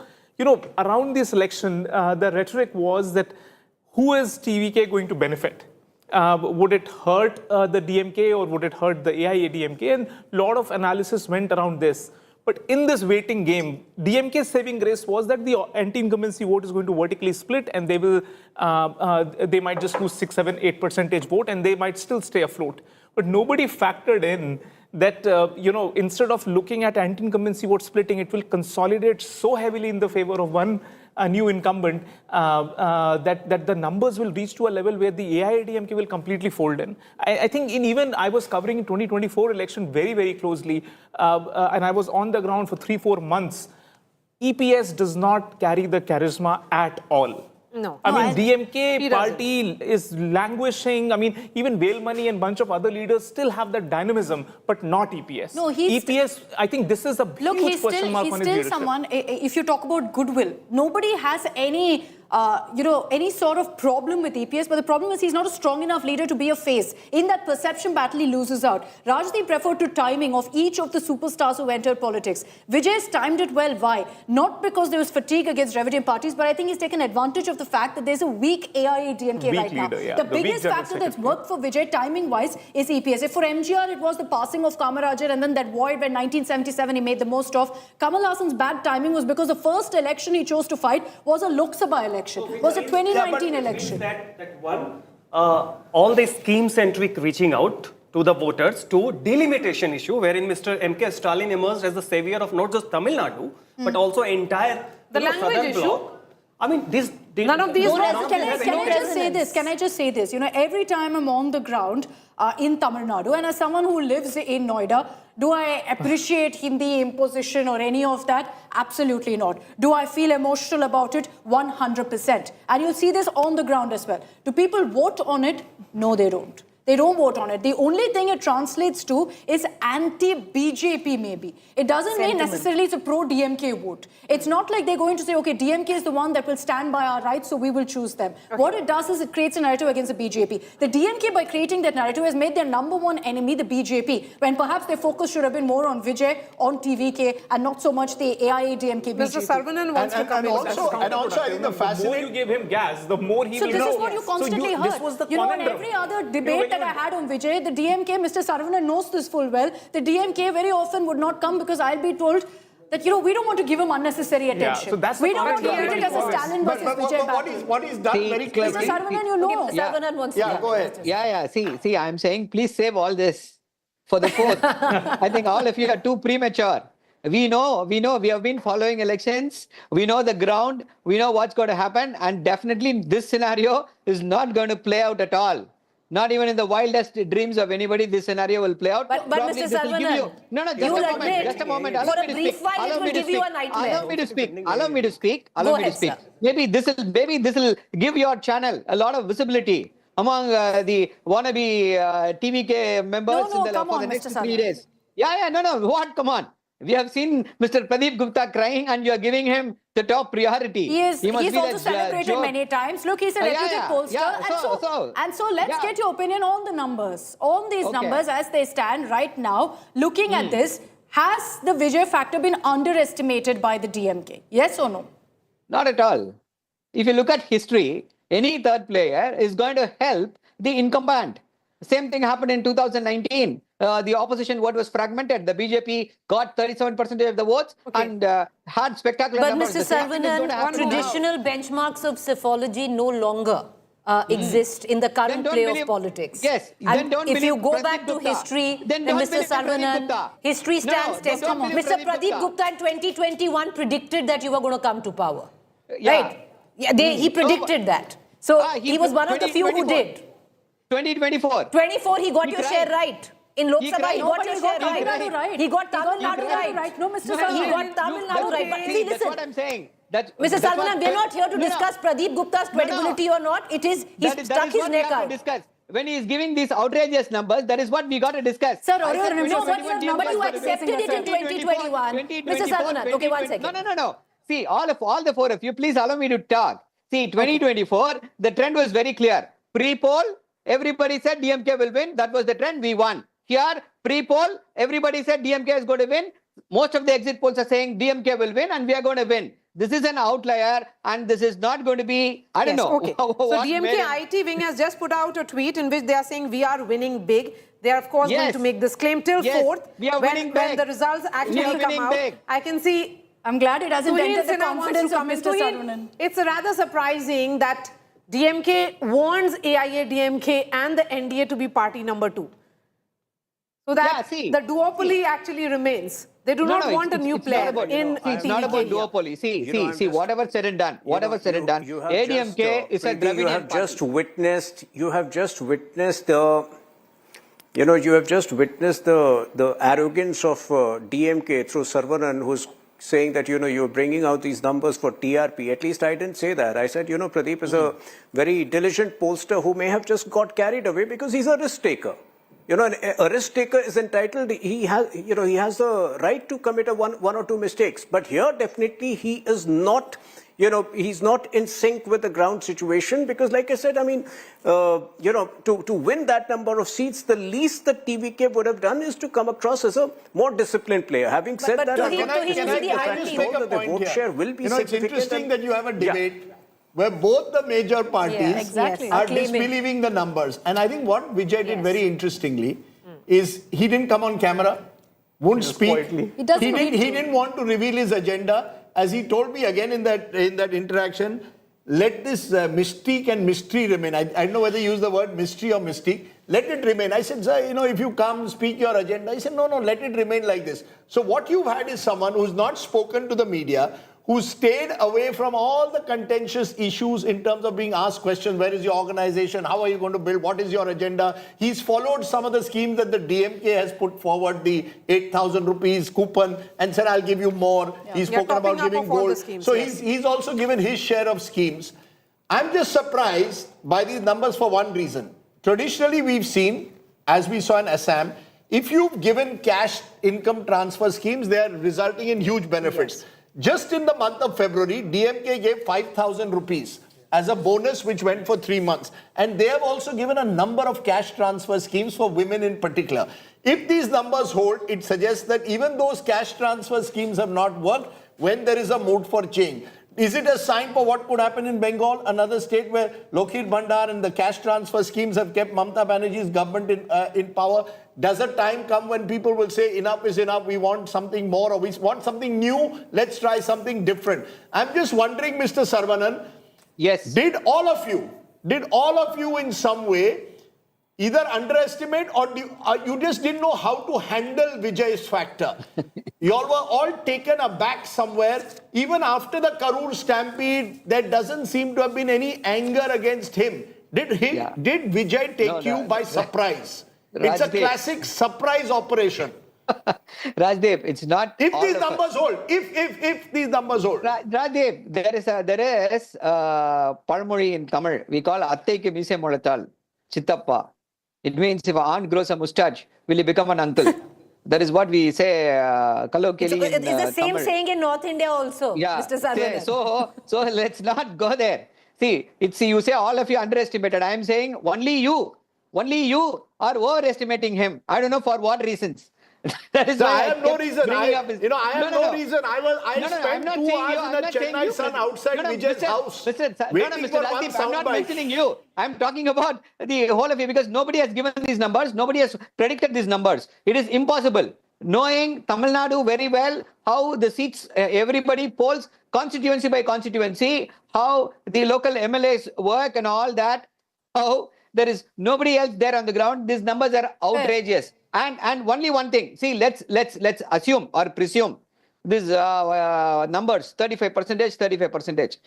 around this election, the rhetoric was that who is TVK going to benefit? Would it hurt the DMK or would it hurt the AIA DMK? And a lot of analysis went around this. But in this waiting game, DMK's saving grace was that the anti-incumbency vote is going to vertically split, and they will, they might just lose 6, 7, 8% vote, and they might still stay afloat. But nobody factored in that, instead of looking at anti-incumbency vote splitting, it will consolidate so heavily in the favor of one new incumbent that the numbers will reach to a level where the AIADMK will completely fold in. I think even I was covering in 2024 election very, very closely, and I was on the ground for 3-4 months. EPS does not carry the charisma at all. No. I mean, DMK party is languishing. I mean, even Bailmani and bunch of other leaders still have that dynamism, but not EPS. No, EPS, I think this is a huge question mark on his leadership. He's still someone, if you talk about goodwill, nobody has any sort of problem with EPS, but the problem is he's not a strong enough leader to be a face. In that perception battle, he loses out. Rajdeep referred to timing of each of the superstars who entered politics. Vijay's timed it well. Why? Not because there was fatigue against Dravidian parties, but I think he's taken advantage of the fact that there's a weak AIADMK right now. Yeah. The biggest factor that's worked for Vijay timing-wise is EPS. If for MGR, it was the passing of Kamarajar and then that void when 1977 he made the most of. Kamal Hassan's bad timing was because the first election he chose to fight was a Lok Sabha election. Was a 2019 election. That one, all the scheme-centric reaching out to the voters to delimitation issue, wherein Mr. M.K. Stalin emerged as the savior of not just Tamil Nadu, but also entire language issue. bloc. I mean, none of these. Can I just say this? Every time I'm on the ground in Tamil Nadu, and as someone who lives in Noida, do I appreciate Hindi imposition or any of that? Absolutely not. Do I feel emotional about it? 100%. And you'll see this on the ground as well. Do people vote on it? No, they don't. They don't vote on it. The only thing it translates to is anti-BJP maybe. It doesn't mean necessarily it's a pro-DMK vote. It's not like they're going to say, okay, DMK is the one that will stand by our rights, so we will choose them. Okay. What it does is it creates a narrative against the BJP. The DMK, by creating that narrative, has made their number one enemy the BJP, when perhaps their focus should have been more on Vijay, on TVK, and not so much the AIADMK BJP. Mr. Sarvanan wants to come in. And also, I think the fascinating... The more you give him gas, the more he will... So this is what you constantly heard. This was the in every other debate that I had on Vijay, the DMK, Mr. Saravanan knows this full well. The DMK very often would not come because I'll be told that, we don't want to give him unnecessary attention. So that's we don't want to treat it as a Stalin versus Vijay battle. What is done very cleverly... Mr. Saravanan, you know. Okay, Mr. Saravanan wants to... go ahead. Yeah. See, I'm saying, please save all this for the 4th. I think all of you are too premature. We know, we have been following elections, we know the ground, we know what's going to happen, and definitely this scenario is not going to play out at all. Not even in the wildest dreams of anybody, this scenario will play out. But Mr. Sarvanan, just a moment. For a brief while, it will give you a nightmare. Allow me to speak. Maybe this will give your channel a lot of visibility among the wannabe TVK members for the next 3 days. What? Come on. We have seen Mr. Pradeep Gupta crying, and you are giving him the top priority. He's also celebrated many times. Look, he's a reputed pollster. And so let's get your opinion on the numbers. On these numbers as they stand right now, looking at this, has the Vijay factor been underestimated by the DMK? Yes or no? Not at all. If you look at history, any third player is going to help the incumbent. Same thing happened in 2019. The opposition vote was fragmented. The BJP got 37% of the votes and had spectacular numbers. But Mr. Sarvanan, traditional benchmarks of psephology no longer exist in the current play of politics. Yes. And if you go back to history, then Mr. Sarvanan, history stands testimony. Mr. Pradeep Gupta in 2021 predicted that you were going to come to power. Right? Yeah, he predicted that. So he was one of the few who did. 2024. 24, he got your share right. In Lok Sabha, he got your share right. He got Tamil Nadu right. No, Mr. Sarvanan. He got Tamil Nadu right. But see, listen. That's what I'm saying. Mr. Sarvanan, we're not here to discuss Pradeep Gupta's credibility or not. It is, he's stuck his neck out. When he is giving these outrageous numbers, that is what we got to discuss. Sir, but you accepted it in 2021. Mr. Sarvanan, okay, 1 second. No. See, all the 4 of you, please allow me to talk. See, 2024, the trend was very clear. Pre-poll, everybody said DMK will win. That was the trend. We won. Here, pre-poll, everybody said DMK is going to win. Most of the exit polls are saying DMK will win and we are going to win. This is an outlier and this is not going to be, I don't know. Okay. So DMK IT wing has just put out a tweet in which they are saying we are winning big. They are, of course, going Yes. to make this claim till Yes. 4th. We are winning when big. the results actually come winning out, big. I can see. I'm glad it hasn't Tuhin dented the Sinha wants to confidence of come in. Mr. Tuhin, Saravanan. it's rather surprising that DMK warns AIADMK and the NDA to be party number 2. So that Yeah, see, the duopoly actually remains. They do not want a new player in It's not about duopoly. See, whatever said and done, ADMK is a Dravidian You have party. just witnessed the, you have just witnessed the arrogance of DMK through Saravanan, who's saying that, you're bringing out these numbers for TRP. At least I didn't say that. I said, Pradeep is a very diligent pollster who may have just got carried away because he's a risk taker. A risk taker is entitled, he has the right to commit one or two mistakes. But here, definitely, he is not, he's not in sync with the ground situation because, like I said, I mean, to win that number of seats, the least that TVK would have done is to come across as a more disciplined player. Having said that, can I just make a point here? Share will be It's interesting that you have a debate where both the major parties are disbelieving the numbers. And I think what Vijay did very interestingly is he didn't come on camera, wouldn't speak. He didn't want to reveal his agenda. As he told me again in that interaction, let this mystique and mystery remain. I don't know whether you use the word mystery or mystique. Let it remain. I said, sir, if you come, speak your agenda. He said, no, let it remain like this. So what you've had is someone who's not spoken to the media, who stayed away from all the contentious issues in terms of being asked questions. Where is your organization? How are you going to build? What is your agenda? He's followed some of the schemes that the DMK has put forward, the 8,000 rupees coupon, and said, I'll give you more. He's spoken about giving gold. So he's also given his share of schemes. I'm just surprised by these numbers for one reason. Traditionally, we've seen, as we saw in Assam, if you've given cash income transfer schemes, they are resulting in huge benefits. Just in the month of February, DMK gave 5,000 rupees as a bonus which went for 3 months. And they have also given a number of cash transfer schemes for women in particular. If these numbers hold, it suggests that even those cash transfer schemes have not worked when there is a mood for change. Is it a sign for what could happen in Bengal, another state where Lokhit Bhandar and the cash transfer schemes have kept Mamata Banerjee's government in power? Does a time come when people will say enough is enough, we want something more, or we want something new, let's try something different? I'm just wondering, Mr. Saravanan, did all of you in some way either underestimate or you just didn't know how to handle Vijay's factor? You all were all taken aback somewhere. Even after the Karur stampede, there doesn't seem to have been any anger against him. Did Vijay take you by surprise? It's a classic surprise operation. Rajdeep, it's not. If these numbers hold, if these numbers hold. Rajdeep, there is Palmuri in Tamil. We call Atteikku Mise Molathal, Chittappa. It means if an aunt grows a mustache, will he become an uncle? That is what we say colloquially in It's the same Tamil. saying in North India also, Mr. Saravanan. So let's not go there. See, you say all of you underestimated. I am saying only you are overestimating him. I don't know for what reasons. That is why I have no reason. I have no reason. I spent 2 hours in a Chennai sun outside Vijay's house. Waiting for one I'm not soundbite. mentioning you. I'm talking about the whole of you because nobody has given these numbers. Nobody has predicted these numbers. It is impossible. Knowing Tamil Nadu very well, how the seats, everybody polls constituency by constituency, how the local MLAs work and all that, how there is nobody else there on the ground. These numbers are outrageous. And only one thing. See, let's assume or presume these numbers 35%.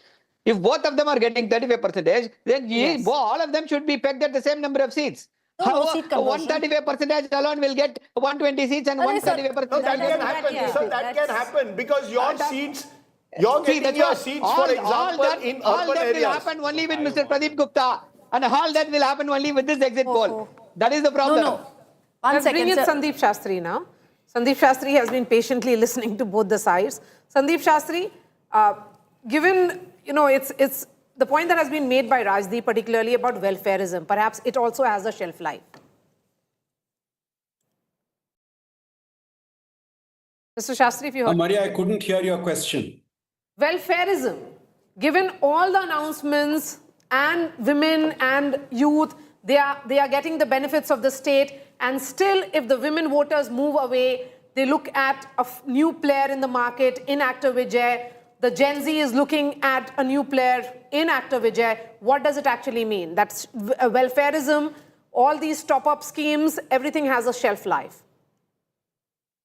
If both of them are getting 35%, then all of them should be pegged at the same number of seats. How 135% alone will get 120 seats and 135%. No, that can happen. So that can happen because your seats. You're getting your seats, for example, in urban areas. All that will happen only with Mr. Pradeep Gupta, and all that will happen only with this exit poll. That is the problem. No. Let's bring in Sandeep Shastri now. Sandeep Shastri has been patiently listening to both the sides. Sandeep Shastri, given, it's the point that has been made by Rajdeep, particularly about welfareism, perhaps it also has a shelf life. Mr. Shastri, if you heard. Maria, I couldn't hear your question. Welfareism, given all the announcements and women and youth, they are getting the benefits of the state. And still, if the women voters move away, they look at a new player in the market, in actor Vijay. The Gen Z is looking at a new player in actor Vijay. What does it actually mean? That's welfareism, all these top-up schemes, everything has a shelf life.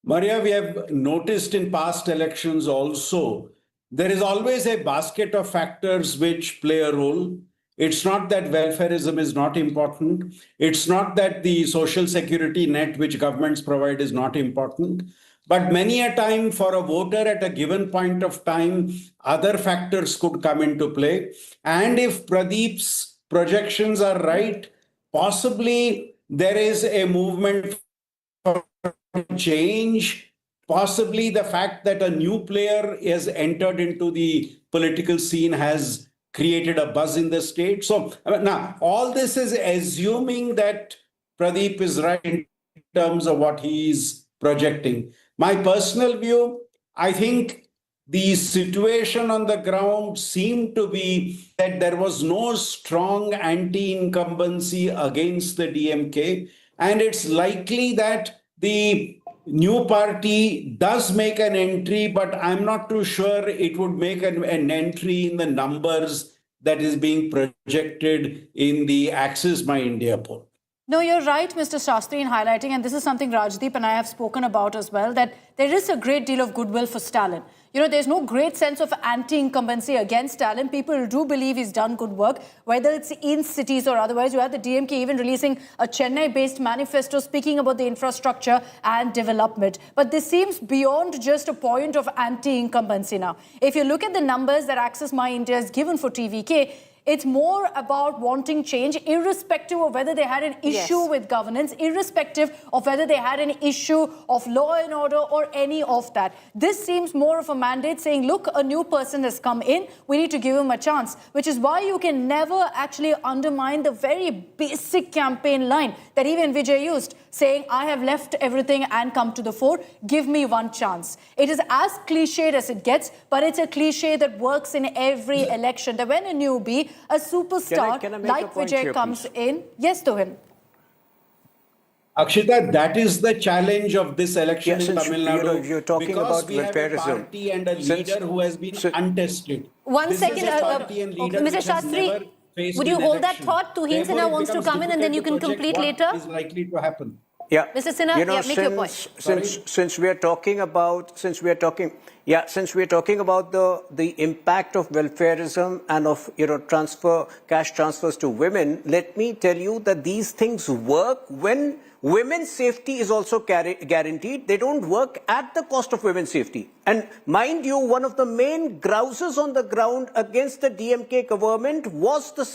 Maria, we have noticed in past elections also, there is always a basket of factors which play a role. It's not that welfareism is not important. It's not that the social security net which governments provide is not important. But many a time for a voter at a given point of time, other factors could come into play. And if Pradeep's projections are right, possibly there is a movement for change. Possibly the fact that a new player has entered into the political scene has created a buzz in the state. So now all this is assuming that Pradeep is right in terms of what he is projecting. My personal view, I think the situation on the ground seemed to be that there was no strong anti-incumbency against the DMK, and it's likely that the new party does make an entry, but I'm not too sure it would make an entry in the numbers that is being projected in the Axis My India poll. No, you're right, Mr. Shastri, in highlighting, and this is something Rajdeep and I have spoken about as well, that there is a great deal of goodwill for Stalin. You know, there's no great sense of anti-incumbency against Stalin. People do believe he's done good work, whether it's in cities or otherwise. You had the DMK even releasing a Chennai-based manifesto speaking about the infrastructure and development. But this seems beyond just a point of anti-incumbency now. If you look at the numbers that Access My India has given for TVK, it's more about wanting change, irrespective of whether they had an issue with governance, irrespective of whether they had an issue of law and order or any of that. This seems more of a mandate saying, look, a new person has come in, we need to give him a chance, which is why you can never actually undermine the very basic campaign line that even Vijay used, saying, I have left everything and come to the fore, give me one chance. It is as cliched as it gets, but it's a cliche that works in every election. That when a newbie, a superstar like Vijay comes in, yes to him. Akshita, that is the challenge of this election in Tamil Nadu. You're talking about we have a party and a leader who has been untested. One second, Mr. Shastri, would you hold that thought? Tuhin Sinha wants to come in and then you can complete later. What is likely to happen? Yeah, Mr. Sinha, make your point. Since we are talking about the impact of welfareism and of cash transfers to women, let me tell you that these things work when women's safety is also guaranteed. They don't work at the cost of women's safety. And mind you, one of the main grouses on the ground against the DMK government was the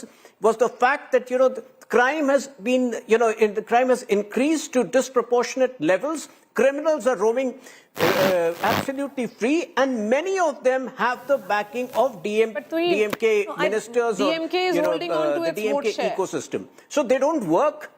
fact that the crime has been the crime has increased to disproportionate levels. Criminals are roaming absolutely free, and many of them have the backing of DMK ministers or DMK is holding on to the its vote DMK share. ecosystem. So they don't work.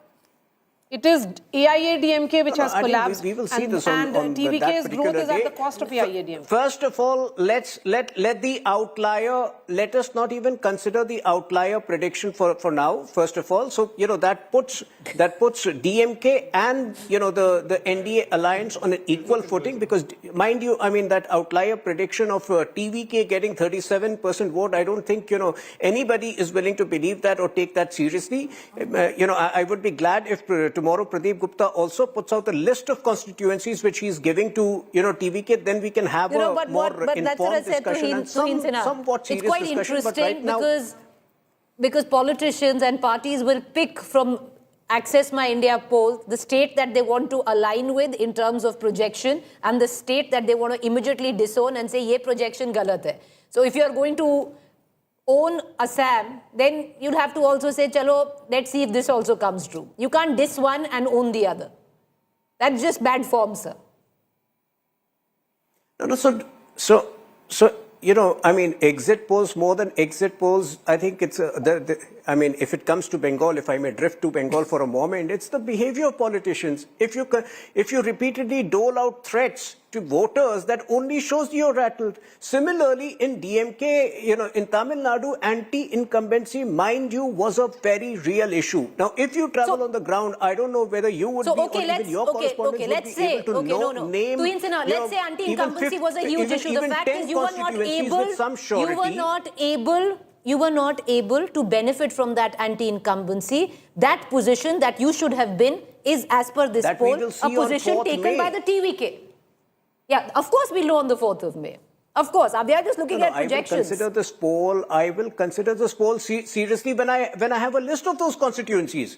It is AIA-DMK which has collapsed, we will see this and on TVK's that growth is at day. the cost of AIA-DMK. First of all, let the outlier, let us not even consider the outlier prediction for now, first of all. So, that puts DMK and, the NDA alliance on an equal footing, because, mind you, I mean, that outlier prediction of TVK getting 37% vote, I don't think, anybody is willing to believe that or take that seriously. I would be glad if tomorrow Pradeep Gupta also puts out a list of constituencies which he's giving to TVK, then we can have a more informed discussion and somewhat serious discussion. It's quite interesting because politicians and parties will pick from Access My India poll the state that they want to align with in terms of projection and the state that they want to immediately disown and say, ye projection galat hai. So if you're going to own Assam, then you'll have to also say, chalo, let's see if this also comes true. You can't diss one and own the other. That's just bad form, sir. No, so I mean, exit polls, more than exit polls, I think it's, I mean, if it comes to Bengal, if I may drift to Bengal for a moment, it's the behavior of politicians. If you repeatedly dole out threats, to voters, that only shows you're rattled. Similarly, in DMK, in Tamil Nadu, anti-incumbency, mind you, was a very real issue. Now, if you travel on the ground, I don't know whether you would be, or even your correspondents would be able to name. Let's say anti-incumbency was a huge issue. The fact is, you were not able to benefit from that anti-incumbency. That position that you should have been is, as per this poll, a position taken by the TVK. Yeah, of course we'll know on the 4th of May. Of course, we are just looking at projections. I will consider this poll seriously when I have a list of those constituencies.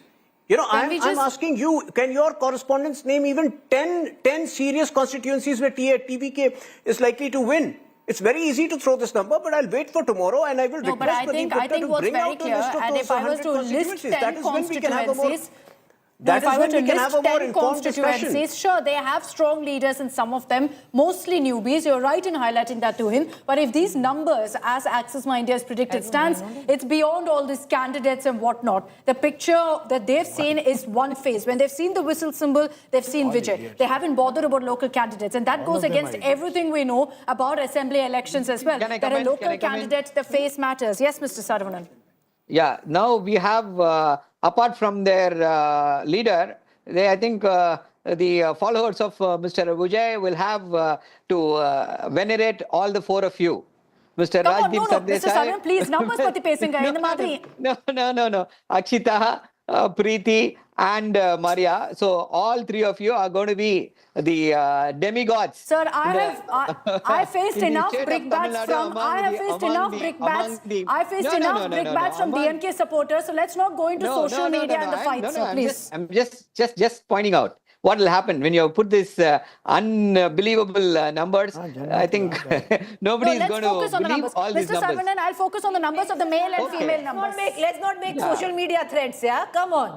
I'm asking you, can your correspondents name even 10 serious constituencies where TVK is likely to win? It's very easy to throw this number, but I'll wait for tomorrow and I will request Pradeep Gupta to bring out a list of those 100 constituencies. That is when we can have a more... That is when we can have a more informed discussion. Sure, they have strong leaders and some of them, mostly newbies. You're right in highlighting that to him. But if these numbers, as Access My India has predicted, stands, it's beyond all these candidates and whatnot. The picture that they've seen is one phase. When they've seen the whistle symbol, they've seen Vijay. They haven't bothered about local candidates. And that goes against everything we know about assembly elections as well. There are local candidates, the face matters. Yes, Mr. Saravanan. Yeah, now we have... apart from their leader, I think the followers of Mr. Vijay will have to venerate all the 4 of you. Mr. Rajdeep Mr. Saravanan, please, numbers pati pesunga in the madri. No. Akshita, Preeti and Maria. So all 3 of you are going to be the demigods. Sir, I faced enough brickbats from from DMK supporters. So let's not go into social media and the fights, sir, please. I'm just pointing out what will happen when you put this unbelievable numbers. I think nobody is going to believe all these numbers. Mr. Saravanan, I'll focus on the numbers of the male and female numbers. Let's not make social media threats, yeah? Come on.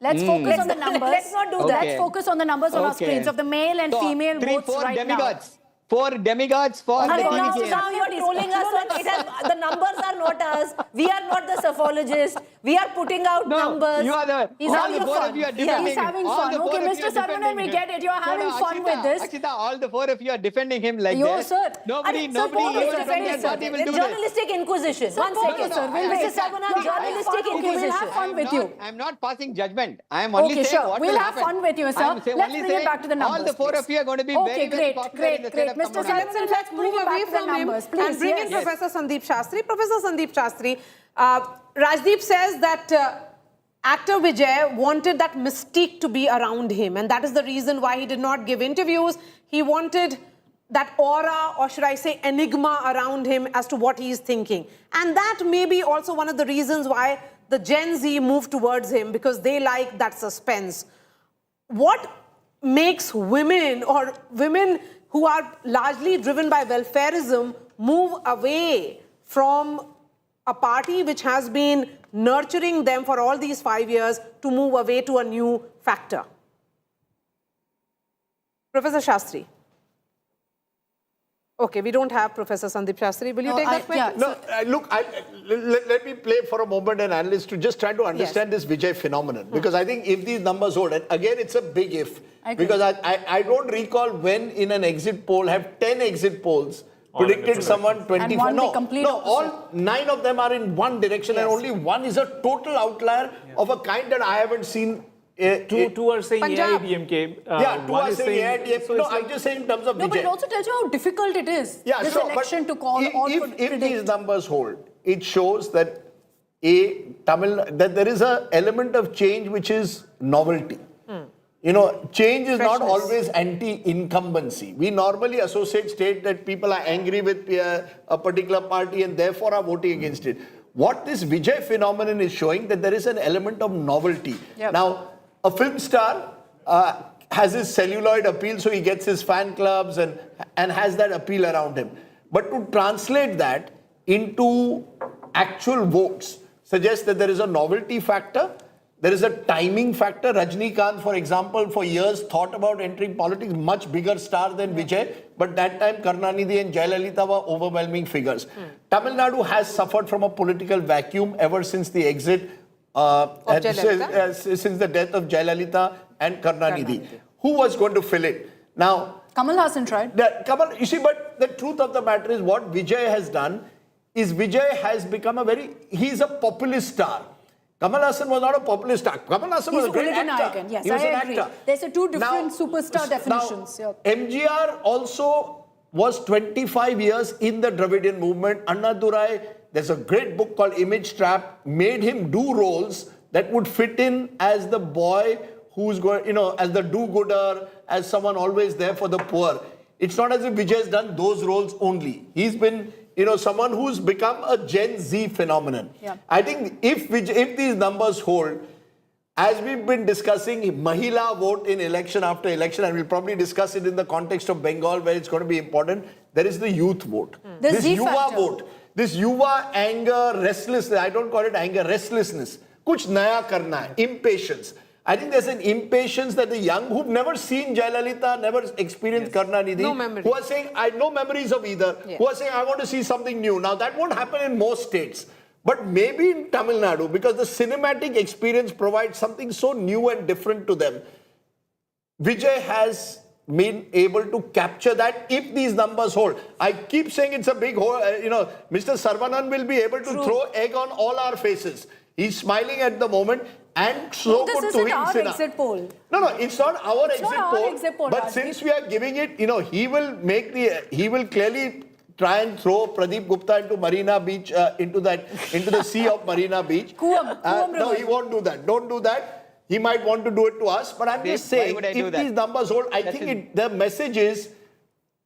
Let's focus on the numbers. Let's not do that. Let's focus on the numbers on our screens of the male and female votes right demigods. now. 4 demigods for the TVK. Now you're trolling us. The numbers are not us. We are not the psephologists. We are putting out numbers. You are the... He's having fun. He's having fun. Okay, Mr. Saravanan, we get it. You're having fun with this. Akshita, all the 4 of you are defending him like this. Sir. Nobody even from their party will do this. Journalistic inquisition. One second, sir. Mr. Saravanan, journalistic inquisition. We'll have fun with you. I'm not passing judgment. I am only saying what will happen. We'll have fun with you, sir. Let's bring it back to the numbers. All the 4 of you are going to be very, very popular in the state of Tamil Nadu. Mr. Saravanan, let's move away from him and bring in Professor Sandeep Shastri. Professor Sandeep Shastri, Rajdeep says that actor Vijay wanted that mystique to be around him, and that is the reason why he did not give interviews. He wanted that aura, or should I say enigma, around him as to what he is thinking. And that may be also one of the reasons why the Gen Z moved towards him, because they like that suspense. What makes women, or women who are largely driven by welfarism, move away from a party which has been nurturing them for all these 5 years to move away to a new factor? Professor Shastri. Okay, we don't have Professor Sandeep Shastri. Will you take that question? Look, let me play for a moment an analyst to just try to understand this Vijay phenomenon. Because I think if these numbers hold, and again, it's a big if. Because I don't recall when in an exit poll have 10 exit polls predicted someone 24. No, all 9 of them are in one direction, and only one is a total outlier of a kind that I haven't seen. Two are saying AIDMK. 2 are saying AIDMK. No, I'm just saying in terms of Vijay. But it also tells you how difficult it is, this election to call or to predict. If these numbers hold, it shows that that there is an element of change which is novelty. Change is not always anti-incumbency. We normally associate state that people are angry with a particular party and therefore are voting against it. What this Vijay phenomenon is showing, that there is an element of novelty. Now, a film star has his celluloid appeal, so he gets his fan clubs and has that appeal around him. But to translate that into actual votes suggests that there is a novelty factor, there is a timing factor. Rajnikant, for example, for years thought about entering politics, much bigger star than Vijay, but that time Karunanidhi and Jayalalitha were overwhelming figures. Tamil Nadu has suffered from a political vacuum ever since the exit, since the death of Jayalalitha and Karunanidhi. Who was going to fill it? Now, Kamal Hassan tried. You see, but the truth of the matter is what Vijay has done is Vijay has become he's a populist star. Kamal Hassan was not a populist star. Kamal Hassan was a great actor. Yes, he was I an agree. actor. There's two different superstar definitions. Now, MGR also was 25 years in the Dravidian movement. Annadurai, there's a great book called Image Trap, made him do roles that would fit in as the boy who's going, as the do-gooder, as someone always there for the poor. It's not as if Vijay has done those roles only. He's been, someone who's become a Gen Z phenomenon. Yeah. I think if these numbers hold, as we've been discussing, Mahila vote in election after election, and we'll probably discuss it in the context of Bengal, where it's going to be important, there is the youth vote. This Yuva vote, this Yuva anger, restlessness, I don't call it anger, restlessness. Kuch naya karna hai, impatience. I think there's an impatience that the young who've never seen Jayalalitha, never experienced Karunanidhi, who are saying, I have no memories of either, who are saying, I want to see something new. Now, that won't happen in most states. But maybe in Tamil Nadu, because the cinematic experience provides something so new and different to them, Vijay has been able to capture that if these numbers hold. I keep saying it's a big hole. Mr. Sarvanan will be able to throw egg on all our faces. He's smiling at the moment. And so this isn't our exit poll. No, it's not our exit poll. But since we are giving it, he will clearly try and throw Pradeep Gupta into Marina Beach, into the sea of Marina Beach. No, he won't do that. Don't do that. He might want to do it to us. But I'm just saying, if these numbers hold, I think the message is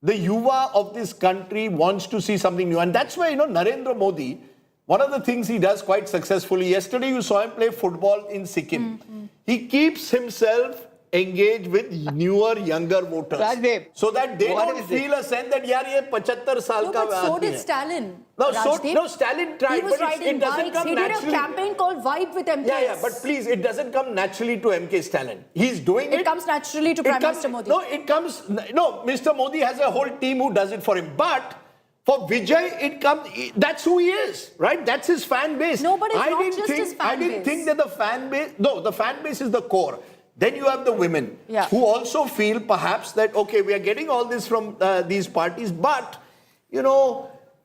the Yuva of this country wants to see something new. And that's why, Narendra Modi, one of the things he does quite successfully, yesterday you saw him play football in Sikkim. He keeps himself engaged with newer, younger voters. So that they don't feel a sense that, yaar, ye 75 saal ka but so did Stalin. No, Stalin tried, he was but it doesn't come naturally. He did a campaign called Vibe with MKs. Yeah, but please, it doesn't come naturally to MK Stalin. He's doing it. It comes naturally to Prime Minister Modi. No, Mr. Modi has a whole team who does it for him. But for Vijay, that's who he is, right? That's his fan base. No, but it's not just his fan base. I didn't think that the fan base, the fan base is the core. Then you have the women who also feel perhaps that, okay, we are getting all this from these parties, but,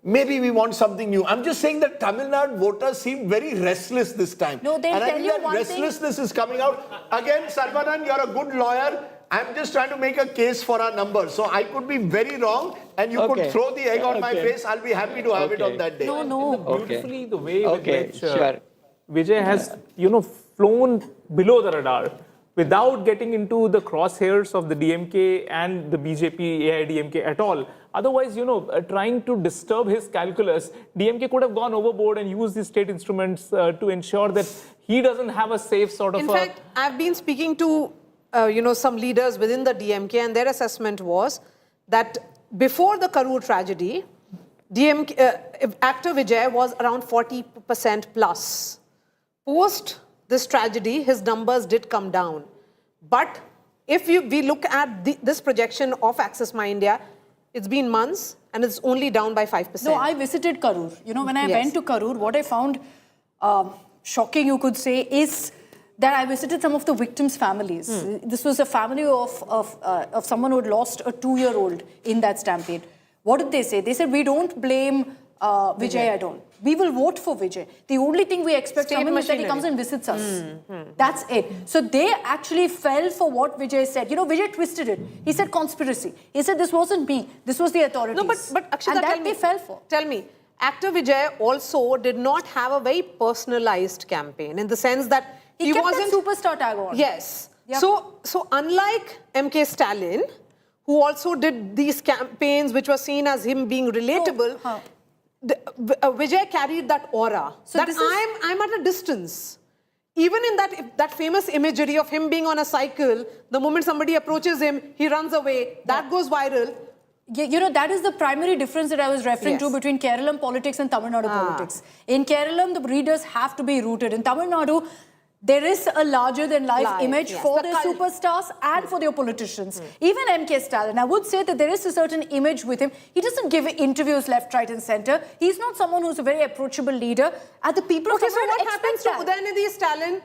maybe we want something new. I'm just saying that Tamil Nadu voters seem very restless this time. No, they'll tell you one thing. Restlessness is coming out. Again, Sarvanan, you're a good lawyer. I'm just trying to make a case for our numbers. So I could be very wrong and you could throw the egg on my face. I'll be happy to have it on that day. No. Beautifully, the way with which Vijay has, flown below the radar without getting into the crosshairs of the DMK and the BJP, AIDMK at all. Otherwise, trying to disturb his calculus, DMK could have gone overboard and used the state instruments to ensure that he doesn't have a safe sort of... In fact, I've been speaking to, some leaders within the DMK, and their assessment was that before the Karur tragedy, DMK, actor Vijay was around 40% plus. Post this tragedy, his numbers did come down. But if we look at this projection of Access My India, it's been months and it's only down by 5%. No, I visited Karur. When I went to Karur, what I found shocking, you could say, is that I visited some of the victims' families. This was a family of someone who had lost a 2-year-old in that stampede. What did they say? They said, we don't blame Vijay at all. We will vote for Vijay. The only thing we expect from him is that he comes and visits us. That's it. So they actually fell for what Vijay said. Vijay twisted it. He said conspiracy. He said this wasn't me. This was the authorities. No, but Akshita, and that they fell for. Tell me, actor Vijay also did not have a very personalized campaign in the sense that he kept wasn't that superstar tag on. Yes. Yep. So unlike MK Stalin, who also did these campaigns which were seen as him being relatable, Vijay carried that aura. So that I'm at a distance. Even in that famous imagery of him being on a cycle, the moment somebody approaches him, he runs away. That goes viral. That is the primary difference that I was referring to between Keralam politics and Tamil Nadu politics. In Keralam, the readers have to be rooted. In Tamil Nadu, there is a larger-than-life image for their superstars and for their politicians. Even MK Stalin, I would say that there is a certain image with him. He doesn't give interviews left, right and centre. He's not someone who's a very approachable leader. And the people of Tamil Nadu what happens to Udayanidhi Stalin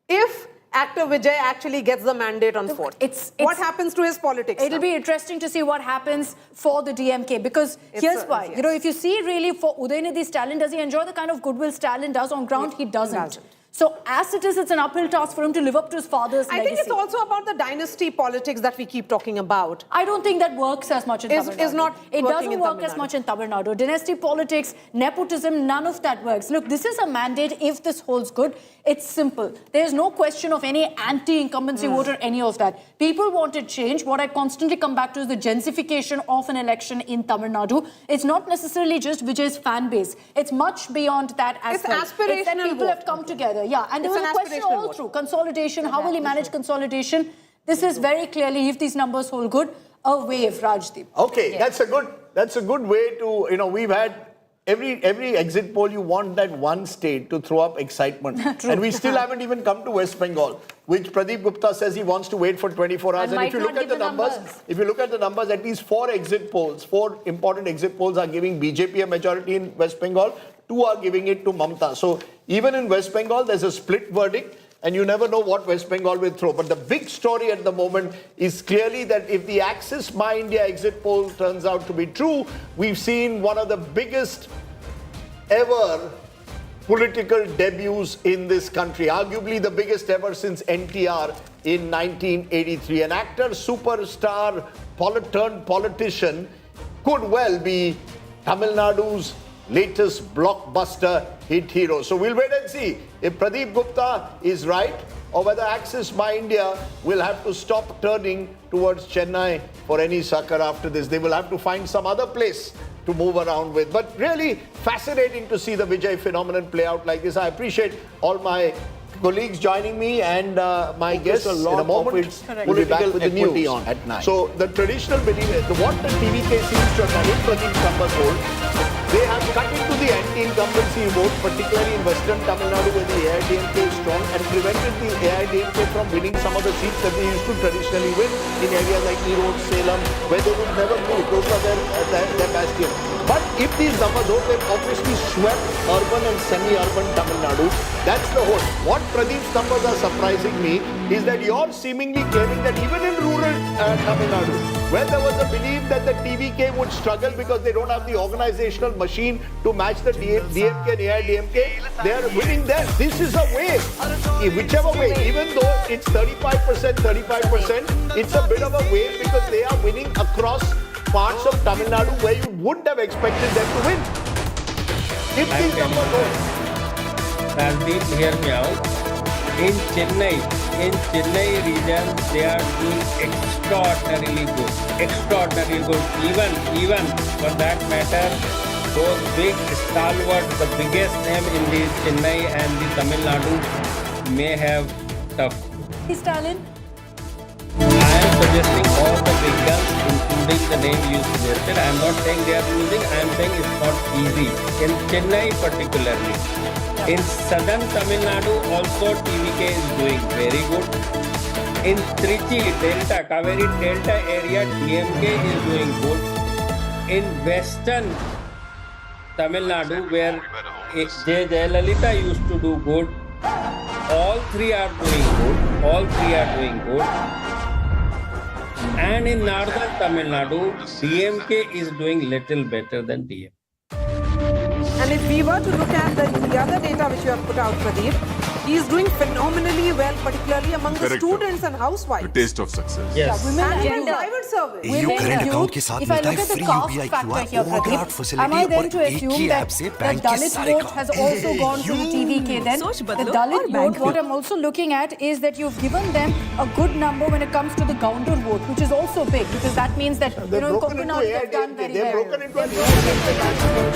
if actor Vijay actually gets the mandate on 4th. What happens to his politics It'll now? be interesting to see what happens for the DMK, because here's why. Yes. You know, if you see really for Udayanidhi Stalin, does he enjoy the kind of goodwill Stalin does on ground? He doesn't. So as it is, it's an uphill task for him to live up to his father's legacy. I think it's also about the dynasty politics that we keep talking about. I don't think that works as much in Tamil Nadu. It doesn't work as much in Tamil Nadu. Dynasty politics, nepotism, none of that works. Look, this is a mandate. If this holds good, it's simple. There's no question of any anti-incumbency vote or any of that. People wanted change. What I constantly come back to is the gentrification of an election in Tamil Nadu. It's not necessarily just Vijay's fan base. It's much beyond that as well. It's aspirational It's that people have come together. Yeah, and there was a question all through. Consolidation, how will he manage consolidation? This is very clearly, if these numbers hold good, a wave, Rajdeep. Okay, that's a good way to, you know, we've had every exit poll, you want that one state to throw up excitement. And we still haven't even come to West Bengal, which Pradeep Gupta says he wants to wait for 24 hours. And if you look at the numbers, at least 4 exit polls, 4 important exit polls are giving BJP a majority in West Bengal, 2 are giving it to Mamata. So even in West Bengal, there's a split verdict, and you never know what West Bengal will throw. But the big story at the moment is clearly that if the Axis My India exit poll turns out to be true, we've seen one of the biggest ever political debuts in this country, arguably the biggest ever since NTR in 1983. An actor, superstar, turned politician could well be Tamil Nadu's latest blockbuster hit hero. So we'll wait and see if Pradeep Gupta is right or whether Axis My India will have to stop turning towards Chennai for any succor after this. They will have to find some other place to move around with. But really fascinating to see the Vijay phenomenon play out like this. I appreciate all my colleagues joining me and my guests in a moment. We'll be back with the news at 9. So the traditional belief, what the TVK seems to have done in Pradeep's numbers hold, they have cut into the anti-incumbency vote, particularly in Western Tamil Nadu where the AIDMK is strong, and prevented the AIDMK from winning some of the seats that they used to traditionally win in areas like Erode, Salem, where they would never move. Those are their bastion. But if these numbers hold, they've obviously swept urban and semi-urban Tamil Nadu. That's the whole. What Pradeep's numbers are surprising me is that you're seemingly claiming that even in rural Tamil Nadu, where there was a belief that the TVK would struggle because they don't have the organizational machine to match the DMK and AIDMK, they are winning there. This is a wave. Whichever way, even though it's 35%, it's a bit of a wave because they are winning across parts of Tamil Nadu where you wouldn't have expected them to win. If these numbers hold. Rajdeep, hear me out. In Chennai region, they are doing extraordinarily good. Even for that matter, those big stalwarts, the biggest name in the Chennai and the Tamil Nadu may have tough. Stalin? I am suggesting all the big guns, including the name you suggested. I am not saying they are losing, I am saying it's not easy. In Chennai particularly. In southern Tamil Nadu also TVK is doing very good. In Trichy, Delta, Kaveri Delta area, DMK is doing good. In western Tamil Nadu, where J. Jayalalitha used to do good, all three are doing good. And in northern Tamil Nadu, DMK is doing little better than DMK. And if we were to look at the other data which you have put out, Pradeep, he is doing phenomenally well, particularly among the students and housewives. The taste of success. Yes. Women And and even private service. Women and youth. If I look at the caste factor here, Pradeep, am I then to assume that the Dalit vote has also gone to the TVK then? The Dalit vote, what I'm also looking at is that you've given them a good number when it comes to the Gaundur vote, which is also big because that means that, you know, in Kopanad they've done very well. They've broken into a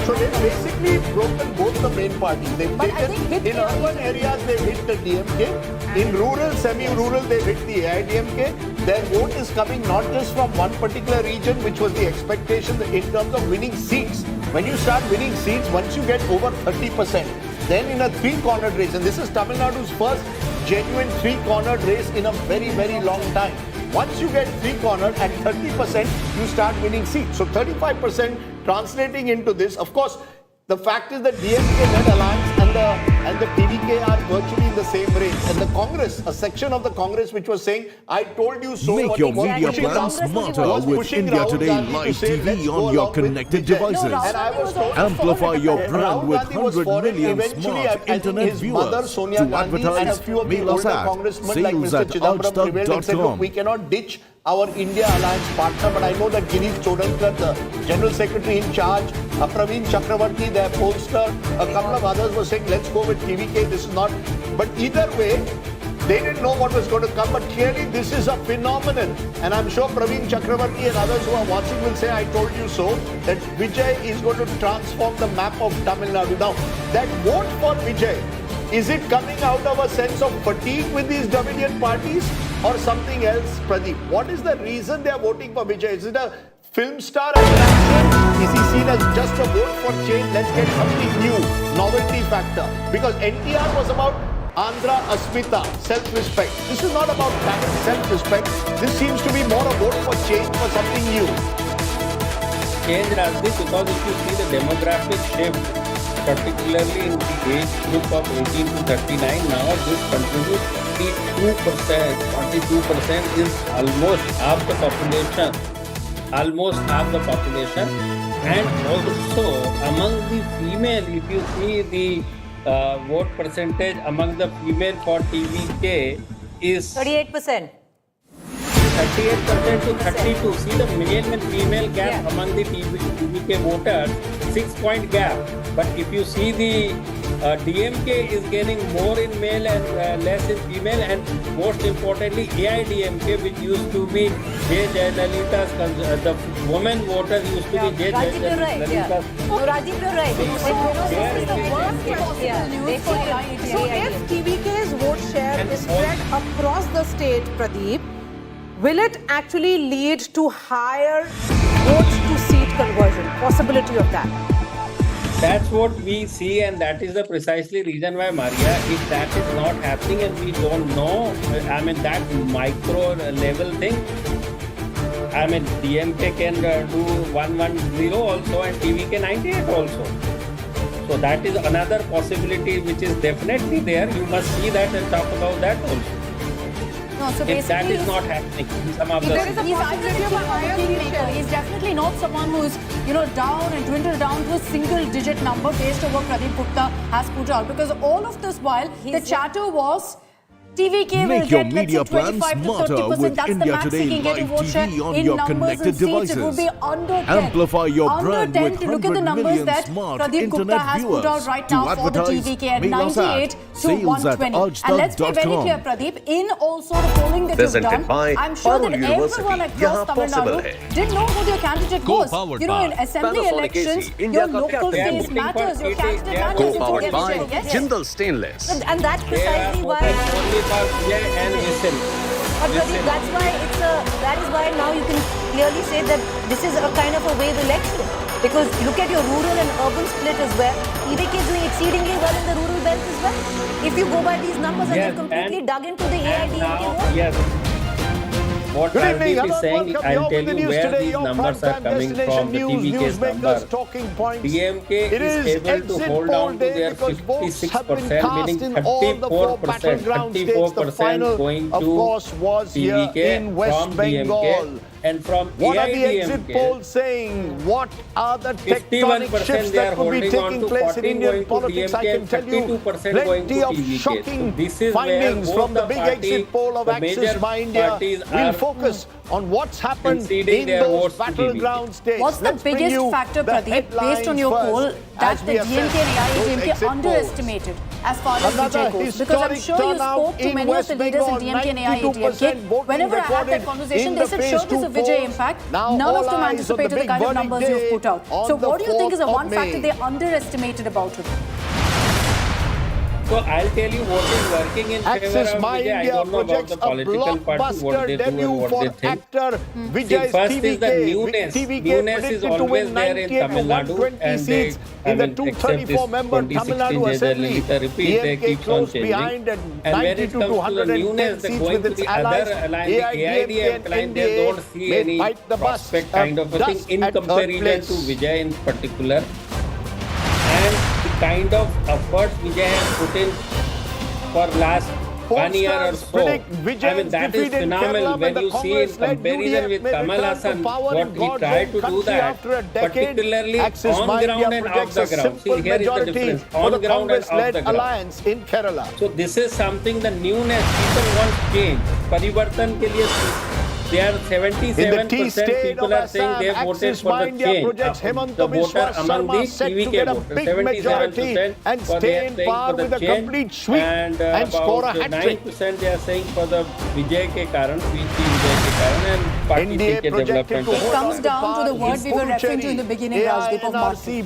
So they've basically broken both the main parties. They've taken, in urban areas, they've hit the DMK. In rural, semi-rural, they've hit the AIDMK. Their vote is coming not just from one particular region, which was the expectation in terms of winning seats. When you start winning seats, once you get over 30%, then in a three-cornered race, and this is Tamil Nadu's first genuine three-cornered race in a very, very long time. Once you get three-cornered at 30%, you start winning seats. So 35% translating into this. Of course, the fact is that DMK-led alliance and the and the TVK are virtually in the same range. And the Congress, a section of the Congress which was saying, I told you so. Make your media plans smarter with India Today Live TV on your connected devices. Amplify your brand with 100 million smart internet viewers. To advertise, mail us at sales@aajtak.com. We cannot ditch our India Alliance partner, but I know that Girish Chodankar, the General Secretary in charge, Praveen Chakravarti, their pollster, a couple of others were saying, let's go with TVK, this is not. But either way, they didn't know what was going to come, but clearly this is a phenomenon. And I'm sure Praveen Chakravarti and others who are watching will say, I told you so, that Vijay is going to transform the map of Tamil Nadu. Now, that vote for Vijay, is it coming out of a sense of fatigue with these Dravidian parties or something else, Pradeep? What is the reason they are voting for Vijay? Is it a film star attraction? Is he seen as just a vote for change? Let's get something new, novelty factor. Because NTR was about Andhra Asmita, self-respect. This is not about Tamil self-respect. This seems to be more a vote for change, for something new. Change, Rajdeep, because if you see the demographic shift, particularly in the age group of 18 to 39, now this contributes 42% is almost half the population. And also among the female, if you see the vote percentage among the female for TVK is 38%. 38% to 32. See the male and female gap among the TVK voters, 6-point gap. But if you see the DMK is gaining more in male and less in female, and most importantly AIDMK, which used to be J. Jayalalitha's, the women voters used to be J. Jayalalitha's. Rajiv, you're right. So if TVK's vote share is spread across the state, Pradeep, will it actually lead to higher votes to seat conversion? Possibility of that? That's what we see, and that is the precisely reason why, Maria, if that is not happening and we don't know, I mean, that micro level thing, I mean, DMK can do 110 also and TVK 98 also. So that is another possibility which is definitely there. You must see that and talk about that also. No, so if that is not happening in some of the he's definitely not someone who's, down and dwindled down to a single-digit number based on what Pradeep Gupta has put out. Because all of this while, the chatter was TVK will get, let's say, 25 to 30%. That's the max he can get a vote share in numbers and seats. It would be under 10. Amplify your brand with look at the numbers that Pradeep Gupta has put out right now for the TVK at 98 to 120. And let's be very clear, Pradeep, in all sort of polling that you've done, I'm sure that everyone across Tamil Nadu didn't know who their candidate was. In assembly elections, your local face matters, your candidate matters. Co-powered by Jindal Stainless. And that's precisely why. And listen. But Pradeep, that is why now you can clearly say that this is a kind of a wave election. Because look at your rural and urban split as well. TVK is doing exceedingly well in the rural belt as well. If you go by these numbers and they're completely dug into the AIDMK vote. Yes. What Rajiv is saying, I'll tell you where these numbers are coming from, the TVK's number. DMK is able to hold on to their 56%, meaning 34% going to TVK from DMK. And from what are the AIDMK, exit polls saying? What are the tectonic shifts that could be taking place in Indian politics? I can tell you plenty of shocking findings from the big exit poll of Axis My India. We'll focus on what's happened in those battleground states. What's the biggest factor, Pradeep, based on your poll, that the DMK and AIDMK underestimated as far as Vijay goes? Because I'm sure you spoke to many of the leaders in DMK and AIDMK. Whenever I had that conversation, they said, sure, there's a Vijay impact. None of them anticipated the kind of numbers you've put out. So what do you think is the one factor they underestimated about it? So I'll tell you what is working in favor of Vijay. I don't know about the political party, what they do and what they think. See, first is the newness. Newness is always there in Tamil Nadu, and they except this 2016 Jayalalitha repeat, they keep on changing. And when it comes to the newness, they're going to the other alliance, the AIDF line, they don't see any prospect kind of a thing in comparison to Vijay in particular. And kind of efforts Vijay has put in for last 1 year or so, I mean, that is phenomenal when you see in comparison with Kamal Hassan, what he tried to do that, particularly on ground and off the ground. See, here is the difference, on ground and off the ground. In Kerala. So this is something, the newness, people want change. Parivartan ke liye, they are 77% people are saying they voted for the change. The voter among the TVK voters, 77% and for stay in power with a complete sweep and score a about hat-trick. 9% they are saying for the Vijay ke karan, Vijay ke karan and party ke development. It comes down to the word we were referring to in the beginning, Rajdeep, of market.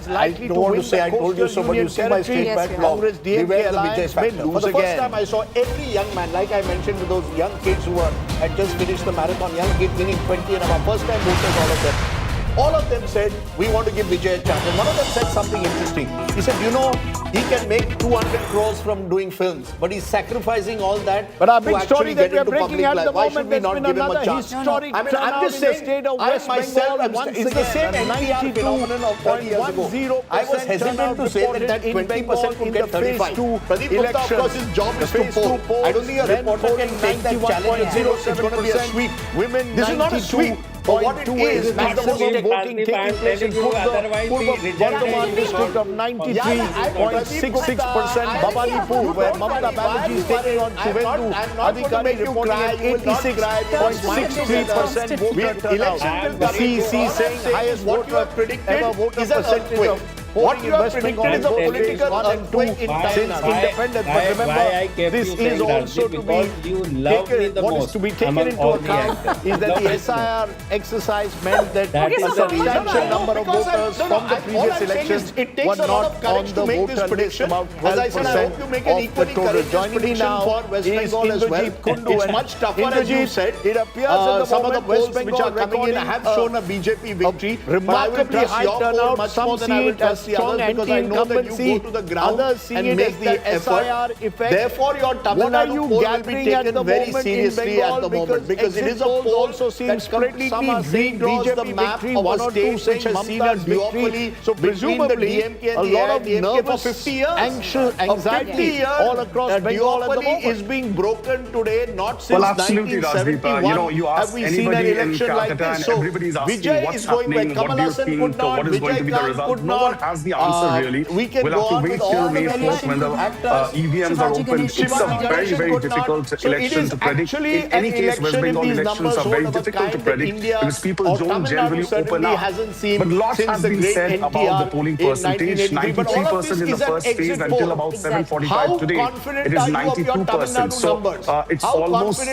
I don't want to say I told you so, but you see my statement. Congress, DMK alliance may lose again. For the first time, I saw every young man, like I mentioned with those young kids who had just finished the marathon, young kids winning 20 and above, first time voters, all of them. All of them said, we want to give Vijay a chance. And one of them said something interesting. He said, you know, he can make 200 crores from doing films, but he's sacrificing all that. But our big story that we are breaking at the moment, there's been another historic turnout. I'm just saying, I myself, it's the same NPR phenomenon of 30 years ago. I was hesitant to say that 20% could get 35. Pradeep Gupta, of course, his job is to poll. I don't think a reporter can take that challenge. It's going to be a sweep. Women, this is not a sweep. For what it is, maximum voting taking place in Purva district of 93.66%, Bhawanipur, where Mamata Banerjee is taking on Suvendu Adhikari, reporting at 86.63% voter turnout. CEC saying highest voter percentage of what you have predicted is a political earthquake in since independence. But remember, this is also to be taken, what is to be taken into account is that the SIR exercise meant that a substantial number of voters from the previous elections were not on the voter list, about 12% of the total. Joining me now is Indrajit Kundu. It's much tougher, as you said. It appears that some of the polls which are coming in have shown a BJP victory. Remarkably high turnout. Some see it as strong anti-incumbency, others see it as the SIR effect. Therefore, your Tamil Nadu poll will be taken very seriously at the moment, because it is a poll also seems completely redraws the map of a state which has seen a duopoly. So presumably, a lot of nervous, anxiety all across Bengal at the moment is being broken today, not since 1971 have we seen an election like this. So Vijay is going where Kamal Hassan could not, Vijay could not. Really. We can we'll go have to on wait with till all May the 4th when the EVMs are open. It's a very, very difficult election to predict. In any case, West Bengal elections are very difficult to predict because people don't generally open up. But lots has been said about the polling percentage. 93% in the first phase until about 7:45 today. It is 92%. So it's almost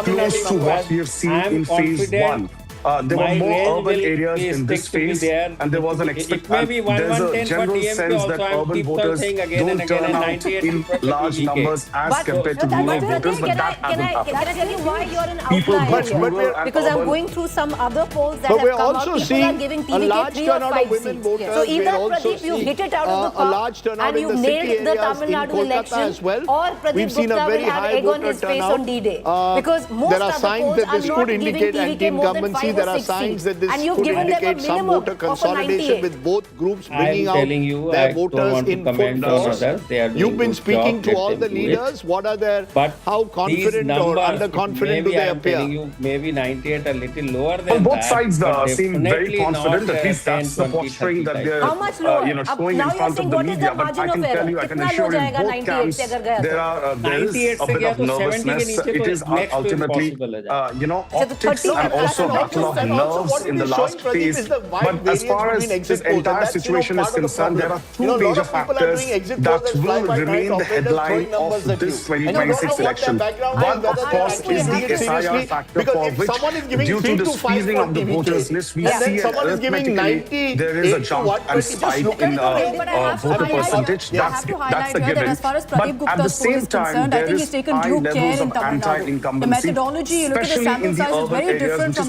close to what we have seen in phase 1. There were more urban areas in this phase, and there was an expectation. There's a general sense that urban voters don't turn out in large numbers as compared to rural voters, but that hasn't happened. Can I tell you why you're an outlier here? Because I'm going through some other polls that have come out. People are giving TVK 3 or 5 seats. So either Pradeep, you've hit it out of the park and you've nailed the Tamil Nadu election, or Pradeep Gupta will have egg on his face on D-Day. Because most other polls are not giving TVK more than 5 there are signs that this could indicate some voter consolidation with both groups bringing out their voters in full force. You've been speaking to all the leaders. What are their, how confident or underconfident do they appear? I'm telling you, maybe 98 a little lower than that. Both sides seem very confident. At least that's the posturing that they're showing in front of the media. But I can tell you, I can assure you, both camps, there is a bit of nervousness. It is ultimately, optics and also a battle of nerves in the last phase. But as far as this entire situation is concerned, there are two major factors that will remain the headline of this 2026 election. One, of course, is the SIR factor, for which, due to the squeezing of the voters list, we see arithmetically there is a jump and spike in voter percentage. That's a given. But at the same time, there is high levels of anti-incumbency, especially in the urban areas, which is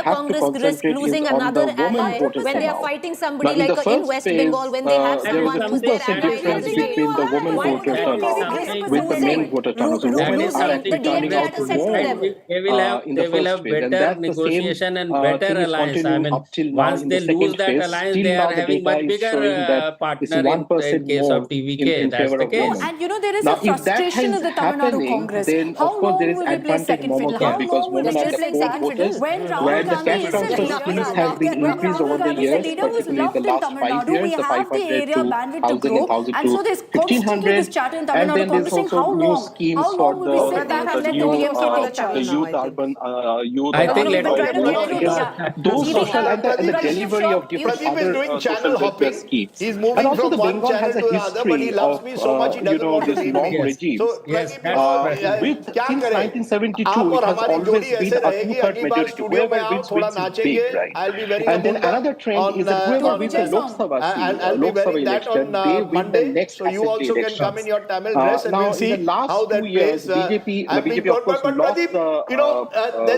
the Congress risk losing another ally when they are fighting somebody like in West Bengal, when they have someone who's their ally? between the women voter turnout with the men voter turnout. So women are actually turning out more in the first phase, and that's the same and better thing is alliance. I continuing mean, up till now once in they the lose second that phase. alliance, Till they now are the having data much is bigger showing that partner it's 1% in case more of TVK. in That's favor the of case. women. And you know, there is Now, a if that frustration is in the Tamil Nadu happening, Congress. then of How course there long is will we play advantage second fiddle? momentum How because long will women we are just the play core second fiddle? voters, When Rahul where the Gandhi cash is a transfer leader, schemes has been when increased Rahul over the Gandhi is a years, leader who is particularly in the loved in last Tamil 5 Nadu, we years, the have the 500 area to bandwidth to 1000 grow. and 1000 And to so there's constantly 1500. this chatter in Tamil And Nadu then there's Congress saying, also how new long? schemes How for long will we sit back and let the new DMK take charge? the youth urban youth I think urban let me employment schemes. Those social and the delivery of different Pradeep is other doing social channel welfare hopping. schemes. He's And moving also from the one Bengal has channel a to the other, but he history loves of me so much he doesn't want to this leave long me. regimes. So Yes, Pradeep, With क्या since करें? 1972, आप it और has हमारी always जोड़ी been ऐसे a रहेगी. two-third अगली बार majority. Studio में Whoever आओ, wins थोड़ा wins is नाचेंगे. big, right? I'll be wearing a And then burqa another trend is that whoever wins the Lok Sabha seat, I'll be Lok Sabha wearing that election, on they win the Monday. next So you assembly also can come in elections. your Tamil dress and Now, we'll in see the how last 2 that years, plays. BJP, I'm being BJP of told, course but lost Pradeep, the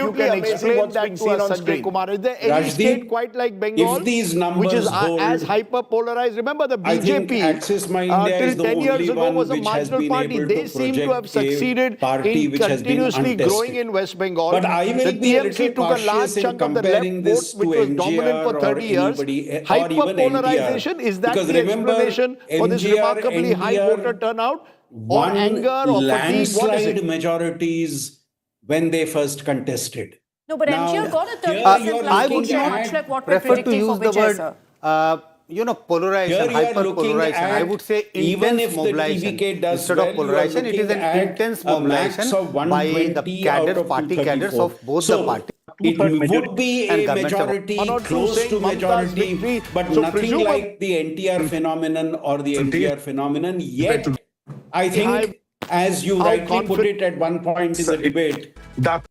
absolutely can amazing explain what's that being to seen us, on Sanjay screen. Kumar. Is there any Rajdeep, state quite like Bengal, if these which is numbers hold, as hyper-polarized? Remember the I think BJP, Axis My India till is the 10 years only ago, one was a which has marginal been party. able They to seem to have project a succeeded party in which has been continuously growing untested. in West Bengal. But I will The be a TMC little took a large cautious in chunk of the left comparing vote, this to which was dominant for MGR 30 or years. anybody or even Hyper-polarization, NDR. is that Because the remember, explanation for this MGR, remarkably high voter NDR turnout? Or won anger or fatigue? What is landslide it? majorities when they first contested. No, but Now, MGR got a here 30% you are plus looking vote, much at- like what we're Prefer to predicting for use the Vijay, word, sir. polarization, Here you are looking hyper-polarization. I at, would say even intense if the mobilization. TVK does Instead well, of you are polarization, it is looking an at intense a max mobilization of by the 120 out cadres, of party cadres 234. of both So, the parties. it would be and a governments have- majority, One or two close saying to Mamta's majority, victory. but So nothing presumably- like the NTR phenomenon or the MGR phenomenon yet. I think, as you rightly put it at one point in the debate,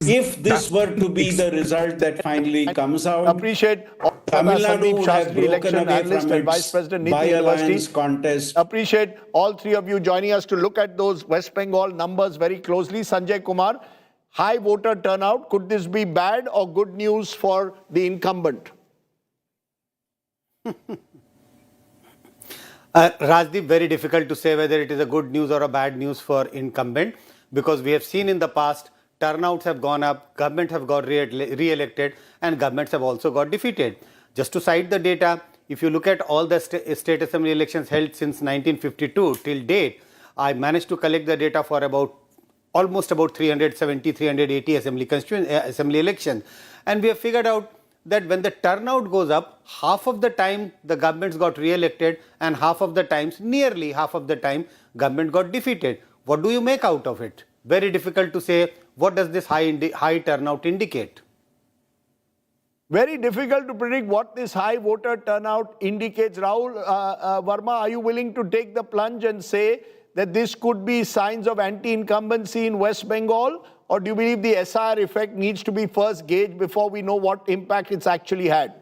if this were to be the result that finally comes out, Appreciate Tamil Nadu Sandeep would have Shastri, broken election away analyst from and Vice its President, Niti by-alliance University. contest. Appreciate all three of you joining us to look at those West Bengal numbers very closely. Sanjay Kumar, high voter turnout. Could this be bad or good news for the incumbent? Rajdeep, very difficult to say whether it is a good news or a bad news for incumbent, because we have seen in the past turnouts have gone up, government have got re-elected, and governments have also got defeated. Just to cite the data, if you look at all the state assembly elections held since 1952 till date, I managed to collect the data for almost about 370, 380 assembly elections, and we have figured out that when the turnout goes up, half of the time the governments got re-elected and half of the times, nearly half of the time, government got defeated. What do you make out of it? Very difficult to say. What does this high turnout indicate? Very difficult to predict what this high voter turnout indicates. Rahul Verma, are you willing to take the plunge and say that this could be signs of anti-incumbency in West Bengal? Or do you believe the SIR effect needs to be first gauged before we know what impact it's actually had?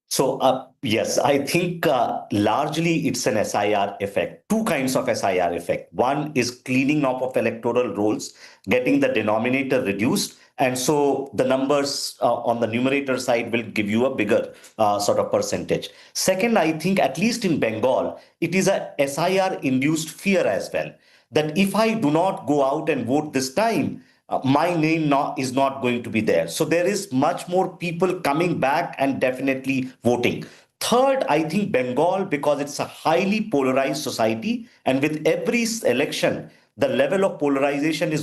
So, yes, I think largely it's an SIR effect. Two kinds of SIR effect. One is cleaning up of electoral rolls, getting the denominator reduced. And so the numbers on the numerator side will give you a bigger sort of percentage. Second, I think at least in Bengal, it is a SIR-induced fear as well, that if I do not go out and vote this time, my name is not going to be there. So there is much more people coming back and definitely voting. Third, I think Bengal, because it's a highly polarized society, and with every election, the level of polarization is